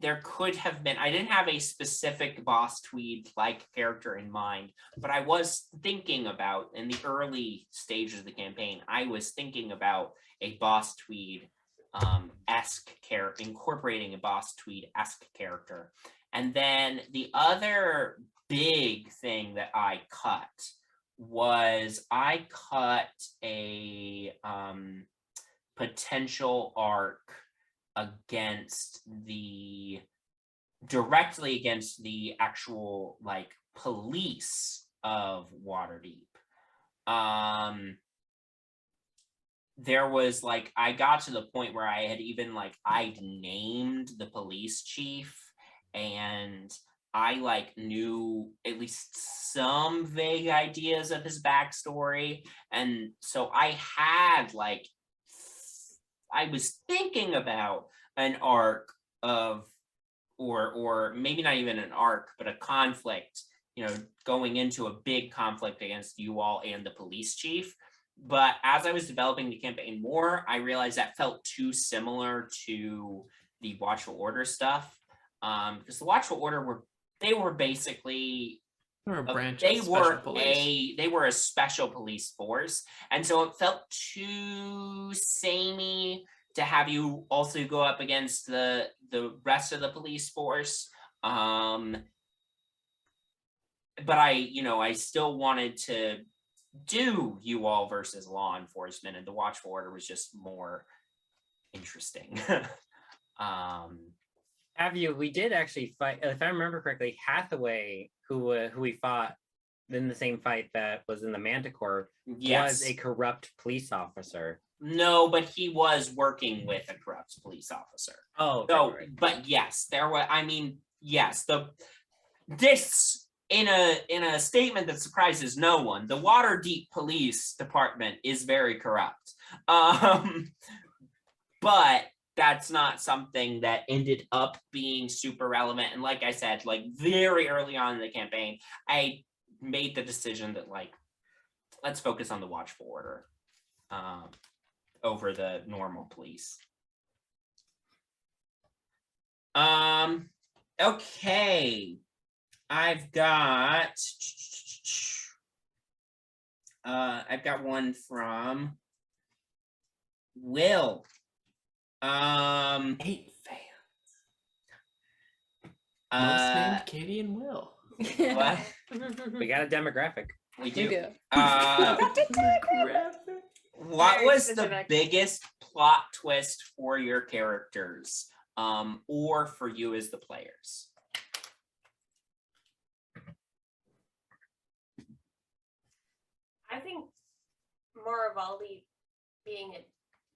I didn't have a specific Boss Tweed like character in mind, but I was thinking about, in the early stages of the campaign, I was thinking about a Boss Tweed esque character, incorporating a Boss Tweed-esque character. And then the other big thing that I cut was a potential arc directly against the actual like police of Waterdeep. There was like, I got to the point where I had even like, I'd named the police chief, and I like knew at least some vague ideas of his backstory. And so I had like, I was thinking about an arc of, or maybe not even an arc, but a conflict, going into a big conflict against you all and the police chief. But as I was developing the campaign more, I realized that felt too similar to the Watchful Order stuff. Because the Watchful Order were basically They were a branch they of special were police. they were a special police force, and so it felt too samey to have you also go up against the rest of the police force. But I still wanted to do you all versus law enforcement, and the Watchful Order was just more interesting. We did actually fight, if I remember correctly, Hathaway, who we fought in the same fight that was in the Manticore, was a corrupt police officer. No, but he was working with a corrupt police officer. Oh, so, right. But yes, there was. I mean, yes, this in a statement that surprises no one, the Waterdeep Police Department is very corrupt. But that's not something that ended up being super relevant. And like I said, like very early on in the campaign, I made the decision that like, let's focus on the Watchful Order over the normal police. Okay. I've got one from Will. 8 fans. Most named Katie and Will. What? We got a demographic. We do. Demographic. What was the biggest plot twist for your characters, or for you as the players? I think Marivalde being a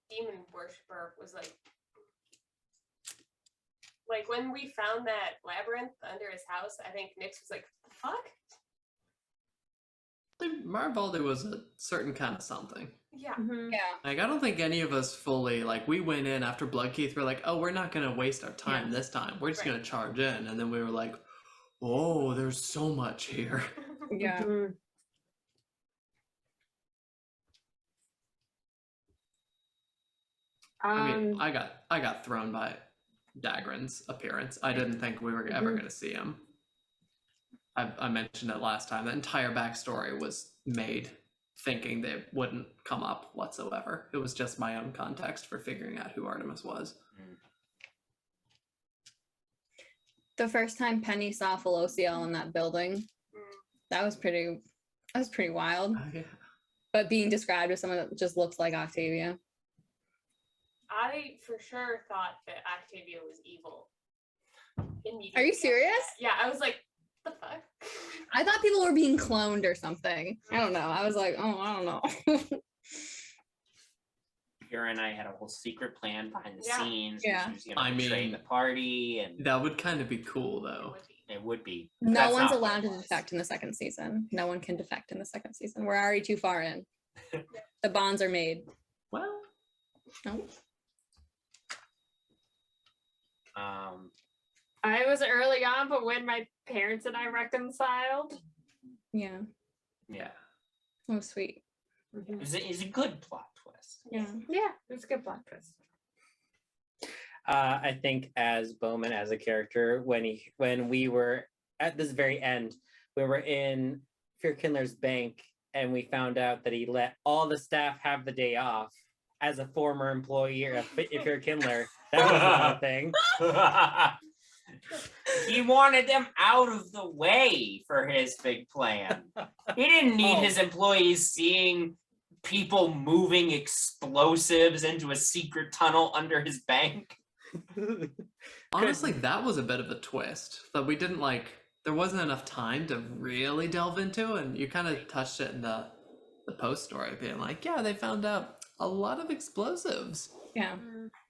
demon worshiper was like when we found that labyrinth under his house, I think Nyx was like, the fuck? Marivalde was a certain kind of something. Yeah. Mm-hmm. Yeah. Like, I don't think any of us fully, like, we went in after Bloodkeith, we're like, oh, we're not going to waste our time this time. We're just going to charge in. And then we were like, oh, there's so much here. Yeah. Mm-hmm. I mean, I got thrown by Dagran's appearance. I didn't think we were ever going to see him. I mentioned it last time. The entire backstory was made thinking they wouldn't come up whatsoever. It was just my own context for figuring out who Artemis was. The first time Penny saw Felociel in that building, that was pretty wild. Yeah. But being described as someone that just looks like Octavia. I for sure thought that Octavia was evil Are you serious? Yeah, I was like, the fuck? I thought people were being cloned or something. I don't know. I was like, oh, I don't know. Kira and I had a whole secret plan behind the scenes. Yeah. She was gonna betray the party, and that would kind of be cool, though. It would be. No one's allowed to defect in the second season. No one can defect in the second season. We're already too far in. The bonds are made. Well, no. I was early on, but when my parents and I reconciled. Yeah. Oh, sweet. It's a good plot twist. Yeah. Yeah, it's a good plot twist. I think as Bowman, as a character, when we were at this very end, we were in Faerun's bank and we found out that he let all the staff have the day off. As a former employee of Faerun, that was a thing. He wanted them out of the way for his big plan. He didn't need his employees seeing people moving explosives into a secret tunnel under his bank. Honestly, that was a bit of a twist that we didn't there wasn't enough time to really delve into, and you kind of touched it in the post story, being like, yeah, they found out a lot of explosives. Yeah.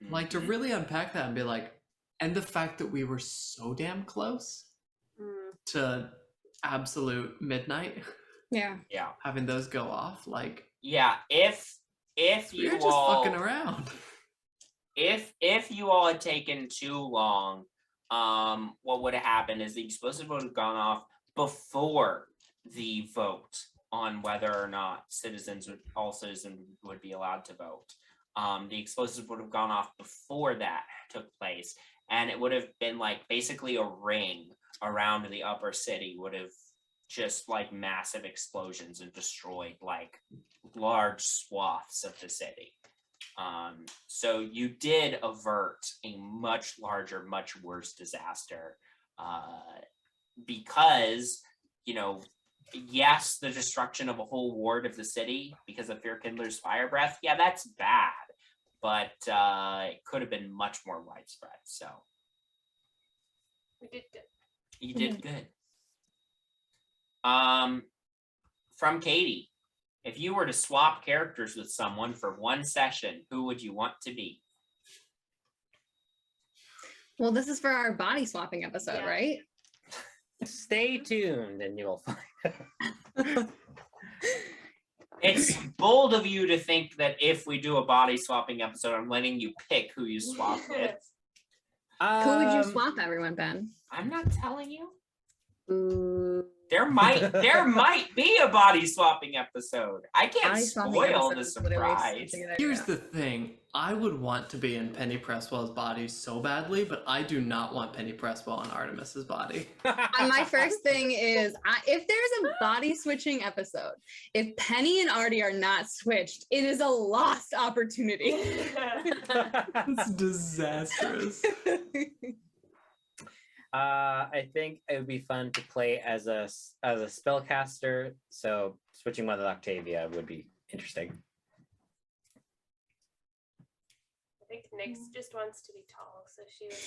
Like, to really unpack that and be like, and the fact that we were so damn close to absolute midnight. Yeah. Having those go off, like. Yeah, if we were you just all fucking around. If you all had taken too long, what would have happened is the explosive would have gone off before the vote on whether or not all citizens would be allowed to vote. The explosive would have gone off before that took place, and it would have been like basically a ring around the upper city, would have just like massive explosions and destroyed like large swaths of the city. So you did avert a much larger, much worse disaster, because, yes, the destruction of a whole ward of the city because of Faerun's fire breath, yeah, that's bad, but it could have been much more widespread. So we did good. You did good. From Katie. If you were to swap characters with someone for one session, who would you want to be? Well, this is for our body swapping episode, right? Stay tuned and you'll find. It's bold of you to think that if we do a body swapping episode, I'm letting you pick who you swap with. Who would you swap, everyone, Ben? I'm not telling you. Ooh. There might be a body swapping episode. I can't spoil the surprise. Here's the thing. I would want to be in Penny Presswell's body so badly, but I do not want Penny Presswell on Artemis's body. My first thing is, if there's a body switching episode, if Penny and Artie are not switched, it is a lost opportunity. It's disastrous. I think it would be fun to play as a spellcaster, so switching with Octavia would be interesting. I think Nyx just wants to be tall, so she would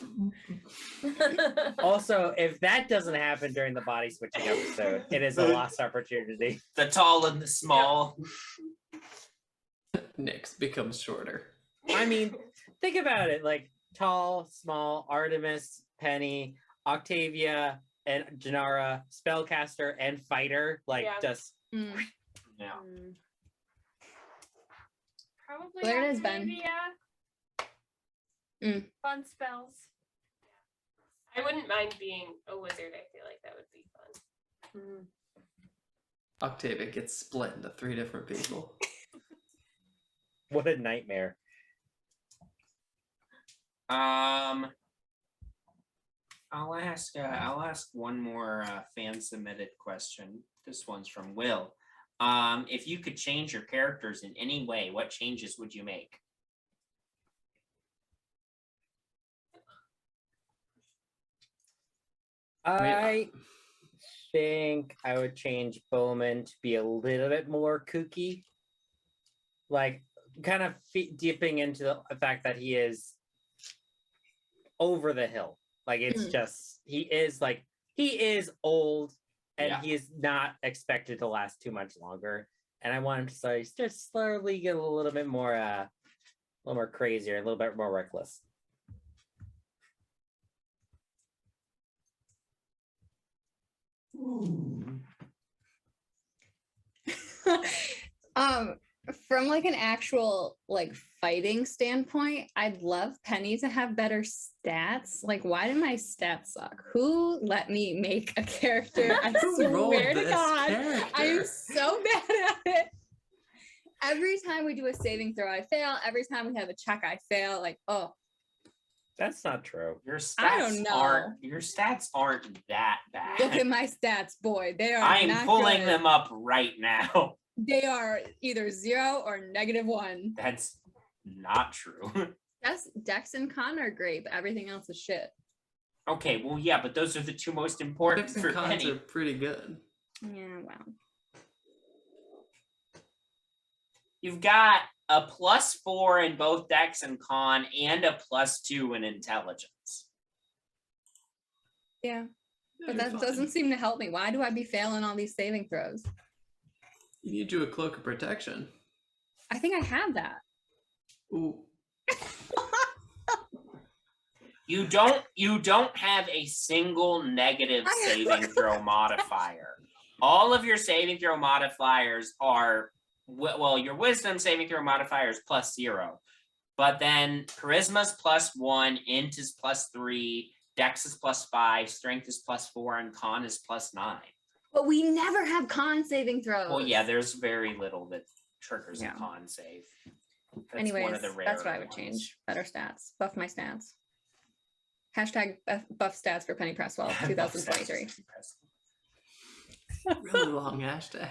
want to switch. Also, if that doesn't happen during the body switching episode, it is a lost opportunity. The tall and the small. Nyx becomes shorter. I mean, think about it, like tall, small, Artemis, Penny, Octavia, and Janara, spellcaster and fighter, just yeah. Probably there it is, Ben. Fun spells. I wouldn't mind being a wizard. I feel like that would be fun. Octavia gets split into 3 different people. What a nightmare. I'll ask one more fan submitted question. This one's from Will. If you could change your characters in any way, what changes would you make? I think I would change Bowman to be a little bit more kooky. Like, kind of dipping into the fact that he is over the hill. Like it's just he is old and he is not expected to last too much longer. And I want him to just slowly get a little bit more crazier, a little bit more reckless. From like an actual like fighting standpoint, I'd love Penny to have better stats. Like, why do my stats suck? Who let me make a character? I swear to God, I am so bad at it. Every time we do a saving throw, I fail. Every time we have a check, I fail. Like, oh. That's not true. Your stats aren't that bad. Look at my stats, boy. They are. I'm pulling them up right now. They are either 0 or -1. That's not true. Dex and Con are great, but everything else is shit. Okay, well, yeah, but those are the two most important. Dex and Cons are pretty good. Yeah, wow. You've got a +4 in both Dex and Con, and a +2 in Intelligence. Yeah, but that doesn't seem to help me. Why do I be failing all these saving throws? You need you a cloak of protection. I think I have that. Ooh. You don't have a single negative saving throw modifier. All of your saving throw modifiers are, well, your wisdom saving throw modifier is +0, but then charisma's +1, int is +3, dex is +5, strength is +4, and con is +9. But we never have con saving throws. Well, yeah, there's very little that triggers a con save. That's anyways, one of the that's what I would change. Better stats. Buff my stats. Hashtag buff stats for Penny Presswell 2023. Really long hashtag.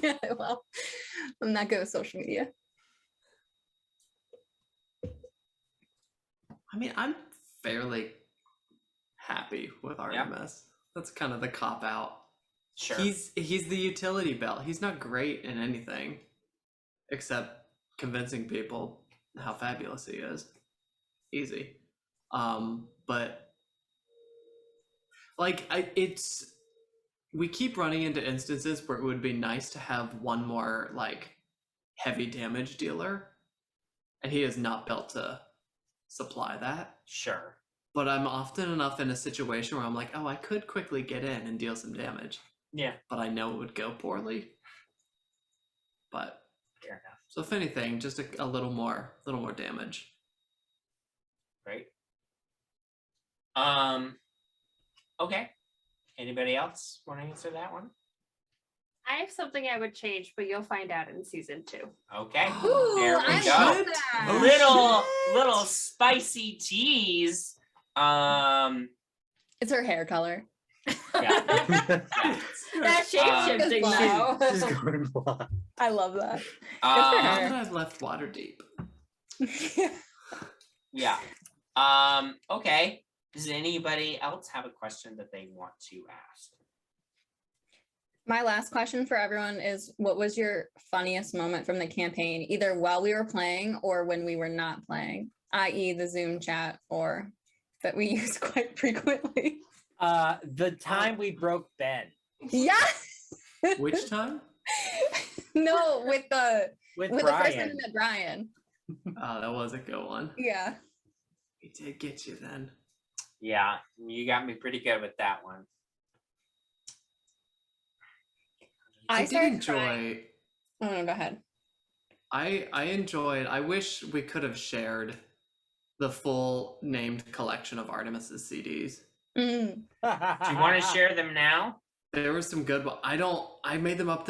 Yeah, well, I'm not good with social media. I mean, I'm fairly happy with Artemis. That's kind of the cop out. Sure. He's the utility belt. He's not great in anything except convincing people how fabulous he is. Easy. But like we keep running into instances where it would be nice to have one more like heavy damage dealer, and he is not built to supply that. Sure. But I'm often enough in a situation where I'm like, oh, I could quickly get in and deal some damage. Yeah. But I know it would go poorly. But fair enough. So if anything, just a little more damage. Right. Okay. Anybody else want to answer that one? I have something I would change, but you'll find out in season 2. Okay. Ooh, there we I go. love that. Little spicy tease. It's her hair color. Yeah. That shape-shifting now. I love that. Now that I've left Waterdeep. Yeah. Okay. Does anybody else have a question that they want to ask? My last question for everyone is, what was your funniest moment from the campaign, either while we were playing or when we were not playing, i.e. the Zoom chat, or that we use quite frequently? The time we broke Ben. Yeah. Which time? No, with the Brian. The first time we met Brian. Oh, that was a good one. Yeah. We did get you then. Yeah, you got me pretty good with that one. I did enjoy. Oh no, go ahead. I enjoyed. I wish we could have shared the full named collection of Artemis's CDs. Mm. Do you want to share them now? There was some good. I made them up.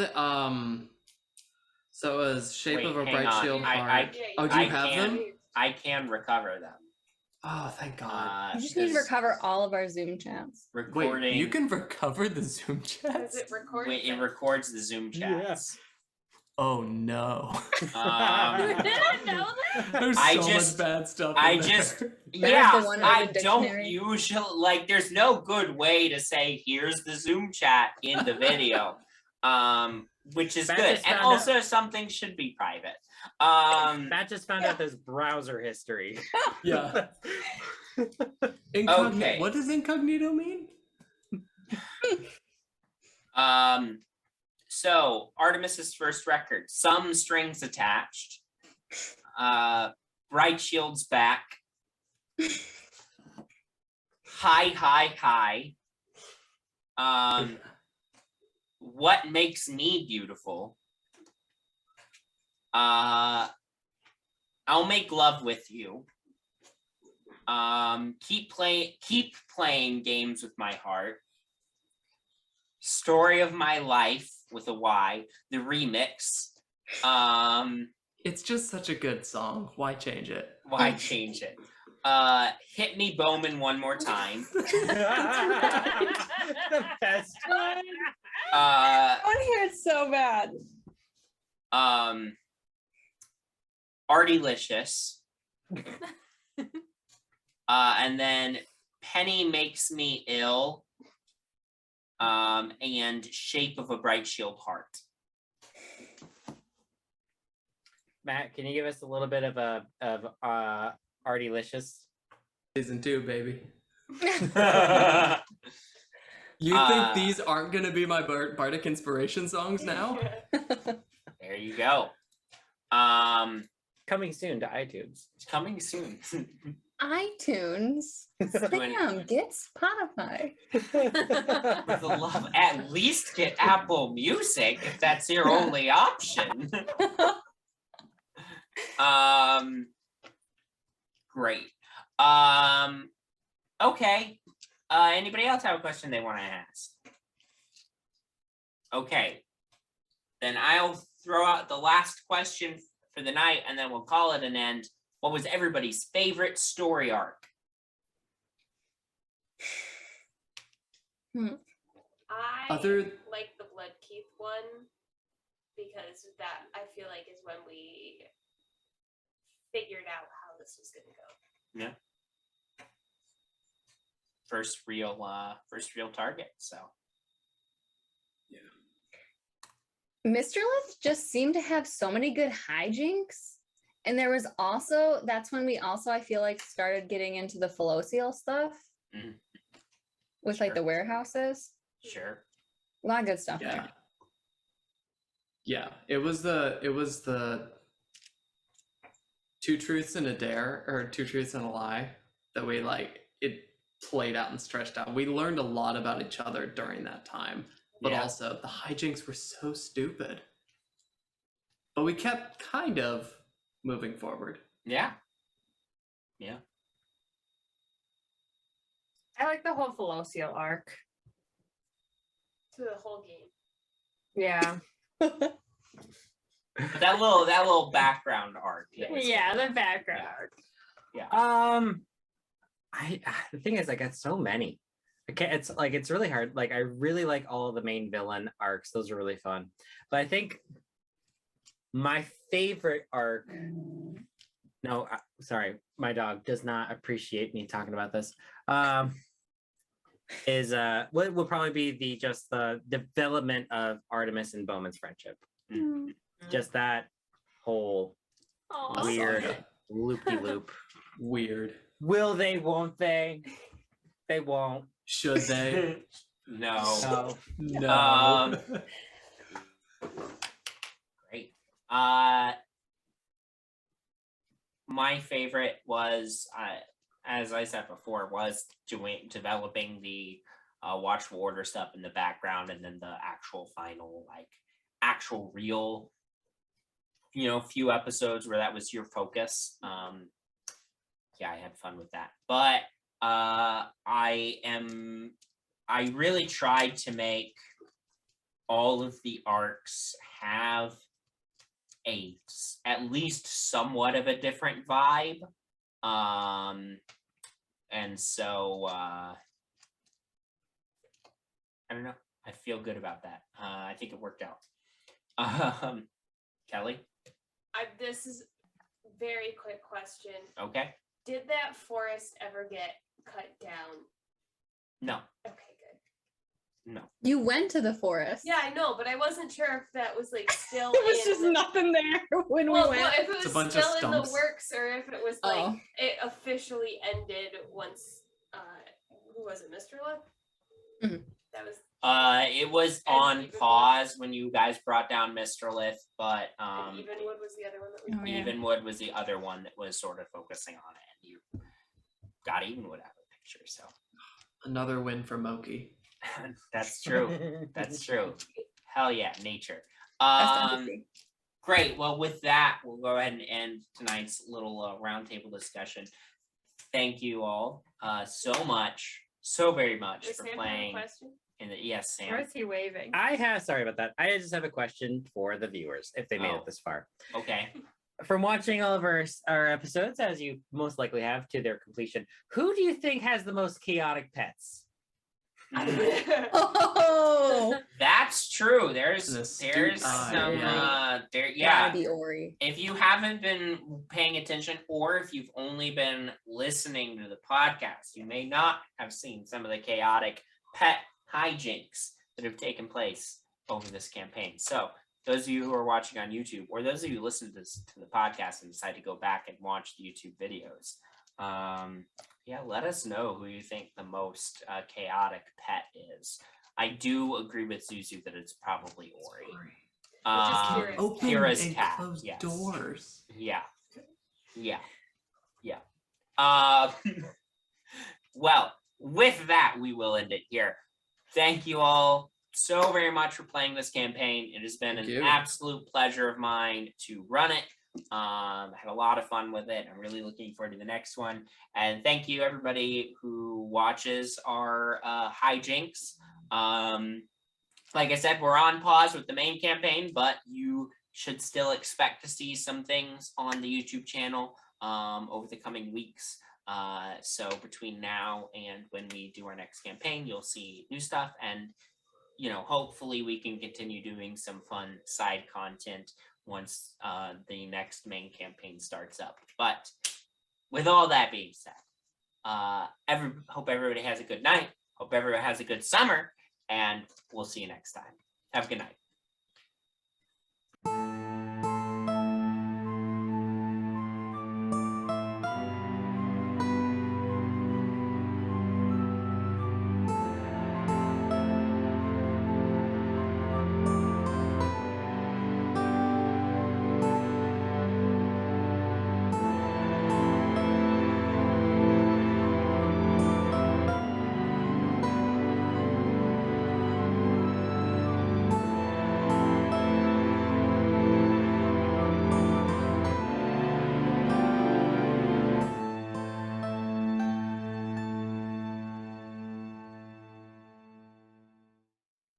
So it was Shape of a Bright Shield Heart. Oh, do you have them? I can recover them. Oh, thank God. You just need to recover all of our Zoom chats. Recording. Wait, you can recover the Zoom chats? Does it record? Wait, it records the Zoom chats. Oh no. Did I know that? There's much bad stuff. I don't dictionary. usually like. There's no good way to say here's the Zoom chat in the video, which is good. And also, something should be private. Matt just found out there's browser history. Yeah. Okay. What does incognito mean? So Artemis's first record, some strings attached. Bright Shield's back. Hi. What makes me beautiful? I'll make love with you. Keep playing games with my heart. Story of my life with a Y. The remix. It's just such a good song. Why change it? Why change it? Hit me Bowman one more time. The best one. I want to hear it so bad. Artylicious. And then Penny Makes Me Ill. And Shape of a Bright Shield Heart. Matt, can you give us a little bit of Artylicious? Season 2, baby. You think these aren't gonna be my Bardic Inspiration songs now? There you go. Coming soon to iTunes. It's coming soon. iTunes. Damn, get Spotify. For the love, at least get Apple Music if that's your only option. Great. Okay. Anybody else have a question they want to ask? Okay. Then I'll throw out the last question for the night, and then we'll call it an end. What was everybody's favorite story arc? I like the Bloodkeith one because that I feel like is when we figured out how this was going to go. Yeah. First real target. So. Yeah. Mr. Lith just seemed to have so many good hijinks. And there was also, that's when we also, I feel like, started getting into the Felocial stuff. Mm. With like the warehouses. Sure. A lot of good stuff there. Yeah, it was the two truths and a dare, or two truths and a lie, that we it played out and stretched out. We learned a lot about each other during that time, but also the hijinks were so stupid. But we kept kind of moving forward. Yeah. I like the whole Felocial arc. To the whole game. Yeah. that little background arc. Yeah, the background arc. Yeah. The thing is, I got so many. It's really hard. I really like all of the main villain arcs. Those are really fun. But I think my favorite arc. No, sorry, my dog does not appreciate me talking about this. Is will probably be the development of Artemis and Bowman's friendship. Mm. Just that whole weird loop-de-loop. Weird. Will they? Won't they? They won't. Should they? No. Great. My favorite was, as I said before, was developing the watchful order stuff in the background, and then the actual final, actual real, few episodes where that was your focus. I had fun with that. But I really tried to make all of the arcs have at least somewhat of a different vibe. And so I don't know. I feel good about that. I think it worked out. Kelly? This is a very quick question. Okay. Did that forest ever get cut down? No. Okay, good. No. You went to the forest. Yeah, I know, but I wasn't sure if that was like still. There was just nothing there when we went. If it was still in the works, or if it was like it officially ended once. Who was it, Mr. Lip? Mm-hmm. That was. It was on pause when you guys brought down Mr. Lith, but and Evenwood was the other one that we. Evenwood was the other one that was sort of focusing on it, and you got Evenwood out of the picture. So another win for Moki. That's true. That's true. Hell yeah, nature. Great. Well, with that, we'll go ahead and end tonight's little roundtable discussion. Thank you all so very much Does for Sam playing. Have a question? Yes, Sam. Or is he waving? Sorry about that. I just have a question for the viewers if they made it this far. Okay. From watching all of our episodes, as you most likely have to their completion, who do you think has the most chaotic pets? Oh, that's true. There's gotta be Ori. If you haven't been paying attention, or if you've only been listening to the podcast, you may not have seen some of the chaotic pet hijinks that have taken place over this campaign. So those of you who are watching on YouTube, or those of you who listen to the podcast and decide to go back and watch the YouTube videos, let us know who you think the most chaotic pet is. I do agree with Zuzu that it's probably Ori. Kira's cat. Yes. Doors. Yeah. Well, with that, we will end it here. Thank you all so very much for playing this campaign. It has been an absolute pleasure of mine to run it. Had a lot of fun with it. I'm really looking forward to the next one. And thank you everybody who watches our hijinks. Like I said, we're on pause with the main campaign, but you should still expect to see some things on the YouTube channel over the coming weeks. So between now and when we do our next campaign, you'll see new stuff, and hopefully we can continue doing some fun side content once the next main campaign starts up. But with all that being said, hope everybody has a good night. Hope everyone has a good summer, and we'll see you next time. Have a good night.